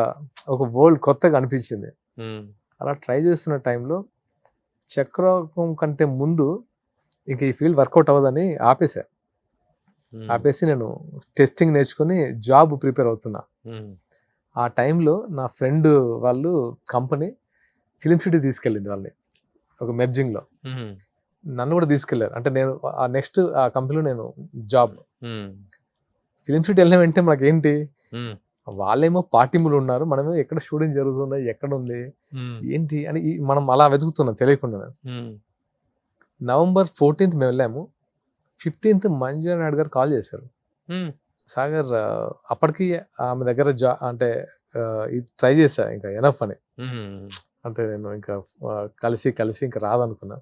[SPEAKER 3] వరల్డ్ కొత్తగా అనిపించింది. అలా ట్రై చేస్తున్న టైంలో చక్రవాకం కంటే ముందు ఇంక ఈ ఫీల్డ్ వర్కౌట్ అవ్వదని ఆపేసి నేను టెస్టింగ్ నేర్చుకుని జాబ్ ప్రిపేర్ అవుతున్నా. ఆ టైంలో నా ఫ్రెండ్ వాళ్ళు కంపెనీ ఫిలిం సిటీ తీసుకెళ్ళింది వాళ్ళని ఒక మెర్జింగ్లో. నన్ను కూడా తీసుకెళ్లారు. అంటే నేను నెక్స్ట్ ఆ కంపెనీలో నేను జాబ్ ఫిలిం సిటీ వెళ్ళిన వెంటనే మనకేంటి, వాళ్ళేమో పార్టీములు ఉన్నారు, మనమేమో ఎక్కడ షూటింగ్ జరుగుతుందా, ఎక్కడ ఉంది ఏంటి అని మనం అలా వెతుకుతున్నాం తెలియకుండా. November 14th మేము వెళ్ళాము. 15th మంజులా నాయుడు గారు కాల్ చేశారు, సాగర్ అప్పటికి ఆమె దగ్గర అంటే ట్రై చేశా ఇంకా ఎనఫ్ అని. అంటే నేను ఇంకా కలిసి ఇంకా రాదనుకున్నా.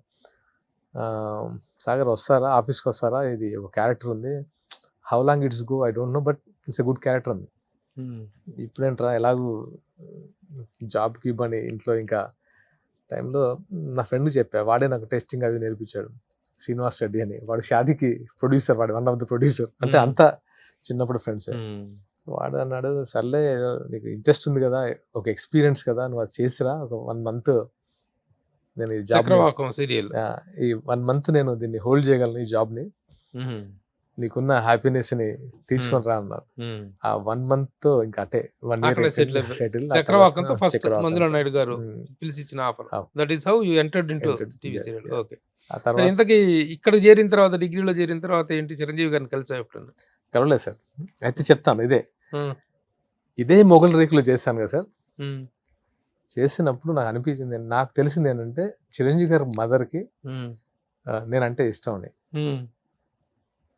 [SPEAKER 3] సాగర్ వస్తారా, ఆఫీస్కి వస్తారా, ఇది ఒక క్యారెక్టర్ ఉంది, how long it's go I don't know but it's a good character అంది. ఇప్పుడేంట్రా ఎలాగూ జాబ్కి ఇవ్వని ఇంట్లో ఇంకా టైంలో నా ఫ్రెండ్ చెప్పా, వాడే నాకు టెస్టింగ్ అవి నేర్పించాడు, శ్రీనివాస్ రెడ్డి అని. వాడు షాదీకి ప్రొడ్యూసర్, వాడు వన్ ఆఫ్ ద ప్రొడ్యూసర్. అంటే అంతా చిన్నప్పుడు ఫ్రెండ్స్. వాడు అన్నాడు, సర్లే నీకు ఇంట్రెస్ట్ ఉంది కదా, ఒక ఎక్స్పీరియన్స్ కదా, నువ్వు అది చేసిరా, ఒక 1 month నేను ఈ జాబ్ ఈ 1 month నేను దీన్ని హోల్డ్ చేయగలను ఈ జాబ్ని, నీకున్న హ్యాపీనెస్ ని తీసుకొని రా అన్నారు. ఆ 1 month ఇంకా అంటే 1 year సెటిల్.
[SPEAKER 2] చక్రవాకంతో ఫస్ట్ మంజులా నాయుడు గారు పిలిచి ఇచ్చిన offer. That is how you entered into TV serial. Okay.
[SPEAKER 3] ఆ తర్వాత
[SPEAKER 2] ఇంతకీ ఇక్కడ చేరిన తర్వాత, డిగ్రీలో చేరిన తర్వాత ఏంటి, చిరంజీవి గారిని కలిసా ఎప్పుడు?
[SPEAKER 3] కలవలేదు సార్. అయితే చెప్తాను, ఇదే మొగల్ రేకులు చేశాను కదా సార్. చేసినప్పుడు నాకు అనిపించింది, నాకు తెలిసింది ఏంటంటే చిరంజీవి గారి మదర్కి నేనంటే ఇష్టం అని.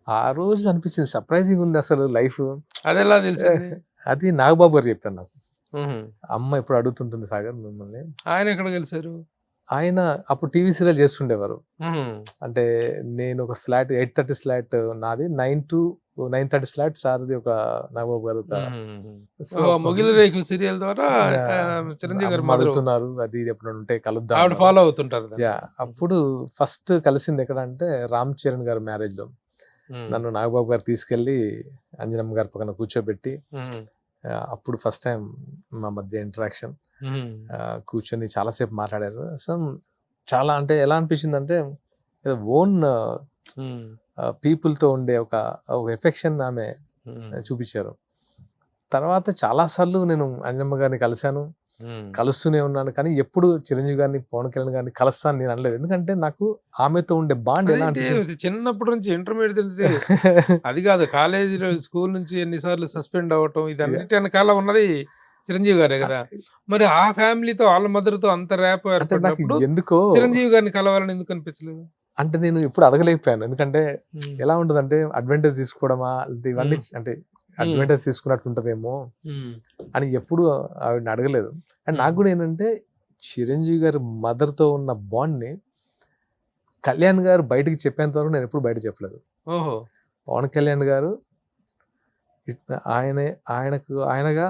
[SPEAKER 3] ఆ రోజు అనిపించింది సర్ప్రైజింగ్ ఉంది అసలు లైఫ్.
[SPEAKER 2] అదెలా తెలిసింది?
[SPEAKER 3] అది నాగబాబు గారు చెప్పారు నాకు. అమ్మ ఎప్పుడు అడుగుతుంటుంది సాగర్ మిమ్మల్ని.
[SPEAKER 2] ఆయన ఎక్కడ కలిసారు?
[SPEAKER 3] ఆయన అప్పుడు టీవీ సీరియల్ చేస్తుండేవారు. అంటే నేను ఒక స్లాట్ 8:30 స్లాట్ నాది, 9 to 9:30 స్లాట్ సార్ది ఒక నాగబాబు గారు.
[SPEAKER 2] సో మొగిలి రేకులు సీరియల్ ద్వారా చిరంజీవి గారు
[SPEAKER 3] మొదలుతున్నారు, అది ఇది ఎప్పుడు ఉంటే కలుద్దాం,
[SPEAKER 2] ఫాలో అవుతుంటారు.
[SPEAKER 3] అప్పుడు ఫస్ట్ కలిసింది ఎక్కడ అంటే రామ్ చరణ్ గారు మ్యారేజ్ లో. నన్ను నాగబాబు గారు తీసుకెళ్లి అంజనమ్మ గారి పక్కన కూర్చోబెట్టి అప్పుడు ఫస్ట్ టైం మా మధ్య ఇంటరాక్షన్. కూర్చొని చాలాసేపు మాట్లాడారు. సో చాలా అంటే ఎలా అనిపించింది అంటే ఓన్ పీపుల్తో ఉండే ఒక ఎఫెక్షన్ ఆమె చూపించారు. తర్వాత చాలాసార్లు నేను అంజమ్మ గారిని కలిశాను, కలుస్తూనే ఉన్నాను, కానీ ఎప్పుడు చిరంజీవి గారిని, పవన్ కళ్యాణ్ గారిని కలుస్తాను నేను అనలేదు. ఎందుకంటే నాకు ఆమెతో ఉండే బాండ్ ఎలా అనిపించింది.
[SPEAKER 2] చిన్నప్పటి నుంచి ఇంటర్మీడియట్ అది కాదు, కాలేజీలో స్కూల్ నుంచి ఎన్నిసార్లు సస్పెండ్ అవ్వటం, ఇది అన్నిటి వెనకాల ఉన్నది చిరంజీవి గారే కదా. మరి ఆ ఫ్యామిలీతో వాళ్ళ మదర్తో అంత ర్యాప్
[SPEAKER 3] అంటే నాకు
[SPEAKER 2] ఏర్పడినప్పుడు
[SPEAKER 3] ఎందుకో
[SPEAKER 2] చిరంజీవి గారిని కలవాలని ఎందుకు అనిపించలేదు?
[SPEAKER 3] అంటే నేను ఎప్పుడు అడగలేకపోయాను. ఎందుకంటే ఎలా ఉంటుందంటే అడ్వాంటేజ్ తీసుకోవడమా ఇవన్నీ, అంటే అడ్వాంటేజ్ తీసుకున్నట్టు ఉంటుందేమో అని ఎప్పుడు ఆవిడని అడగలేదు. అండ్ నాకు కూడా ఏంటంటే చిరంజీవి గారి మదర్తో ఉన్న బాండ్ని కళ్యాణ్ గారు బయటకు చెప్పేంత వరకు నేను ఎప్పుడు బయట చెప్పలేదు.
[SPEAKER 2] ఓహో.
[SPEAKER 3] పవన్ కళ్యాణ్ గారు ఆయనగా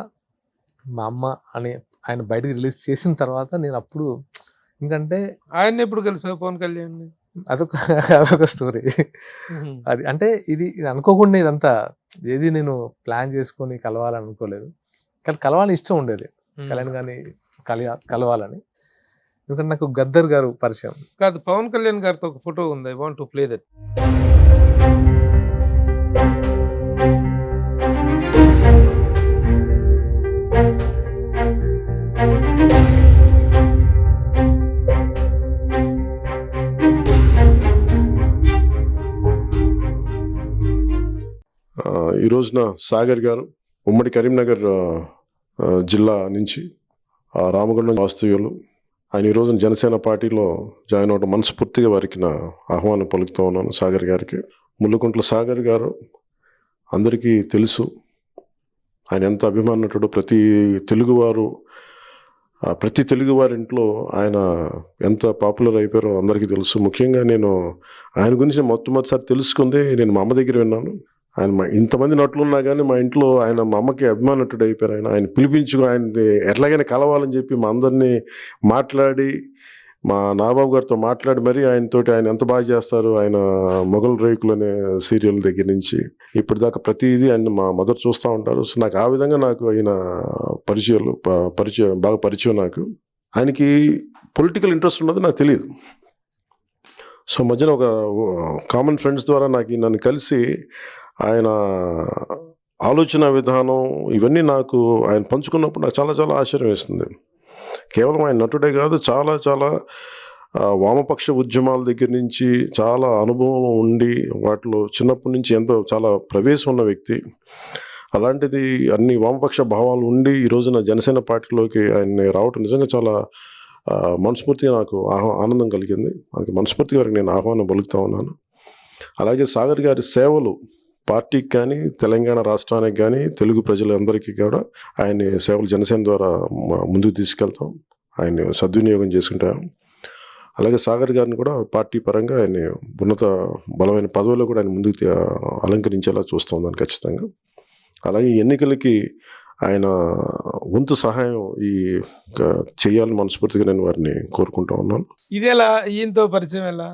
[SPEAKER 3] మా అమ్మ అని ఆయన బయటకు రిలీజ్ చేసిన తర్వాత నేను అప్పుడు, ఎందుకంటే
[SPEAKER 2] ఆయన ఎప్పుడు కలిసావు పవన్ కళ్యాణ్?
[SPEAKER 3] అదొక స్టోరీ. అది అంటే ఇది అనుకోకుండా ఇదంతా ఏది నేను ప్లాన్ చేసుకొని కలవాలని అనుకోలేదు, కానీ కలవాలని ఇష్టం ఉండేది కళ్యాణ్ గారిని కలవాలని. ఎందుకంటే నాకు గద్దర్ గారు పరిచయం.
[SPEAKER 2] కాదు, పవన్ కళ్యాణ్ గారితో ఒక ఫోటో ఉంది, I want to play that.
[SPEAKER 4] ఈ రోజున సాగర్ గారు ఉమ్మడి కరీంనగర్ జిల్లా నుంచి రామగుండం వాస్తవ్యులు. ఆయన ఈ రోజున జనసేన పార్టీలో జాయిన్ అవ్వడం మనస్ఫూర్తిగా వారికి నా ఆహ్వానం పలుకుతూ ఉన్నాను. సాగర్ గారికి, ముళ్ళకుంట్ల సాగర్ గారు అందరికీ తెలుసు, ఆయన ఎంత అభిమానటుడు. ప్రతి తెలుగువారి ఇంట్లో ఆయన ఎంత పాపులర్ అయిపోయారో అందరికీ తెలుసు. ముఖ్యంగా నేను ఆయన గురించి మొట్టమొదటిసారి తెలుసుకుందే నేను మా అమ్మ దగ్గర విన్నాను. ఆయన ఇంతమంది నటులు ఉన్నా కానీ మా ఇంట్లో ఆయన మా అమ్మకి అభిమానటుడు అయిపోయారు. ఆయన పిలిపించుకు ఆయన ఎట్లాగైనా కలవాలని చెప్పి మా అందరినీ మాట్లాడి, మా నాబాబు గారితో మాట్లాడి మరీ ఆయనతోటి ఆయన ఎంత బాగా చేస్తారు, ఆయన మొగల్ రేకులు అనే సీరియల్ దగ్గర నుంచి ఇప్పటిదాకా ప్రతిదీ ఆయన మా మదర్ చూస్తూ ఉంటారు. సో నాకు ఆ విధంగా నాకు ఆయన బాగా పరిచయం. నాకు ఆయనకి పొలిటికల్ ఇంట్రెస్ట్ ఉన్నది నాకు తెలియదు. సో మధ్యన ఒక కామన్ ఫ్రెండ్స్ ద్వారా నన్ను కలిసి ఆయన ఆలోచన విధానం ఇవన్నీ నాకు ఆయన పంచుకున్నప్పుడు నాకు చాలా చాలా ఆశ్చర్యం వేస్తుంది. కేవలం ఆయన నటుడే కాదు, చాలా చాలా వామపక్ష ఉద్యమాల దగ్గర నుంచి చాలా అనుభవం ఉండి వాటిలో చిన్నప్పటి నుంచి చాలా ప్రవేశం ఉన్న వ్యక్తి. అలాంటిది అన్ని వామపక్ష భావాలు ఉండి ఈ రోజున జనసేన పార్టీలోకి ఆయన రావటం నిజంగా చాలా మనస్ఫూర్తిగా నాకు ఆనందం కలిగింది. అందుకే మనస్ఫూర్తిగా వారికి నేను ఆహ్వానం పలుకుతూ ఉన్నాను. అలాగే సాగర్ గారి సేవలు పార్టీకి కానీ, తెలంగాణ రాష్ట్రానికి కానీ, తెలుగు ప్రజలందరికీ కూడా ఆయన సేవలు జనసేన ద్వారా ముందుకు తీసుకెళ్తాం, ఆయన్ని సద్వినియోగం చేసుకుంటాం. అలాగే సాగర్ గారిని కూడా పార్టీ పరంగా ఆయన ఉన్నత బలమైన పదవిలో కూడా ఆయన ముందుకు అలంకరించేలా చూస్తాం దాన్ని ఖచ్చితంగా. అలాగే ఎన్నికలకి ఆయన వంతు సహాయం చేయాలని మనస్ఫూర్తిగా నేను వారిని కోరుకుంటా ఉన్నాను.
[SPEAKER 2] ఇదేలా ఈయనతో పరిచయం ఎలా?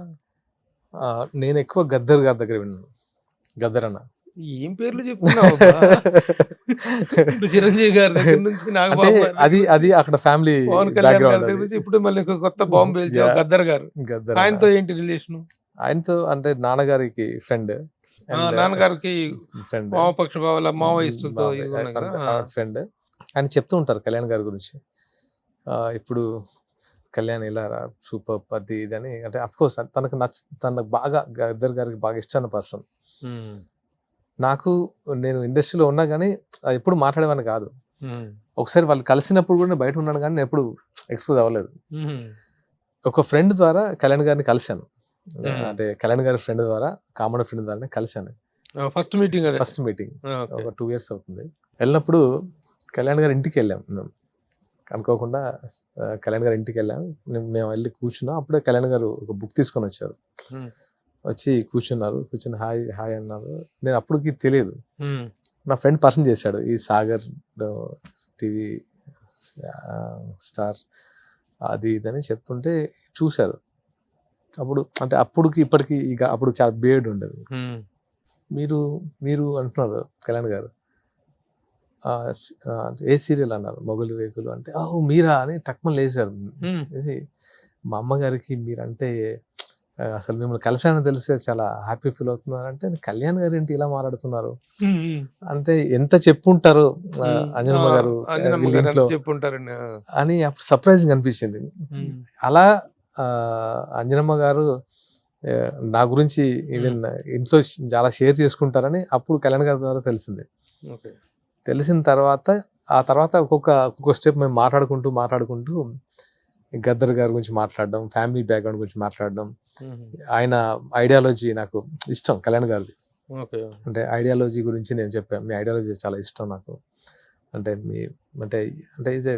[SPEAKER 3] నేను ఎక్కువ గద్దర్ గారి దగ్గర విన్నాను. గద్దర్ అన్న
[SPEAKER 2] ఏం పేర్లు చెప్తున్నావు? చిరంజీవి గారి దగ్గర నుంచి
[SPEAKER 3] అది అక్కడ ఫ్యామిలీ
[SPEAKER 2] పవన్ కళ్యాణ్ గారి దగ్గర నుంచి ఇప్పుడు మళ్ళీ కొత్త బాంబు పేల్చావు గద్దర్ గారు. ఆయనతో ఏంటి రిలేషన్?
[SPEAKER 3] ఆయనతో అంటే నాన్నగారికి ఫ్రెండ్,
[SPEAKER 2] నాన్నగారికి వామపక్ష భావాల మావోయిస్టులతో
[SPEAKER 3] ఫ్రెండ్. ఆయన చెప్తూ ఉంటారు కళ్యాణ్ గారి గురించి, ఇప్పుడు కళ్యాణ్ ఇలా సూపర్ అది ఇదని. అంటే అఫ్కోర్స్ తనకు బాగా గద్దర్ గారికి బాగా ఇష్టమైన పర్సన్. నేను ఇండస్ట్రీలో ఉన్నా కానీ ఎప్పుడు మాట్లాడేవాడిని కాదు. ఒకసారి వాళ్ళు కలిసినప్పుడు కూడా బయట ఉన్నాను కానీ నేను ఎప్పుడు ఎక్స్పోజ్ అవ్వలేదు. ఒక ఫ్రెండ్ ద్వారా కళ్యాణ్ గారిని కలిశాను, అంటే కళ్యాణ్ గారి ఫ్రెండ్ ద్వారా, కామన్ ఫ్రెండ్ ద్వారా కలిశాను.
[SPEAKER 2] ఫస్ట్ మీటింగ్
[SPEAKER 3] ఒక 2 years అవుతుంది. వెళ్ళినప్పుడు కళ్యాణ్ గారి ఇంటికి వెళ్ళాం మేము, అనుకోకుండా కళ్యాణ్ గారి ఇంటికి వెళ్ళాం. మేము వెళ్ళి కూర్చున్నాం. అప్పుడే కళ్యాణ్ గారు ఒక బుక్ తీసుకొని వచ్చారు. వచ్చి కూర్చుని హాయ్ అన్నారు. నేను అప్పటికి తెలియదు, నా ఫ్రెండ్ పర్సన్ చేశాడు, ఈ సాగర్ టీవీ స్టార్ అది ఇదని చెప్తుంటే చూశారు. అప్పుడుకి ఇప్పటికి అప్పుడు చాలా బియర్డ్ ఉండేది. మీరు అంటున్నారు కళ్యాణ్ గారు ఏ సీరియల్ అన్నారు, మొగలి రేకులు అంటే, ఓహ్ మీరా అని టక్మని లేచారు. మా అమ్మగారికి మీరంటే అసలు మిమ్మల్ని కలిసానని తెలిస్తే చాలా హ్యాపీ ఫీల్ అవుతున్నారు అంటే, కళ్యాణ్ గారు ఏంటి ఇలా మాట్లాడుతున్నారు అంటే ఎంత చెప్పుంటారు అంజనమ్మ గారు వీళ్ళ ఇంట్లో
[SPEAKER 2] చెప్పుంటారండి.
[SPEAKER 3] అని అప్పుడు సర్ప్రైజింగ్ అనిపించింది. అలా అంజనమ్మ గారు నా గురించి ఈవెన్ ఇంట్లో చాలా షేర్ చేసుకుంటారని అప్పుడు కళ్యాణ్ గారి ద్వారా తెలిసింది. తెలిసిన తర్వాత ఆ తర్వాత ఒక్కొక్క స్టెప్ మేము మాట్లాడుకుంటూ గద్దర్ గారి గురించి మాట్లాడడం, ఫ్యామిలీ బ్యాక్గ్రౌండ్ గురించి మాట్లాడడం, ఆయన ఐడియాలజీ నాకు ఇష్టం కళ్యాణ్ గారిది. అంటే ఐడియాలజీ గురించి నేను చెప్పాను, మీ ఐడియాలజీ చాలా ఇష్టం నాకు, అంటే మీ అంటే అంటే ఇది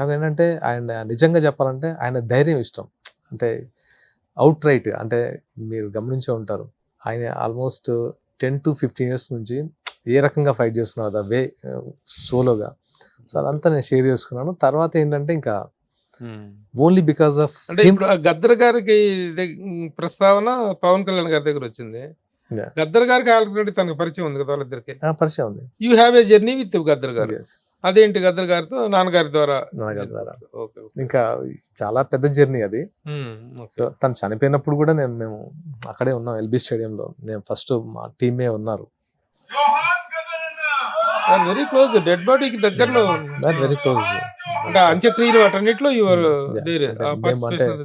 [SPEAKER 3] నాకు ఏంటంటే ఆయన నిజంగా చెప్పాలంటే ఆయన ధైర్యం ఇష్టం. అంటే అవుట్ రైట్ అంటే మీరు గమనించే ఉంటారు, ఆయన ఆల్మోస్ట్ 10 to 15 years నుంచి ఏ రకంగా ఫైట్ చేస్తున్నారు ద వే సోలోగా. సో అదంతా నేను షేర్ చేసుకున్నాను. తర్వాత ఏంటంటే ఇంకా ఓన్లీ బికాస్ ఆఫ్
[SPEAKER 2] అంటే ఇప్పుడు గద్దర్ గారికి ప్రస్తావన పవన్ కళ్యాణ్ గారి దగ్గర వచ్చింది. గద్దర్ గారికి ఆల్రెడీ తనకు పరిచయం ఉంది కదా వాళ్ళిద్దరికి.
[SPEAKER 3] పరిచయం ఉంది.
[SPEAKER 2] You have a journey with Gaddar గారు. అదేంటి గద్దర్ గారితో నాన్నగారి ద్వారా?
[SPEAKER 3] ఇంకా చాలా పెద్ద జర్నీ అది. సో తను చనిపోయినప్పుడు కూడా మేము అక్కడే ఉన్నాం ఎల్బీ స్టేడియంలో. నేను ఫస్ట్ మా టీమే ఉన్నారు.
[SPEAKER 2] వెరీ క్లోజ్, డెడ్ బాడీకి దగ్గరలో,
[SPEAKER 3] వెరీ క్లోజ్.
[SPEAKER 2] అంటే అంత్యక్రియలు వాటన్నిటిలో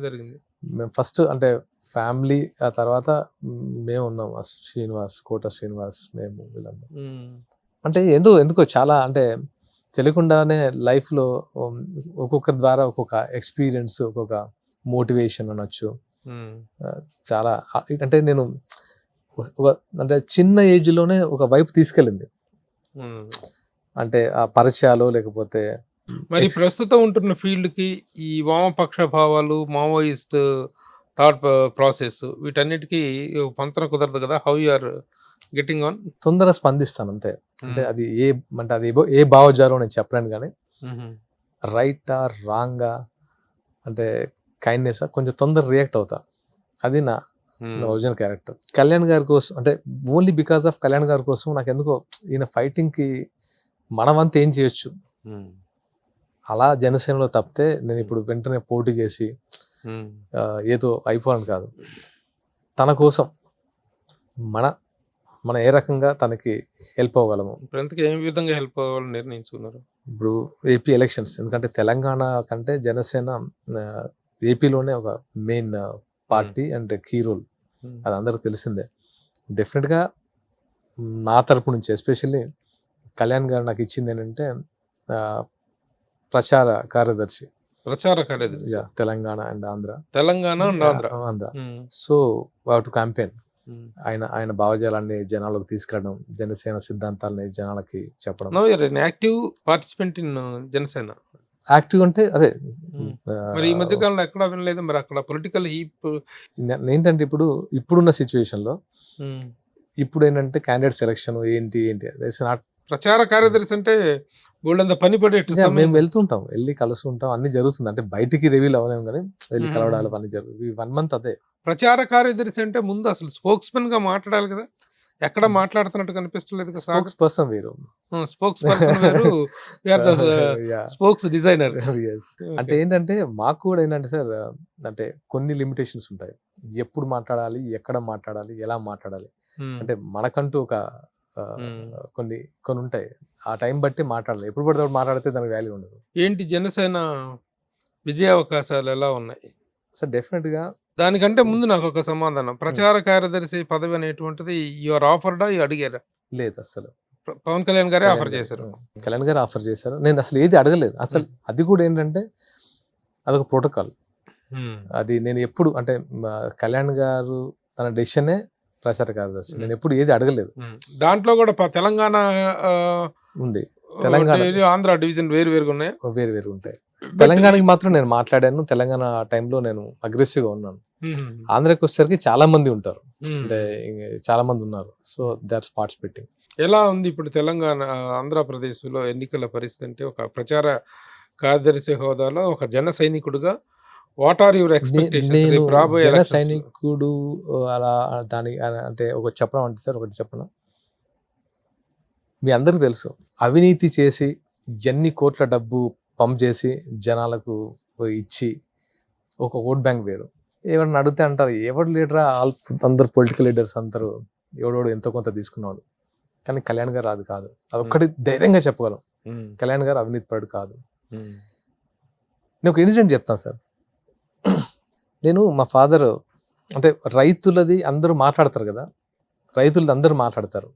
[SPEAKER 2] జరిగింది.
[SPEAKER 3] మేము ఫస్ట్ అంటే ఫ్యామిలీ, ఆ తర్వాత మేము ఉన్నాం, కోట శ్రీనివాస్, మేము వీళ్ళందరూ. అంటే ఎందుకో చాలా అంటే తెలియకుండానే లైఫ్లో ఒక్కొక్కరి ద్వారా ఒక్కొక్క ఎక్స్పీరియన్స్, ఒక్కొక్క మోటివేషన్ అనొచ్చు. చాలా అంటే నేను అంటే చిన్న ఏజ్లోనే ఒక వైపు తీసుకెళ్ళింది. అంటే ఆ పరిచయాలు లేకపోతే
[SPEAKER 2] మరి ప్రస్తుతం ఉంటున్న ఫీల్డ్ కి ఈ వామపక్ష భావాలు, మావోయిస్ట్ థాట్ ప్రాసెస్, వీటన్నిటికీ పొంతన కుదరదు కదా. How you are getting on?
[SPEAKER 3] తొందరగా స్పందిస్తాను అంతే. అంటే అది ఏ భావజాలం నేను చెప్పలేను, కానీ రైటా రాంగా అంటే కైండ్నెస్ కొంచెం తొందర రియాక్ట్ అవుతా. అది నా ఒరిజినల్ క్యారెక్టర్. కళ్యాణ్ గారి కోసం అంటే ఓన్లీ బికాస్ ఆఫ్ కళ్యాణ్ గారి కోసం నాకు ఎందుకో ఈయన ఫైటింగ్కి మనమంతా ఏం చేయొచ్చు అలా జనసేనలో తప్పితే నేను ఇప్పుడు వెంటనే పోటీ చేసి ఏదో అయిపోవాలని కాదు. తన కోసం మన ఏ రకంగా తనకి హెల్ప్ అవ్వగలము.
[SPEAKER 2] ఇప్పుడు ఏ విధంగా హెల్ప్ అవ్వాలని నిర్ణయించుకున్నారు?
[SPEAKER 3] ఇప్పుడు ఏపీ ఎలక్షన్స్, ఎందుకంటే తెలంగాణ కంటే జనసేన ఏపీలోనే ఒక main party and key role, అది అందరికి తెలిసిందే. డెఫినెట్గా నా తరపు నుంచి ఎస్పెషల్లీ కళ్యాణ్ గారు నాకు ఇచ్చింది ఏంటంటే ప్రచార కార్యదర్శి Telangana and Andhra. So to campaign ఆయన భావజాలాన్ని జనాలకు తీసుకెళ్ళడం, జనసేన సిద్ధాంతాలని జనాలకి చెప్పడం.
[SPEAKER 2] Active participant in Janasena.
[SPEAKER 3] Active అంటే అదే
[SPEAKER 2] మరి ఈ మధ్య కాలంలో ఎక్కడ వినలేదు. మరి అక్కడ పొలిటికల్ హీప్
[SPEAKER 3] ఏంటంటే ఇప్పుడున్న సిచ్యువేషన్ లో ఇప్పుడు ఏంటంటే క్యాండిడేట్ సెలక్షన్ ఏంటి
[SPEAKER 2] ప్రచార కార్యదర్శి అంటే బోల్డంత పని పడేట్టు.
[SPEAKER 3] మేము వెళ్తుంటాం, వెళ్ళి కలుస్తుంటాం, అన్ని జరుగుతుంది. అంటే బయటికి రివీల్ అవ్వలేము, కానీ వెళ్ళి కలవడాలు అన్ని జరుగుతుంది. 1 month అదే
[SPEAKER 2] ప్రచార కార్యదర్శి అంటే. ముందు అసలు స్పోక్స్ మెన్ గా మాట్లాడాలి కదా, ఎక్కడ మాట్లాడుతున్నట్టు కనిపిస్తలేదు కదా.
[SPEAKER 3] స్పోక్స్ పర్సన్ వేరు,
[SPEAKER 2] స్పోక్స్ పర్సన్ వేరు, స్పోక్స్ డిజైనర్.
[SPEAKER 3] అంటే ఏంటంటే మాకు కూడా ఏంటంటే సార్, అంటే కొన్ని లిమిటేషన్స్ ఉంటాయి. ఎప్పుడు మాట్లాడాలి, ఎక్కడ మాట్లాడాలి, ఎలా మాట్లాడాలి, అంటే మనకంటూ ఒక కొన్ని ఉంటాయి. ఆ టైం బట్టి మాట్లాడాలి. ఎప్పుడు పడితే మాట్లాడితే దానికి వాల్యూ ఉండదు.
[SPEAKER 2] ఏంటి జనసేన విజయ అవకాశాలు ఎలా ఉన్నాయి
[SPEAKER 3] సార్? డెఫినెట్ గా
[SPEAKER 2] దానికంటే ముందు నాకు ఒక సమాధానం. ప్రచార కార్యదర్శి పదవి అనేటువంటిది యువర్ ఆఫర్డా, అడిగారా?
[SPEAKER 3] లేదు, అసలు
[SPEAKER 2] పవన్ కళ్యాణ్ గారే ఆఫర్ చేశారు.
[SPEAKER 3] కళ్యాణ్ గారు ఆఫర్ చేశారు. నేను అసలు ఏది అడగలేదు అసలు. అది కూడా ఏంటంటే అదొక ప్రోటోకాల్. అది నేను ఎప్పుడు అంటే కళ్యాణ్ గారు తన డెసిషనే ప్రచార కార్యదర్శి, నేను ఎప్పుడు ఏది అడగలేదు.
[SPEAKER 2] దాంట్లో కూడా తెలంగాణ
[SPEAKER 3] ఉంది, తెలంగాణ
[SPEAKER 2] ఆంధ్ర డివిజన్ వేరుగా ఉన్నాయి,
[SPEAKER 3] వేరు ఉంటాయి. తెలంగాణకి మాత్రం నేను మాట్లాడాను. తెలంగాణ టైంలో నేను అగ్రెసివ్గా ఉన్నాను. ఆంధ్రాకి వచ్చేసరికి చాలా మంది ఉంటారు, అంటే చాలా మంది ఉన్నారు. So that's participating.
[SPEAKER 2] ఎలా ఉంది ఇప్పుడు తెలంగాణ ఆంధ్రప్రదేశ్లో ఎన్నికల పరిస్థితి? అంటే ఒక ప్రచార కార్యదర్శి హోదాలో ఒక జన సైనికుడుగా వాట్ ఆర్ యువర్ ఎక్స్పెక్టేషన్స్?
[SPEAKER 3] జన సైనికుడు అలా దాని అంటే ఒకటి చెప్పడం అంటే సార్, ఒకటి చెప్పను, మీ అందరికి తెలుసు, అవినీతి చేసి ఎన్ని కోట్ల డబ్బు పంప్ చేసి జనాలకు ఇచ్చి ఒక ఓట్ బ్యాంక్ వేరు, ఎవరిని అడిగితే అంటారు ఎవడు లీడరా, అందరు పొలిటికల్ లీడర్స్ అందరూ ఎవడోడు ఎంతో కొంత తీసుకున్నాడు, కానీ కళ్యాణ్ గారు అది కాదు. అదొక్కటి ధైర్యంగా చెప్పగలం, కళ్యాణ్ గారు అవినీతి పరుడు కాదు. నేను ఒక ఇన్సిడెంట్ చెప్తాను సార్. నేను మా ఫాదర్ అంటే రైతులది అందరూ మాట్లాడతారు కదా, రైతులది అందరూ మాట్లాడతారు.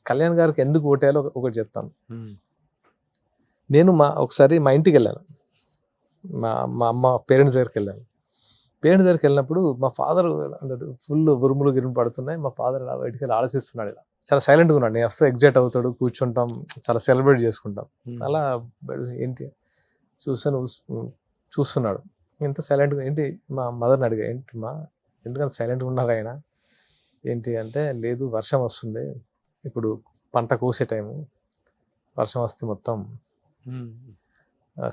[SPEAKER 3] కళ్యాణ్ గారికి ఎందుకు ఓటేయాలో ఒకటి చెప్తాను. నేను ఒకసారి మా ఇంటికి వెళ్ళాను, మా అమ్మ పేరెంట్స్ దగ్గరికి వెళ్ళాను. పేరెంట్స్ దగ్గరికి వెళ్ళినప్పుడు మా ఫాదర్ ఫుల్ ఉరుములు గిరుములు పడుతున్నాయి. మా ఫాదర్ ఇలా బయటికి వెళ్ళి ఆలోచిస్తున్నాడు, ఇలా చాలా సైలెంట్గా ఉన్నాడు. నేను వస్తే ఎగ్జైట్ అవుతాడు, కూర్చుంటాం, చాలా సెలబ్రేట్ చేసుకుంటాం. అలా ఏంటి చూస్తున్నాడు, ఎంత సైలెంట్గా. ఏంటి మా మదర్ని అడిగా, ఏంటి మా ఎందుకంత సైలెంట్గా ఉన్నారు ఆయన ఏంటి అంటే, లేదు వర్షం వస్తుంది, ఇప్పుడు పంట కోసే టైము, వర్షం వస్తే మొత్తం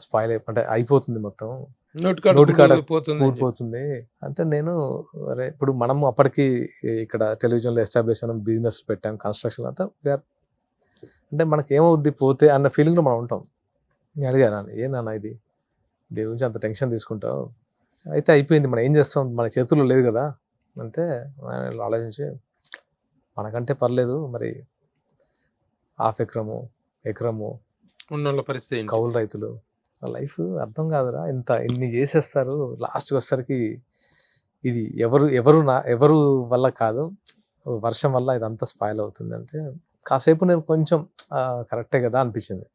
[SPEAKER 3] స్పాయిల్ అంటే అయిపోతుంది, మొత్తం నోటికాడ ఊడిపోతుంది అంటే. నేను అరే ఇప్పుడు మనము అప్పటికి ఇక్కడ టెలివిజన్లో ఎస్టాబ్లిష్ అయిన బిజినెస్ పెట్టాం, కన్స్ట్రక్షన్ అంతా, అంటే మనకి ఏమవుద్ది పోతే అన్న ఫీలింగ్లో మనం ఉంటాం. నేను అడిగాను, ఏనన్నా ఇది దీని గురించి అంత టెన్షన్ తీసుకుంటావు, అయితే అయిపోయింది, మనం ఏం చేస్తాం, మన చేతుల్లో లేదు కదా అంటే ఆయన ఆలోచించి, మనకంటే పర్లేదు మరి హాఫ్ ఎకరము ఉన్న పరిస్థితి కౌలు రైతులు లైఫ్ అర్థం కాదురా, ఇన్ని చేసేస్తారు, లాస్ట్కి వచ్చేసరికి ఇది ఎవరు వల్ల కాదు, వర్షం వల్ల ఇదంతా స్పాయిల్ అవుతుంది అంటే కాసేపు నేను కొంచెం కరెక్టే కదా అనిపించింది.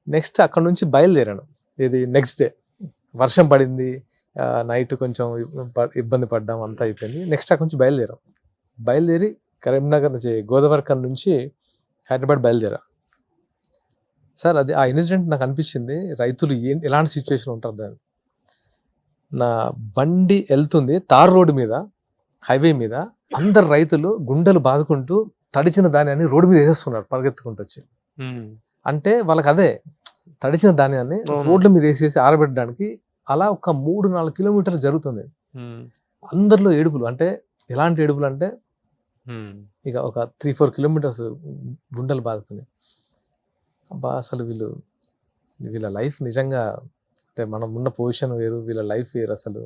[SPEAKER 3] నెక్స్ట్ అక్కడ నుంచి బయలుదేరాను. ఇది నెక్స్ట్ డే వర్షం పడింది, నైట్ కొంచెం ఇబ్బంది పడ్డాం, అంతా అయిపోయింది. నెక్స్ట్ అక్కడ నుంచి బయలుదేరి కరీంనగర్ నుంచి గోదావరిఖన్ నుంచి హైదరాబాద్ బయలుదేరా సార్. అది ఆ ఇన్సిడెంట్ నాకు అనిపించింది, రైతులు ఎలాంటి సిచ్యువేషన్ ఉంటారు దాన్ని. నా బండి వెళ్తుంది తార్ రోడ్డు మీద, హైవే మీద, అందరు రైతులు గుండెలు బాదుకుంటూ తడిచిన ధాన్యాన్ని రోడ్డు మీద వేసేస్తున్నారు పరిగెత్తుకుంటూ వచ్చి. అంటే వాళ్ళకి అదే తడిచిన ధాన్యాన్ని రోడ్ల మీద వేసేసి ఆరబెట్టడానికి అలా ఒక 3-4 కిలోమీటర్లు జరుగుతుంది. అందరిలో ఏడుపులు, అంటే ఎలాంటి ఏడుపులు అంటే ఇక ఒక 3-4 కిలోమీటర్స్ గుండెలు బాదుకుని, అబ్బా అసలు వీళ్ళ లైఫ్ నిజంగా, అంటే మనం ఉన్న పొజిషన్ వేరు, వీళ్ళ లైఫ్ వేరు అసలు.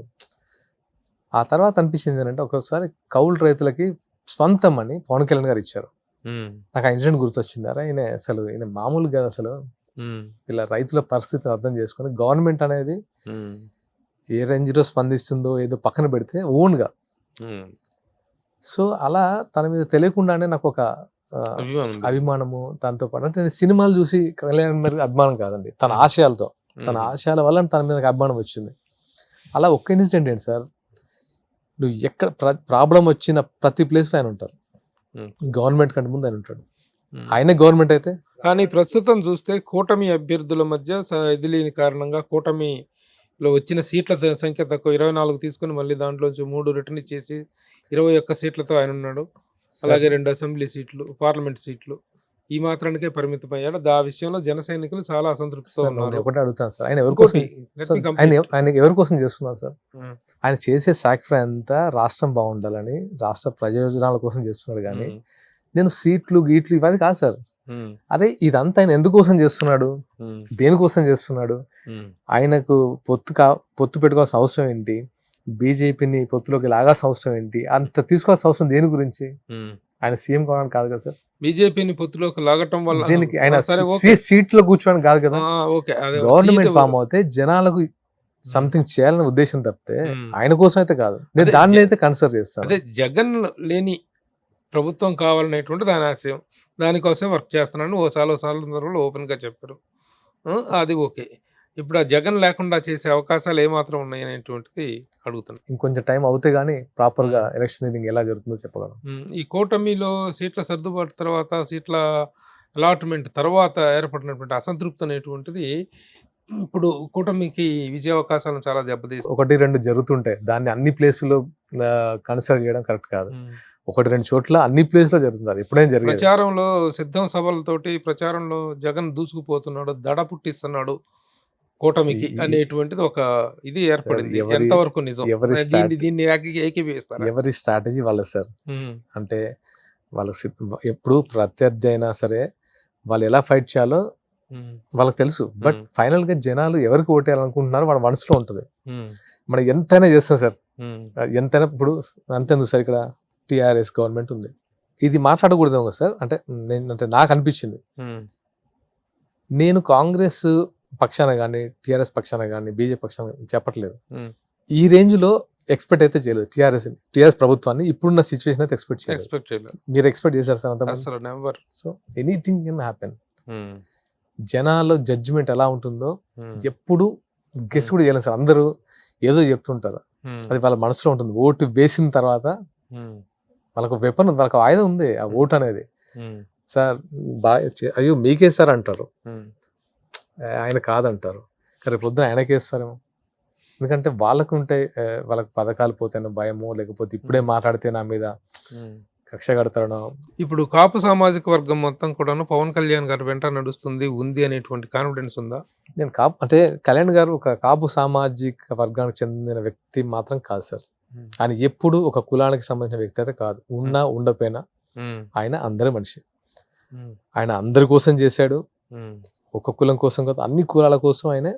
[SPEAKER 3] ఆ తర్వాత అనిపించింది ఏంటంటే, ఒకసారి కౌలు రైతులకి స్వంతం అని పవన్ కళ్యాణ్ గారు ఇచ్చారు. నాకు ఆ ఇన్సిడెంట్ గుర్తొచ్చింది, అరే ఈయన మామూలు కాదు అసలు. ఇలా రైతుల పరిస్థితిని అర్థం చేసుకుని గవర్నమెంట్ అనేది ఏ రేంజ్లో స్పందిస్తుందో ఏదో పక్కన పెడితే ఓన్గా, సో అలా తన మీద తెలియకుండానే నాకు ఒక అభిమానము. దాంతో పాటు అంటే నేను సినిమాలు చూసి కళ్యాణ్ గారికి అభిమానం కాదండి, తన ఆశయాల వల్ల తన మీద అభిమానం వచ్చింది. అలా ఒక్క ఇన్సిడెంట్ ఏంటి సార్, నువ్వు ఎక్కడ ప్రాబ్లం వచ్చిన ప్రతి ప్లేస్లో ఆయన ఉంటారు, గవర్నమెంట్ కంటే ముందు ఆయన ఉంటాడు. ఆయనే గవర్నమెంట్ అయితే.
[SPEAKER 2] కానీ ప్రస్తుతం చూస్తే కూటమి అభ్యర్థుల మధ్య ఇది లేని కారణంగా కూటమిలో వచ్చిన సీట్ల సంఖ్య తక్కువ, 24 తీసుకుని మళ్ళీ దాంట్లోంచి 3 రిటర్న్ ఇచ్చేసి 21 సీట్లతో ఆయన ఉన్నాడు. అలాగే 2 అసెంబ్లీ సీట్లు, పార్లమెంట్ సీట్లు, ఈ మాత్రానికే పరిమితం అయ్యాడు. ఆ విషయంలో జన సైనికులు చాలా అసంతృప్తితో ఉన్నారు.
[SPEAKER 3] ఒకటే అడుగుతాను సార్, ఆయన ఎవరి కోసం చేస్తున్నారు సార్? ఆయన చేసే సాక్రిఫైస్ అంతా రాష్ట్రం బాగుండాలని, రాష్ట్ర ప్రయోజనాల కోసం చేస్తున్నాడు. కానీ నేను సీట్లు గీట్లు ఇవన్నీ కాదు సార్. అరే ఇదంతా ఆయన ఎందుకోసం చేస్తున్నాడు, దేనికోసం చేస్తున్నాడు? ఆయనకు పొత్తు పెట్టుకోవాల్సిన అవసరం ఏంటి? బీజేపీని పొత్తులోకి లాగాల్సిన అవసరం ఏంటి? అంత తీసుకోవాల్సిన అవసరం దేని గురించి? ఆయన సీఎం కావడానికి కాదు కదా సార్.
[SPEAKER 2] బీజేపీని పొత్తులోకి లాగటం వల్ల
[SPEAKER 3] దీనికి ఆయన సీట్లో కూర్చోడానికి కాదు కదా. గవర్నమెంట్ ఫామ్ అవుతే జనాలకు సంథింగ్ చేయాలనే ఉద్దేశం తప్పితే ఆయన కోసం అయితే కాదు. నేను దాన్ని అయితే కన్సిడర్ చేస్తాను.
[SPEAKER 2] అదే జగన్ లేని ప్రభుత్వం కావాలనేటువంటి దాని ఆశయం, దానికోసం వర్క్ చేస్తున్నాను చాలా సందర్భంలో ఓపెన్గా చెప్పారు. అది ఓకే. ఇప్పుడు ఆ జగన్ లేకుండా చేసే అవకాశాలు ఏమాత్రం ఉన్నాయి అనేటువంటిది అడుగుతున్నాను.
[SPEAKER 3] ఇంకొంచెం టైం అవుతే గానీ ప్రాపర్ గా ఎలక్షన్ ఎలా జరుగుతుందో చెప్పగలం.
[SPEAKER 2] ఈ కూటమిలో సీట్ల సర్దుబాటు తర్వాత, సీట్ల అలాట్మెంట్ తర్వాత ఏర్పడినటువంటి అసంతృప్తి అనేటువంటిది ఇప్పుడు కూటమికి విజయ అవకాశాలను చాలా దెబ్బతీస్తుంది.
[SPEAKER 3] 1-2 జరుగుతుంటాయి, దాన్ని అన్ని ప్లేసుల్లో కన్సిడర్ చేయడం కరెక్ట్ కాదు. 1-2 చోట్ల అన్ని ప్లేస్లో జరుగుతుంది. ఎప్పుడైనా జరిగింది.
[SPEAKER 2] ప్రచారంలో సిద్ధం సభలతోటి ప్రచారంలో జగన్ దూసుకుపోతున్నాడు, దడ పుట్టిస్తున్నాడు కూటమికి అనేటువంటిది ఒక ఇది ఏర్పడింది. ఎంతవరకు నిజం? దీన్ని ఏకీభవిస్తారు.
[SPEAKER 3] ఎవరి స్ట్రాటజీ వాళ్ళ సార్. అంటే వాళ్ళకి ఎప్పుడు ప్రత్యర్థి అయినా సరే వాళ్ళు ఎలా ఫైట్ చేయాలో వాళ్ళకి తెలుసు. బట్ ఫైనల్ గా జనాలు ఎవరికి ఓటేయాలనుకుంటున్నారో వాళ్ళ మనసులో ఉంటుంది. మనం ఎంతైనా చేస్తాం సార్, ఎంతైనా ఇప్పుడు అంతేందుకు సార్, ఇక్కడ టీఆర్ఎస్ గవర్నమెంట్ ఉంది, ఇది మాట్లాడకూడదేమో కదా సార్. అంటే నాకు అనిపించింది, నేను కాంగ్రెస్ పక్షాన కానీ టీఆర్ఎస్ పక్షాన కానీ బీజేపీ పక్షాన చెప్పట్లేదు, ఈ రేంజ్ లో ఎక్స్పెక్ట్ అయితే చేయలేదు టీఆర్ఎస్ ప్రభుత్వాన్ని ఇప్పుడున్న సిచ్యువేషన్ అయితే ఎక్స్పెక్ట్ చేయలేదు. మీరు ఎక్స్పెక్ట్ చేశారు సార్ అంత? So anything can happen. జనాల్లో జడ్జిమెంట్ ఎలా ఉంటుందో ఎప్పుడు గెస్ కూడా చేయలేదు సార్. అందరూ ఏదో చెప్తుంటారు, అది వాళ్ళ మనసులో ఉంటుంది. ఓటు వేసిన తర్వాత వాళ్ళకు వెపన్, వాళ్ళకు ఆయుధం ఉంది, ఆ ఓటు అనేది. సార్ అయ్యో మీకేస్తారు అంటారు, ఆయన కాదంటారు, రేపు పొద్దున ఆయనకేస్తారేమో. ఎందుకంటే వాళ్ళకు ఉంటాయి, వాళ్ళకి పథకాలు పోతేనో భయమో, లేకపోతే ఇప్పుడే మాట్లాడితే నా మీద కక్ష కడతాడో.
[SPEAKER 2] ఇప్పుడు కాపు సామాజిక వర్గం మొత్తం కూడాను పవన్ కళ్యాణ్ గారు వెంట నడుస్తుంది ఉంది అనేటువంటి కాన్ఫిడెన్స్ ఉందా?
[SPEAKER 3] నేను అంటే కళ్యాణ్ గారు ఒక కాపు సామాజిక వర్గానికి చెందిన వ్యక్తి మాత్రం కాదు సార్. ఆయన ఎప్పుడు ఒక కులానికి సంబంధించిన వ్యక్తి అయితే కాదు. ఉన్నా ఉండపోయినా ఆయన అందరి మనిషి. ఆయన అందరి కోసం చేశాడు, ఒక కులం కోసం కాదు, అన్ని కులాల కోసం ఆయన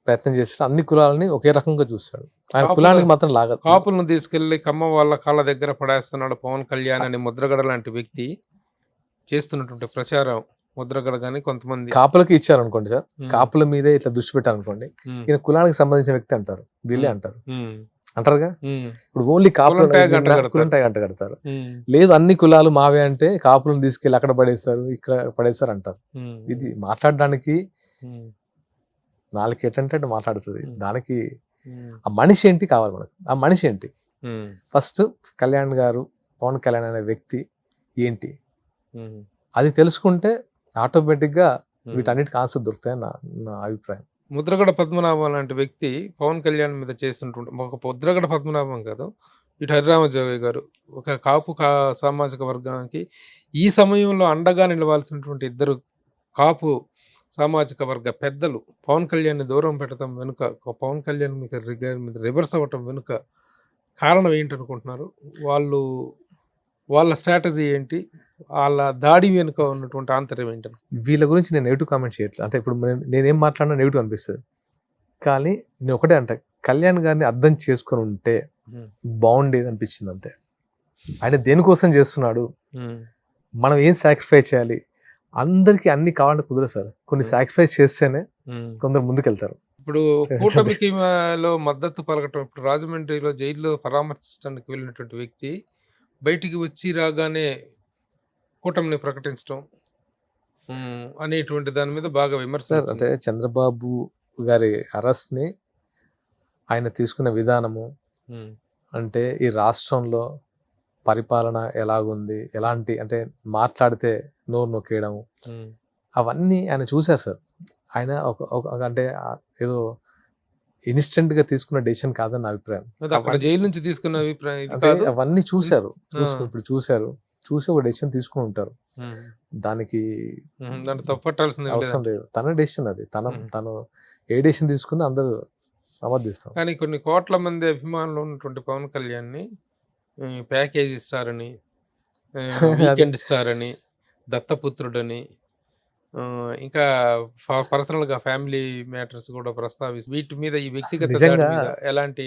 [SPEAKER 3] ప్రయత్నం చేశాడు. అన్ని కులాలని ఒకే రకంగా చూస్తాడు. ఆయన కులానికి మాత్రం లాగదు.
[SPEAKER 2] కాపులను తీసుకెళ్లి కమ్మ వాళ్ళ కాళ్ళ దగ్గర పడేస్తున్నాడు పవన్ కళ్యాణ్ అని ముద్రగడ లాంటి వ్యక్తి చేస్తున్నటువంటి ప్రచారం. ముద్రగడ గానీ కొంతమంది
[SPEAKER 3] కాపులకి ఇచ్చారు అనుకోండి సార్, కాపుల మీదే ఇట్లా దృష్టి పెట్టారు అనుకోండి, ఈయన కులానికి సంబంధించిన వ్యక్తి అంటారు, వీళ్ళే అంటారుగా. ఇప్పుడు ఓన్లీ కాపులు గంట కడతారు. లేదు అన్ని కులాలు మావే అంటే కాపులను తీసుకెళ్లి అక్కడ పడేస్తారు, ఇక్కడ పడేస్తారు అంటారు. ఇది మాట్లాడడానికి నాలుగు ఎటంటే మాట్లాడుతుంది. దానికి ఆ మనిషి ఏంటి కావాలి మనకు, ఆ మనిషి ఏంటి. ఫస్ట్ కళ్యాణ్ గారు, పవన్ కళ్యాణ్ అనే వ్యక్తి ఏంటి అది తెలుసుకుంటే ఆటోమేటిక్గా వీటన్నిటికి ఆన్సర్ దొరుకుతాయని నా అభిప్రాయం.
[SPEAKER 2] ముద్రగడ పద్మనాభం లాంటి వ్యక్తి పవన్ కళ్యాణ్ మీద చేస్తుంటుంటే, ఒక ముద్రగడ పద్మనాభం కాదు, ఇటు హరిరామజోగి గారు ఒక కాపు సామాజిక వర్గానికి ఈ సమయంలో అండగా నిలవాల్సినటువంటి ఇద్దరు కాపు సామాజిక వర్గ పెద్దలు పవన్ కళ్యాణ్ దూరం పెట్టడం వెనుక, పవన్ కళ్యాణ్ మీద రివర్స్ అవ్వటం వెనుక కారణం ఏంటనుకుంటున్నారు? వాళ్ళ స్ట్రాటజీ ఏంటి? వాళ్ళ దాడి వెనుక ఉన్నటువంటి ఆంతర్యం ఏంటని?
[SPEAKER 3] వీళ్ళ గురించి నేను నెగిటివ్ కామెంట్ చేయట్లేదు. అంటే ఇప్పుడు నేనేం మాట్లాడినా నెగిటివ్ అనిపిస్తుంది, కానీ నేను ఒకటే అంటే కళ్యాణ్ గారిని అర్థం చేసుకొని ఉంటే బాగుండేది అనిపించింది అంతే. ఆయన దేనికోసం చేస్తున్నాడు, మనం ఏం సాక్రిఫైస్ చేయాలి, అందరికి అన్ని కావాలంటే కుదరదు సార్. కొన్ని సాక్రిఫైస్ చేస్తేనే కొందరు ముందుకెళ్తారు.
[SPEAKER 2] ఇప్పుడు కూటమికి మద్దతు పలకటం, ఇప్పుడు రాజమండ్రిలో జైల్లో పరామర్శించడానికి వెళ్ళినటువంటి వ్యక్తి బయటికి వచ్చి రాగానే కూటమిని ప్రకటించడం అనేటువంటి దాని మీద బాగా విమర్శ.
[SPEAKER 3] అంటే చంద్రబాబు గారి అరెస్ట్ ని ఆయన తీసుకున్న విధానము, అంటే ఈ రాష్ట్రంలో పరిపాలన ఎలాగుంది, ఎలాంటి అంటే మాట్లాడితే నోరు నొక్కేయడము, అవన్నీ ఆయన చూశారు సార్. ఆయన అంటే ఏదో ఇన్స్టెంట్ గా తీసుకున్న డెసిషన్ కాదని నా అభిప్రాయం.
[SPEAKER 2] జైలు నుంచి తీసుకున్న అభిప్రాయం
[SPEAKER 3] అవన్నీ చూశారు, ఇప్పుడు చూసి ఒక డెసిషన్ తీసుకుని ఉంటారు. దానికి అవసరం లేదు, తన డెసిషన్ అది. తను ఏ డెసిషన్ తీసుకుని అందరూ సమర్థిస్తాం.
[SPEAKER 2] కానీ కొన్ని కోట్ల మంది అభిమానులు ఉన్నటువంటి పవన్ కళ్యాణ్ ని ప్యాకేజ్ స్టార్ అని, వీకెండ్ స్టార్ అని, దత్తపుత్రుడని, ఇంకా పర్సనల్ గా ఫ్యామిలీ మ్యాటర్స్ కూడా ప్రస్తావిస్తారు. వీటి మీద ఈ వ్యక్తిగత ఎలాంటి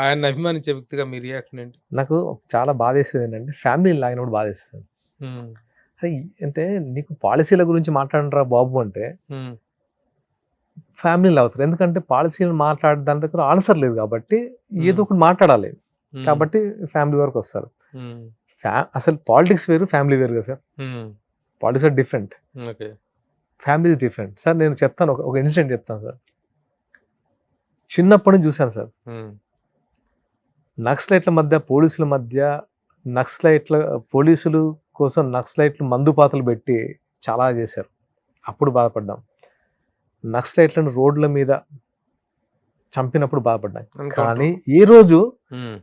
[SPEAKER 2] ఆయన అభిమానించే వ్యక్తిగా మీ రియాక్షన్ ఏంటి?
[SPEAKER 3] నాకు చాలా బాధ వేసేది ఏంటంటే ఫ్యామిలీ లాగిన కూడా బాధ వేస్తుంది. అంటే నీకు పాలసీల గురించి మాట్లాడరా బాబు అంటే ఫ్యామిలీలు అవుతారు. ఎందుకంటే పాలసీలు మాట్లాడే దాని దగ్గర ఆన్సర్ లేదు కాబట్టి ఏదో ఒకటి మాట్లాడాలి కాబట్టి ఫ్యామిలీ వరకు వస్తారు. అసలు పాలిటిక్స్ వేరు, ఫ్యామిలీ వేరు కదా sir. Politics are different, family is different. Sir నేను చెప్తాను, ఒక ఇన్సిడెంట్ చెప్తాను సార్. చిన్నప్పటి నుంచి చూశాను సార్, నక్సలైట్ల మధ్య పోలీసుల మధ్య, పోలీసులు కోసం నక్సలైట్లు మందుపాతలు పెట్టి చాలా చేశారు. అప్పుడు బాధపడ్డాం. నక్సలైట్లను రోడ్ల మీద చంపినప్పుడు బాధపడ్డాం. కానీ ఏ రోజు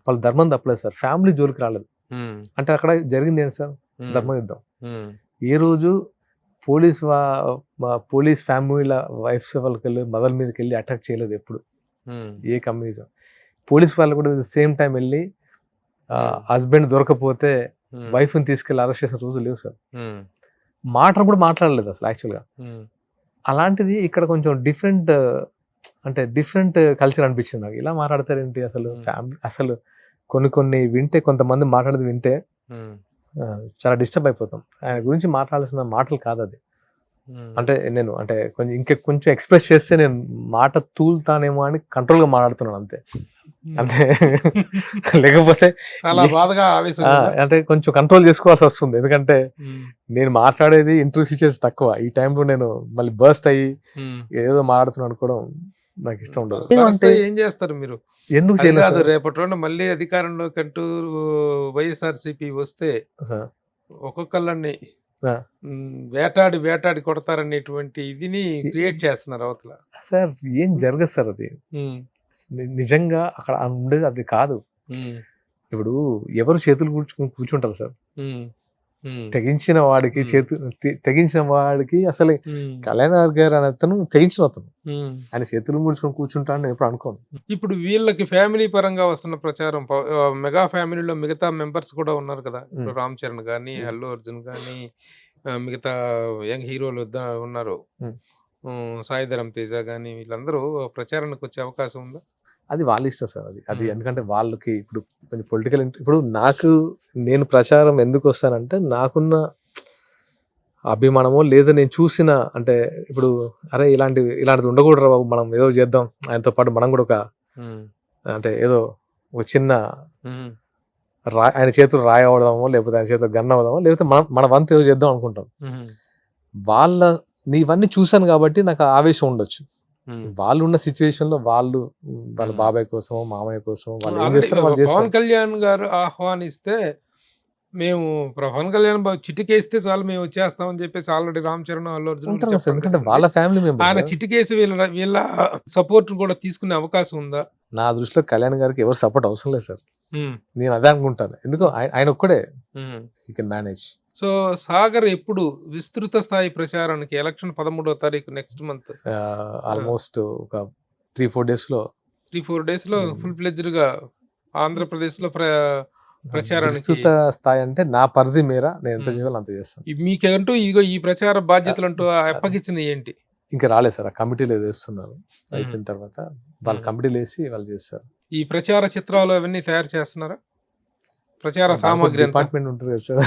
[SPEAKER 3] వాళ్ళు ధర్మం తప్పలేదు సార్, ఫ్యామిలీ జోలికి రాలేదు. అంటే అక్కడ జరిగింది ఏంటి సార్, ధర్మ యుద్ధం. ఏ రోజు పోలీస్ ఫ్యామిలీల వైఫ్స్ వాళ్ళకి వెళ్ళి మదర్ మీదకి వెళ్ళి అటాక్ చేయలేదు ఎప్పుడు ఏ కమ్యూనిజం. పోలీస్ వాళ్ళు కూడా సేమ్ టైం వెళ్ళి హస్బెండ్ దొరకపోతే వైఫ్ని తీసుకెళ్ళి అరెస్ట్ చేసిన రోజు లేవు సార్. మాటలు కూడా మాట్లాడలేదు అసలు యాక్చువల్గా. అలాంటిది ఇక్కడ కొంచెం డిఫరెంట్ అంటే డిఫరెంట్ కల్చర్ అనిపించింది నాకు. ఇలా మాట్లాడతారేంటి అసలు ఫ్యామిలీ అసలు కొన్ని వింటే కొంతమంది మాట్లాడేది వింటే చాలా డిస్టర్బ్ అయిపోతాం. ఆయన గురించి మాట్లాడాల్సిన మాటలు కాదు అది. అంటే నేను అంటే కొంచెం ఎక్స్ప్రెస్ చేస్తే నేను మాట తూలుతానేమో అని కంట్రోల్గా మాట్లాడుతున్నాను అంతే. అంటే లేకపోతే
[SPEAKER 2] చాలా బాధగా ఆవేశం
[SPEAKER 3] అంటే కొంచెం కంట్రోల్ చేసుకోవాల్సి వస్తుంది. ఎందుకంటే నేను మాట్లాడేది ఇంటర్వ్యూస్ ఇచ్చేసి తక్కువ. ఈ టైంలో నేను మళ్ళీ బర్స్ట్ అయ్యి ఏదో మాట్లాడుతున్నాను అనుకోవడం నాకు ఇష్టం ఉండదు.
[SPEAKER 2] అంటే ఏం చేస్తారు మీరు?
[SPEAKER 3] ఎందుకు
[SPEAKER 2] అది కాదు,
[SPEAKER 3] చేయలేదు?
[SPEAKER 2] రేపటి రోజున మళ్ళీ అధికారంలోకి అంటూ వైఎస్ఆర్సీపీ వస్తే ఒక్కొక్కళ్ళని
[SPEAKER 3] ఆ.
[SPEAKER 2] వేటాడి కొడతారనేటువంటి ఇదిని క్రియేట్ చేస్తున్నారు అవతల.
[SPEAKER 3] సార్ ఏం జరగదు సార్ అది. నిజంగా అక్కడ ఉండేది అది కాదు. ఇప్పుడు ఎవరు చేతులు కూర్చుంటారు సార్? తెగించిన వాడికి తెగించిన వాడికి అసలు కళ్యాణ్ గారు అనే అతను తెగించిన అతను. ఆయన చేతులు ముడుచుకొని కూర్చుంటాడని ఎప్పుడు అనుకోను.
[SPEAKER 2] ఇప్పుడు వీళ్ళకి ఫ్యామిలీ పరంగా వస్తున్న ప్రచారం, మెగా ఫ్యామిలీలో మిగతా మెంబర్స్ కూడా ఉన్నారు కదా. ఇప్పుడు రామ్ చరణ్ గానీ, అల్లు అర్జున్ గానీ, మిగతా యంగ్ హీరోలు ఉన్నారు, సాయిధరం తేజ గానీ, వీళ్ళందరూ ప్రచారానికి వచ్చే అవకాశం ఉందా?
[SPEAKER 3] అది వాళ్ళ ఇష్టం సార్. అది ఎందుకంటే వాళ్ళకి ఇప్పుడు కొంచెం పొలిటికల్ ఇప్పుడు నేను ప్రచారం ఎందుకు వస్తానంటే నాకున్న అభిమానమో లేదా నేను చూసిన అంటే ఇప్పుడు అరే ఇలాంటిది ఉండకూడదు బాబు, మనం ఏదో చేద్దాం, ఆయనతో పాటు మనం కూడా ఒక అంటే ఏదో ఒక చిన్న ఆయన చేతులు రాయి అవడమో లేకపోతే ఆయన చేతులు గన్ అవడమో లేకపోతే మన వంతు ఏదో చేద్దాం అనుకుంటాం. నీవన్నీ చూశాను కాబట్టి నాకు ఆవేశం ఉండొచ్చు. వాళ్ళు ఉన్న సిచ్యువేషన్ లో వాళ్ళ బాబాయ్ కోసం మామయ్య కోసం వాళ్ళు ఏం చేస్తారు వాళ్ళు చేస్తారు.
[SPEAKER 2] పవన్ కళ్యాణ్ గారు ఆహ్వానిస్తే మేము పవన్ కళ్యాణ్ చిటికేస్తే చాలు మేము వచ్చేస్తామని చెప్పేసి ఆల్రెడీ రామ్ చరణ్, అల్లు అర్జున్
[SPEAKER 3] ఉంటారు సార్. ఎందుకంటే వాళ్ళ ఫ్యామిలీ మెంబర్.
[SPEAKER 2] ఆయన చిటికేసి వీళ్ళ సపోర్ట్ కూడా తీసుకునే అవకాశం ఉందా?
[SPEAKER 3] నా దృష్టిలో కళ్యాణ్ గారికి ఎవరు సపోర్ట్ అవసరం లేదు సార్. నేను అదే అనుకుంటాను. ఎందుకో ఆయన ఒక్కడే he can manage.
[SPEAKER 2] So Sagar ఎప్పుడు విస్తృత స్థాయి ప్రచారానికి? ఎలక్షన్ 13వ తారీఖు నెక్స్ట్ మంత్.
[SPEAKER 3] ఆల్మోస్ట్ ఒక 3-4 days లో
[SPEAKER 2] 3-4 days లో ఫుల్ ప్లెజ్డ్ గా ఆంధ్రప్రదేశ్ లో ప్రచారానికి.
[SPEAKER 3] విస్తృత స్థాయి అంటే నా పరిధి మేర నేను ఎంత చేయాలో అంత చేస్తాను.
[SPEAKER 2] మీకంటూ ఇదిగో ఈ ప్రచార బాధ్యతలు అంటూ అప్పగించింది ఏంటి?
[SPEAKER 3] ఇంకా రాలేదు సార్. ఆ కమిటీలు వేస్తున్నారు. అయిపోయిన తర్వాత వాళ్ళ కమిటీలు వేసి వాళ్ళు చేస్తారు. ఈ
[SPEAKER 2] ప్రచార చిత్రాలు అవన్నీ తయారు చేస్తున్నారా? ప్రచార సామాగ్రి
[SPEAKER 3] డిపార్ట్మెంట్ ఉంటుంది కదా సార్.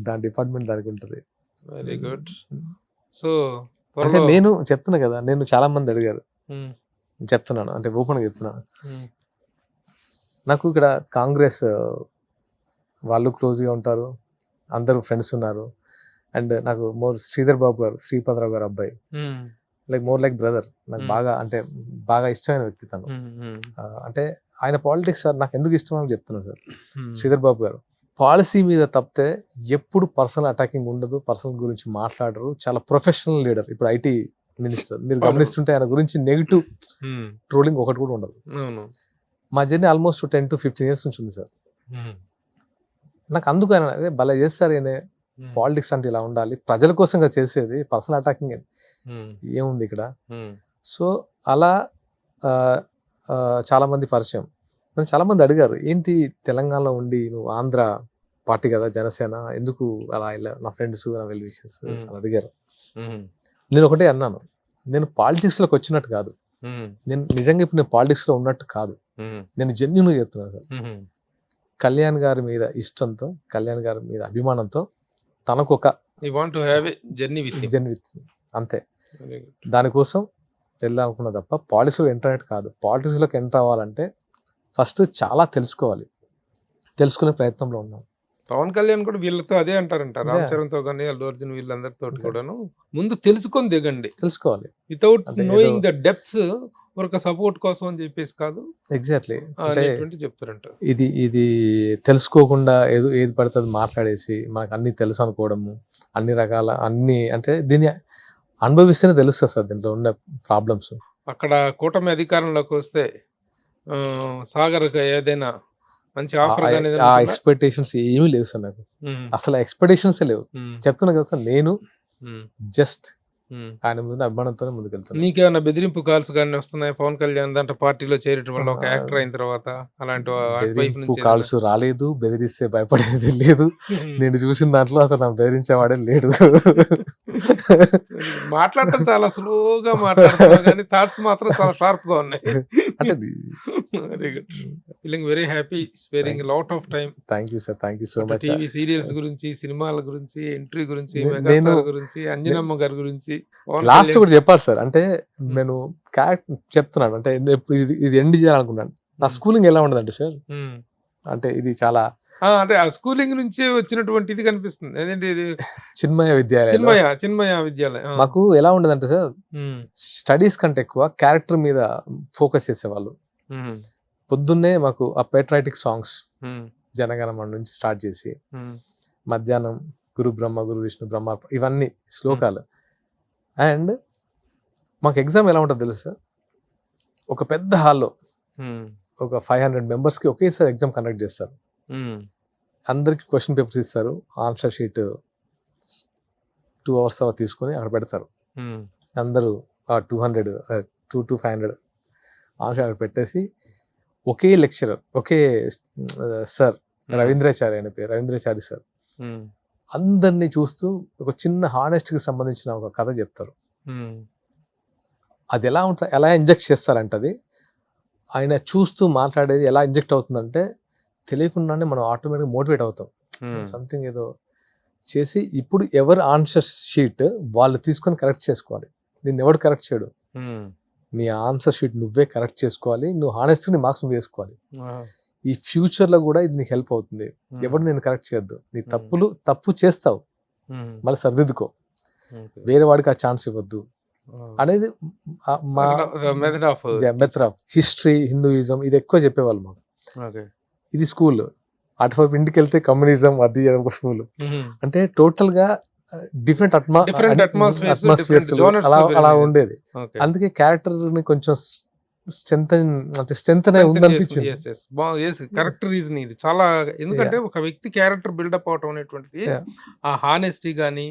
[SPEAKER 3] దాని డిపార్ట్మెంట్ దానికి ఉంటుంది.
[SPEAKER 2] Very good. సో
[SPEAKER 3] అంటే నేను చెప్తున్నా కదా, నేను చాలా మంది అడిగారు, చెప్తున్నాను అంటే ఓపెన్ గా చెప్తున్నాను. నాకు ఇక్కడ కాంగ్రెస్ వాళ్ళు క్లోజ్ గా ఉంటారు, అందరూ ఫ్రెండ్స్ ఉన్నారు. అండ్ నాకు శ్రీధర్ బాబు గారు, శ్రీపతిరావు గారు అబ్బాయి, మోర్ లైక్ బ్రదర్. నాకు బాగా ఇష్టమైన వ్యక్తి తను. అంటే ఆయన పాలిటిక్స్ సార్ నాకు ఎందుకు ఇష్టం అని చెప్తున్నాను సార్. శ్రీధర్ బాబు గారు పాలసీ మీద తప్పితే ఎప్పుడు పర్సనల్ అటాకింగ్ ఉండదు, పర్సనల్ గురించి మాట్లాడరు, చాలా ప్రొఫెషనల్ లీడర్. ఇప్పుడు ఐటీ మినిస్టర్ మీరు గమనిస్తుంటే ఆయన గురించి నెగిటివ్ ట్రోలింగ్ ఒకటి కూడా ఉండదు. మా జర్నీ ఆల్మోస్ట్ 10 to 15 years నుంచి ఉంది సార్. నాకు అందుకు ఆయన భలే చేస్తారు, ఆయన పాలిటిక్స్ అంటే ఇలా ఉండాలి, ప్రజల కోసంగా చేసేది, పర్సనల్ అటాకింగ్ ఏముంది ఇక్కడ. సో అలా చాలా మంది పరిచయం. చాలా మంది అడిగారు, ఏంటి తెలంగాణలో ఉండి నువ్వు ఆంధ్ర పార్టీ కదా జనసేన, ఎందుకు అలా ఇలా, నా ఫ్రెండ్స్ నా వెల్ విషెస్ అని అడిగారు. నేను ఒకటే అన్నాను, నేను పాలిటిక్స్ లోకి వచ్చినట్టు కాదు, నేను నిజంగా ఇప్పుడు నేను పాలిటిక్స్ లో ఉన్నట్టు కాదు, నేను జెన్యూన్ గా చెప్తున్నాను సార్. కళ్యాణ్ గారి మీద ఇష్టంతో, కళ్యాణ్ గారి మీద అభిమానంతో తనకు ఒక జర్నీ విత్ అంతే. దానికోసం వెళ్ళాలనుకున్నా తప్ప పాలిటిక్స్లో ఎంటర్ అయ్యేది కాదు. పాలిటిక్స్లోకి ఎంటర్ అవ్వాలంటే ఫస్ట్ చాలా తెలుసుకునే ప్రయత్నంలో ఉన్నాం.
[SPEAKER 2] పవన్ కళ్యాణ్ కూడా వీళ్ళతో అదే అంటారంట, రామ్ చరణ్తో కానీ అల్లు అర్జున్ వీళ్ళందరితో కూడాను ముందు తెలుసుకొని దిగండి, తెలుసుకోవాలి. వితౌట్ నోయింగ్ ద డెప్త్స్ ఒక సపోర్ట్ కోసం అని చెప్పేసి కాదు.
[SPEAKER 3] ఎగ్జాక్ట్లీ
[SPEAKER 2] చెప్తారంట.
[SPEAKER 3] ఇది తెలుసుకోకుండా ఏది పడితే అది మాట్లాడేసి మనకు అన్ని తెలుసు అనుకోవడము, అన్ని రకాల అన్ని అంటే దీన్ని అనుభవిస్తేనే తెలుస్తుంది సార్ దీంట్లో ఉన్న ప్రాబ్లమ్స్.
[SPEAKER 2] అక్కడ కూటమి అధికారంలోకి వస్తే సాగర్ ఏదైనా మంచి ఆఫర్,
[SPEAKER 3] ఆ ఎక్స్పెక్టేషన్స్ ఏమీ లేవు సార్ నాకు. అసలు ఎక్స్పెక్టేషన్స్ లేవు. చెప్తున్నా కదా సార్, నేను జస్ట్ ఆయన ముందు అభిమానంతోనే ముందుకెళ్తాను.
[SPEAKER 2] నీకేమైనా బెదిరింపు కాల్స్ కానీ వస్తున్నాయి పవన్ కళ్యాణ్ దాంట్లో పార్టీలో చేరటం వల్ల ఒక యాక్టర్ అయిన తర్వాత అలాంటి అటువైపు
[SPEAKER 3] బెదిరింపు
[SPEAKER 2] నుంచి
[SPEAKER 3] కాల్స్ రాలేదు, బెదిరిస్తే భయపడేది లేదు. నేను చూసిన దాంట్లో అసలు నాకు బెదిరించేవాడే లేడు.
[SPEAKER 2] మాట్లాడటం చాలా స్లోగా మాట్లాడుతున్నా కానీ థాట్స్ మాత్రం చాలా షార్ప్ గా ఉన్నాయి.
[SPEAKER 3] అంటే
[SPEAKER 2] very good, feeling very happy, sparing lot of time.
[SPEAKER 3] Thank you sir, thank you so much.
[SPEAKER 2] TV serials గురించి, సినిమాల గురించి, ఎంట్రీ గురించి,
[SPEAKER 3] నేను-
[SPEAKER 2] మెగాస్టార్ గురించి, అంజనమ్మ గారి గురించి, పవన్
[SPEAKER 3] లాస్ట్
[SPEAKER 2] కళ్యాణ్-
[SPEAKER 3] కూడా చెప్పారు సార్. అంటే నేను క్యారెక్టర్ చెప్తున్నాను, అంటే ఇప్పుడు ఇది ఎండ్ చేయాలనుకున్నాను. నా స్కూలింగ్ ఎలా ఉండదంటే సార్,
[SPEAKER 2] ఉమ్.
[SPEAKER 3] అంటే ఇది చాలా
[SPEAKER 2] అంటే ఆ స్కూలింగ్ నుంచి వచ్చినటువంటి ఇది కనిపిస్తుంది. అదేంటి ఇది?
[SPEAKER 3] చిన్మయ విద్యాలయం.
[SPEAKER 2] చిన్మయ విద్యాలయం.
[SPEAKER 3] మాకు ఎలా ఉండదంటే సార్,
[SPEAKER 2] ఉమ్.
[SPEAKER 3] స్టడీస్ కంటే ఎక్కువ క్యారెక్టర్ మీద ఫోకస్ చేసేవాళ్ళు.
[SPEAKER 2] ఉమ్.
[SPEAKER 3] పొద్దున్నే మాకు ఆ పేట్రైటిక్ సాంగ్స్
[SPEAKER 2] ఉమ్.
[SPEAKER 3] జనగణమన నుంచి స్టార్ట్ చేసి
[SPEAKER 2] ఉమ్.
[SPEAKER 3] మధ్యాహ్నం గురు బ్రహ్మ గురు విష్ణు బ్రహ్మ ఇవన్నీ శ్లోకాలు. అండ్ మాకు ఎగ్జామ్ ఎలా ఉంటుంది తెలుసు సార్, ఒక పెద్ద హాల్లో
[SPEAKER 2] ఉమ్.
[SPEAKER 3] ఒక 500 మెంబర్స్కి ఒకేసారి ఎగ్జామ్ కండక్ట్ చేస్తారు.
[SPEAKER 2] ఉమ్.
[SPEAKER 3] అందరికి క్వశ్చన్ పేపర్స్ ఇస్తారు, ఆన్సర్ షీట్ 2 hours తర్వాత తీసుకొని అక్కడ పెడతారు.
[SPEAKER 2] ఉమ్.
[SPEAKER 3] అందరూ 200 to 500 ఆన్సర్ అక్కడ పెట్టేసి ఒకే లెక్చరర్, ఒకే సార్, రవీంద్రాచారి ఆయన పేరు, రవీంద్రాచారి సార్,
[SPEAKER 2] ఉమ్.
[SPEAKER 3] అందరినీ చూస్తూ ఒక చిన్న హానెస్ట్కి సంబంధించిన ఒక కథ చెప్తారు.
[SPEAKER 2] ఉమ్.
[SPEAKER 3] అది ఎలా ఉంటుంది, ఎలా ఇంజెక్ట్ చేస్తారంటే అది ఆయన చూస్తూ మాట్లాడేది ఎలా ఇంజెక్ట్ అవుతుందంటే తెలియకుండానే మనం ఆటోమేటిక్గా మోటివేట్ అవుతాం.
[SPEAKER 2] ఉమ్.
[SPEAKER 3] సంథింగ్ ఏదో చేసి ఇప్పుడు ఎవరు ఆన్సర్ షీట్ వాళ్ళు తీసుకొని కరెక్ట్ చేసుకోవాలి. నిన్ను ఎవడు కరెక్ట్ చేయడు,
[SPEAKER 2] ఉమ్.
[SPEAKER 3] నీ ఆన్సర్ షీట్ నువ్వే కరెక్ట్ చేసుకోవాలి, నువ్వు హానెస్ట్గా నీ మార్క్స్ నువ్వు వేసుకోవాలి.
[SPEAKER 2] ఆ.
[SPEAKER 3] ఈ ఫ్యూచర్లో కూడా ఇది నీకు హెల్ప్ అవుతుంది. ఎవరు నేను కరెక్ట్ చేయొద్దు, నీ తప్పు చేస్తావు
[SPEAKER 2] ఉమ్.
[SPEAKER 3] మళ్ళీ సర్దిద్దుకో,
[SPEAKER 2] ఓకే.
[SPEAKER 3] వేరే వాడికి ఆ ఛాన్స్ ఇవ్వద్దు అనేది మా
[SPEAKER 2] method of
[SPEAKER 3] method of history, Hinduism ఇది ఎక్కువ చెప్పేవాళ్ళు మాకు.
[SPEAKER 2] ఓకే.
[SPEAKER 3] ఇది స్కూల్. అటువైపు ఇంటికి వెళ్తే కమ్యూనిజం, అది ఒక స్కూల్.
[SPEAKER 2] ఉమ్.
[SPEAKER 3] అంటే టోటల్ గా different
[SPEAKER 2] Different atmospheres,
[SPEAKER 3] atmospheres
[SPEAKER 2] different genres
[SPEAKER 3] అలా
[SPEAKER 2] లో
[SPEAKER 3] అలా
[SPEAKER 2] పెరిగాయి.
[SPEAKER 3] ఉండేది.
[SPEAKER 2] ఓకే.
[SPEAKER 3] అందుకే క్యారెక్టర్ ని కొంచెం స్ట్రెంత్ అనే ఉందనిపించింది.
[SPEAKER 2] కరెక్ట్ రీజన్ ఇది చాలా. ఎందుకంటే ఒక వ్యక్తి క్యారెక్టర్ బిల్డప్ అవటం అనేటువంటిది
[SPEAKER 3] Yeah.
[SPEAKER 2] ఆ హానెస్టీ గానీ,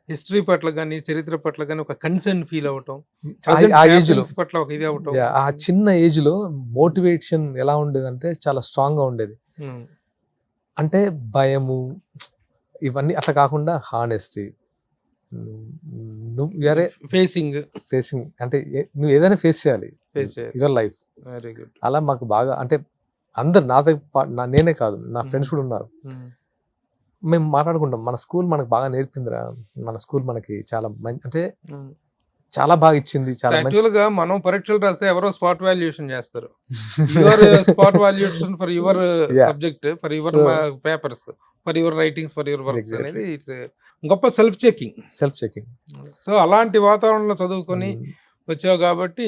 [SPEAKER 2] హిస్టరీ పట్ల గానీ, చరిత్ర పట్ల గానీ ఒక కన్సర్న్ ఫీల్ అవటం,
[SPEAKER 3] ఆ ఏజ్ లో
[SPEAKER 2] పట్ల ఒక ఇది అవటం.
[SPEAKER 3] ఆ చిన్న ఏజ్ లో మోటివేషన్ ఎలా ఉండేదంటే చాలా స్ట్రాంగ్ గా ఉండేది.
[SPEAKER 2] ఉమ్.
[SPEAKER 3] అంటే భయము ఇవన్నీ అట్లా కాకుండా హానెస్టీ, నువ్వు వేరే
[SPEAKER 2] ఫేసింగ్
[SPEAKER 3] ఫేసింగ్ అంటే నువ్వు ఏదైనా ఫేస్ చేయాలి
[SPEAKER 2] ఫేస్ చేయాలి.
[SPEAKER 3] Your life.
[SPEAKER 2] Very good.
[SPEAKER 3] అలా మాకు బాగా అంటే అందరు నాతో నేనే కాదు, నా ఫ్రెండ్స్ కూడా ఉన్నారు. మేము మాట్లాడుకుంటాం, మన స్కూల్ మనకు బాగా నేర్పిందిరా, మన స్కూల్ మనకి చాలా మంచి అంటే చాలా బాగా ఇచ్చింది, చాలా మంచి.
[SPEAKER 2] యాక్చువల్ గా మనం పరీక్షలు రాస్తే ఎవరో స్పాట్ వాల్యుయేషన్ చేస్తారు. Your spot valuation for your
[SPEAKER 3] Yeah.
[SPEAKER 2] Subject, for your
[SPEAKER 3] So-
[SPEAKER 2] papers, for your writings, for your works
[SPEAKER 3] Exactly.
[SPEAKER 2] అనేది ఇట్స్ గొప్ప self checking.
[SPEAKER 3] Self checking.
[SPEAKER 2] So అలాంటి వాతావరణంలో చదువుకొని వచ్చావు కాబట్టి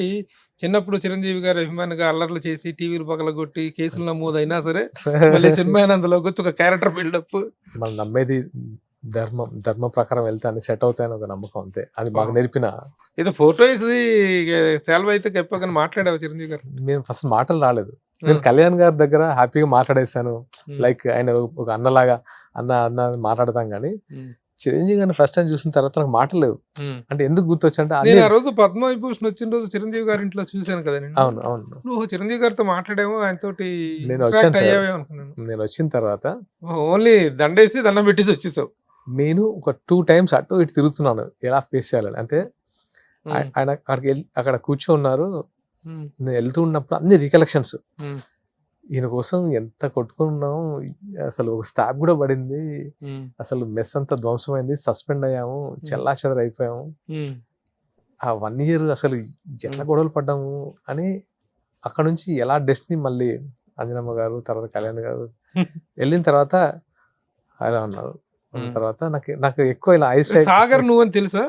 [SPEAKER 2] చిన్నప్పుడు చిరంజీవి గారి అభిమానిగా అల్లర్లు చేసి టీవీలు పగలగొట్టి కేసులు నమోదైనా సరే మళ్ళీ సినిమానందలోకి వచ్చి ఒక క్యారెక్టర్ బిల్డప్.
[SPEAKER 3] మనం నమ్మేది ధర్మ ప్రకారం వెళ్తే అన్ని సెట్ అవుతాయని ఒక నమ్మకం, అంతే. అది బాగా నేర్పిన.
[SPEAKER 2] ఏదో ఫోటో వేసి సెలవు అయితే చెప్పగానే మాట్లాడావు చిరంజీవి గారు.
[SPEAKER 3] నేను ఫస్ట్ మాటలు రాలేదు. నేను కళ్యాణ్ గారి దగ్గర హ్యాపీగా మాట్లాడేసాను, లైక్ ఆయన ఒక అన్నలాగా అన్న మాట్లాడతాం. కానీ చిరంజీవి గారిని ఫస్ట్ టైం చూసిన తర్వాత నాకు మాటలు లేవు. అంటే ఎందుకు గుర్తొచ్చంటే
[SPEAKER 2] నేను ఆ రోజు పద్మవిభూషణ్ వచ్చిన రోజు చిరంజీవి గారి ఇంట్లో చూశాను కదా నేను.
[SPEAKER 3] అవును అవును
[SPEAKER 2] నువ్వు చిరంజీవి గారితో మాట్లాడేమో, ఆయనతోటి
[SPEAKER 3] నేను వచ్చాను సార్.
[SPEAKER 2] అయ్యావే అనుకున్నాను.
[SPEAKER 3] నేను వచ్చిన తర్వాత
[SPEAKER 2] ఓన్లీ దండేసి దండం పెట్టేసి వచ్చేసావు.
[SPEAKER 3] నేను ఒక 2 times అటు ఇటు తిరుగుతున్నాను ఎలా ఫేస్ చేయాలని. అంటే ఆయన అక్కడ కూర్చోన్నారు, నేను వెళ్తూ ఉన్నప్పుడు అన్ని రికలెక్షన్స్. ఈయన కోసం ఎంత కొట్టుకున్నాం, అసలు ఒక స్టాప్ కూడా పడింది, అసలు మెస్ అంతా ధ్వంసమైంది, సస్పెండ్ అయ్యాము, చెల్లా చెదర అయిపోయాము, ఆ 1 year అసలు ఎట్లా గొడవలు పడ్డాము అని. అక్కడ నుంచి ఎలా డెస్టినీ మళ్ళీ అంజనమ్మ గారు, తర్వాత కళ్యాణ్ గారు వెళ్ళిన తర్వాత అలా ఉన్నారు. తర్వాత నాకు ఎక్కువ ఇలా
[SPEAKER 2] సాగర్ నువ్వని తెలుసా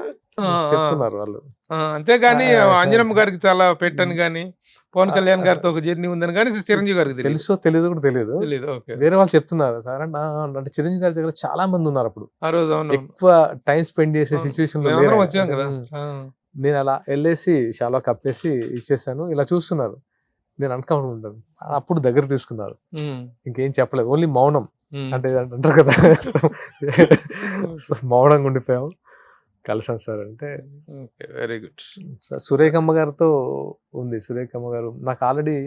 [SPEAKER 3] చెప్తున్నారు వాళ్ళు.
[SPEAKER 2] అంతేగాని అంజనమ్మ గారికి చాలా పెట్టని గాని, పవన్ కళ్యాణ్ గారితో ఒక జర్నీ ఉందని కానీ చిరంజీవి గారికి
[SPEAKER 3] తెలుసో తెలియదు కూడా తెలియదు. వేరే వాళ్ళు చెప్తున్నారు సార్ అంటే చిరంజీవి గారి దగ్గర చాలా మంది ఉన్నారు అప్పుడు
[SPEAKER 2] ఆ రోజు.
[SPEAKER 3] ఎక్కువ టైం స్పెండ్ చేసే సిచ్యువేషన్ లో లేరు.
[SPEAKER 2] వచ్చాం కదా.
[SPEAKER 3] నేను అలా వెళ్ళేసి షాలో కప్పేసి ఇచ్చేసాను, ఇలా చూస్తున్నారు. నేను అనుకుంటాను, అప్పుడు దగ్గర తీసుకున్నారు, ఇంకేం చెప్పలేదు, ఓన్లీ మౌనం. అంటే అంటారు కదా, మౌనంగా ఉండిపోయాం. కలిసాను సార్ అంటే
[SPEAKER 2] ఓకే, వెరీ గుడ్.
[SPEAKER 3] సురేఖమ్మ గారితో ఉంది. సురేఖమ్మ గారు నాకు ఆల్రెడీ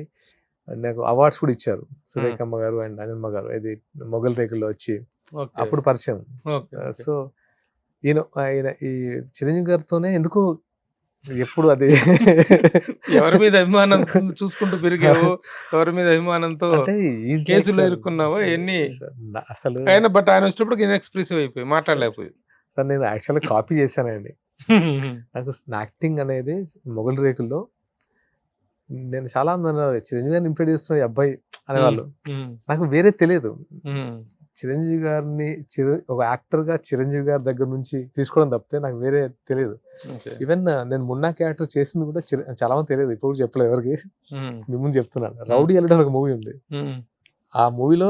[SPEAKER 3] నాకు అవార్డ్స్ కూడా ఇచ్చారు. సురేఖమ్మ గారు అండ్ అనిల్మ గారు ఇది మొగల్ రేకుల్లో వచ్చి
[SPEAKER 2] ఓకే,
[SPEAKER 3] అప్పుడు పరిచయం.
[SPEAKER 2] Okay, okay.
[SPEAKER 3] సో ఆయన ఈ చిరంజీవి గారితోనే ఎందుకో ఎప్పుడు అది
[SPEAKER 2] ఎవరి మీద అభిమానం చూసుకుంటూ పెరిగావు, ఎవరి మీద అభిమానంతో
[SPEAKER 3] అంటే he's like
[SPEAKER 2] కేసులో
[SPEAKER 3] sir,
[SPEAKER 2] ఇరుక్కున్నావా ఎన్ని?
[SPEAKER 3] sir, అసలు
[SPEAKER 2] ఆయన బట్ ఆయన వచ్చేటప్పుడు ఇన్ఎక్స్ప్రెసివ్ అయిపోయి మాట్లాడలేకపోయి.
[SPEAKER 3] సార్ నేను యాక్చువల్గా కాపీ చేశానండి. నాకు యాక్టింగ్ అనేది మొగల్ రేకుల్లో నేను చాలా మంది అన్నారు, చిరంజీవి గారిని ఇంప్రెడ్ చేస్తున్న ఈ అబ్బాయి అనేవాళ్ళు. నాకు వేరే తెలియదు. చిరంజీవి గారిని ఒక యాక్టర్ గా చిరంజీవి గారి దగ్గర నుంచి తీసుకోవడం తప్పితే నాకు వేరే తెలియదు. ఈవెన్ నేను మున్నా క్యారెక్టర్ చేసింది కూడా చాలా మంది తెలియదు, ఇప్పుడు కూడా చెప్పలేదు ఎవరికి. మీ ముందు చెప్తున్నాను. రౌడీ ఎల్లుడు ఒక మూవీ ఉంది. ఆ మూవీలో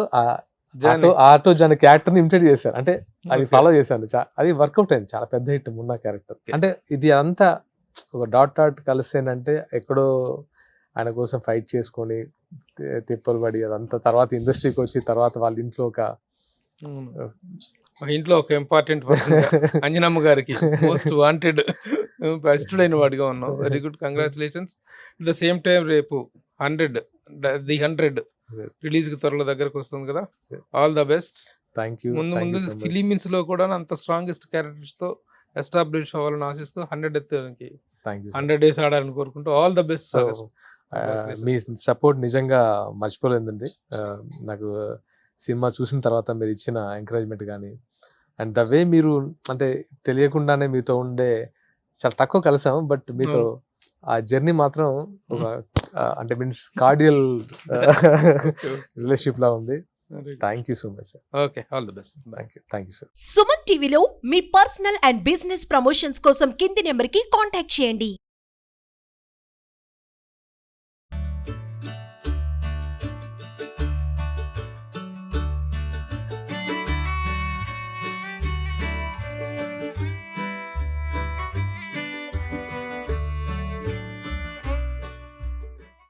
[SPEAKER 3] ఆటో జాన్ క్యారెక్టర్ ని ఇమిటేట్ చేశాను. అంటే అది ఫాలో చేశాను. అది వర్కౌట్ అయింది, చాలా పెద్ద హిట్ మున్నా క్యారెక్టర్. అంటే ఇది అంతా ఒక డాట్ కలిసేనంటే ఎక్కడో ఆయన కోసం ఫైట్ చేసుకొని తిప్పలు పడి అదంతా తర్వాత ఇండస్ట్రీకి వచ్చి తర్వాత వాళ్ళ ఇంట్లో ఒక
[SPEAKER 2] ఇంట్లో ఒక ఇంపార్టెంట్ పర్సన్ అంజనమ్మ గారికి మోస్ట్ వాంటెడ్ బెస్టెడ్ అయిన వాడిగా ఉన్నావు. Very good, congratulations. At the same time రేపు 100 రిలీజ్ కి త్వరలో దగ్గరకు వస్తుంది కదా. All the best.
[SPEAKER 3] Thank you.
[SPEAKER 2] ముందు ముందు ఫిలిమిన్స్ లో కూడా అంత స్ట్రాంగెస్ట్ క్యారెక్టర్స్ తో ఎస్టాబ్లిష్ అవ్వాలని ఆశిస్తూ 100 ఎత్తుకి 100 days ఆడాలని కోరుకుంటూ all the best.
[SPEAKER 3] Me support నిజంగా మర్చిపోలేదండి. నాకు సినిమా చూసిన తర్వాత మీరు ఇచ్చిన ఎంకరేజ్మెంట్ కానీ అండ్ ద వే మీరు అంటే తెలియకుండానే మీతో ఉండే చాలా తక్కువ కలిసాము, బట్ మీతో ఆ జర్నీ మాత్రం ఒక అంటే మీన్స్ కార్డియల్ రిలేషన్షిప్ లా ఉంది. Thank you so much sir.
[SPEAKER 2] Okay, all the best.
[SPEAKER 3] Thank you sir.
[SPEAKER 1] Suman టీవీలో మీ పర్సనల్ అండ్ బిజినెస్ ప్రమోషన్స్ కోసం కింది నెంబర్కి కాంటాక్ట్ చేయండి.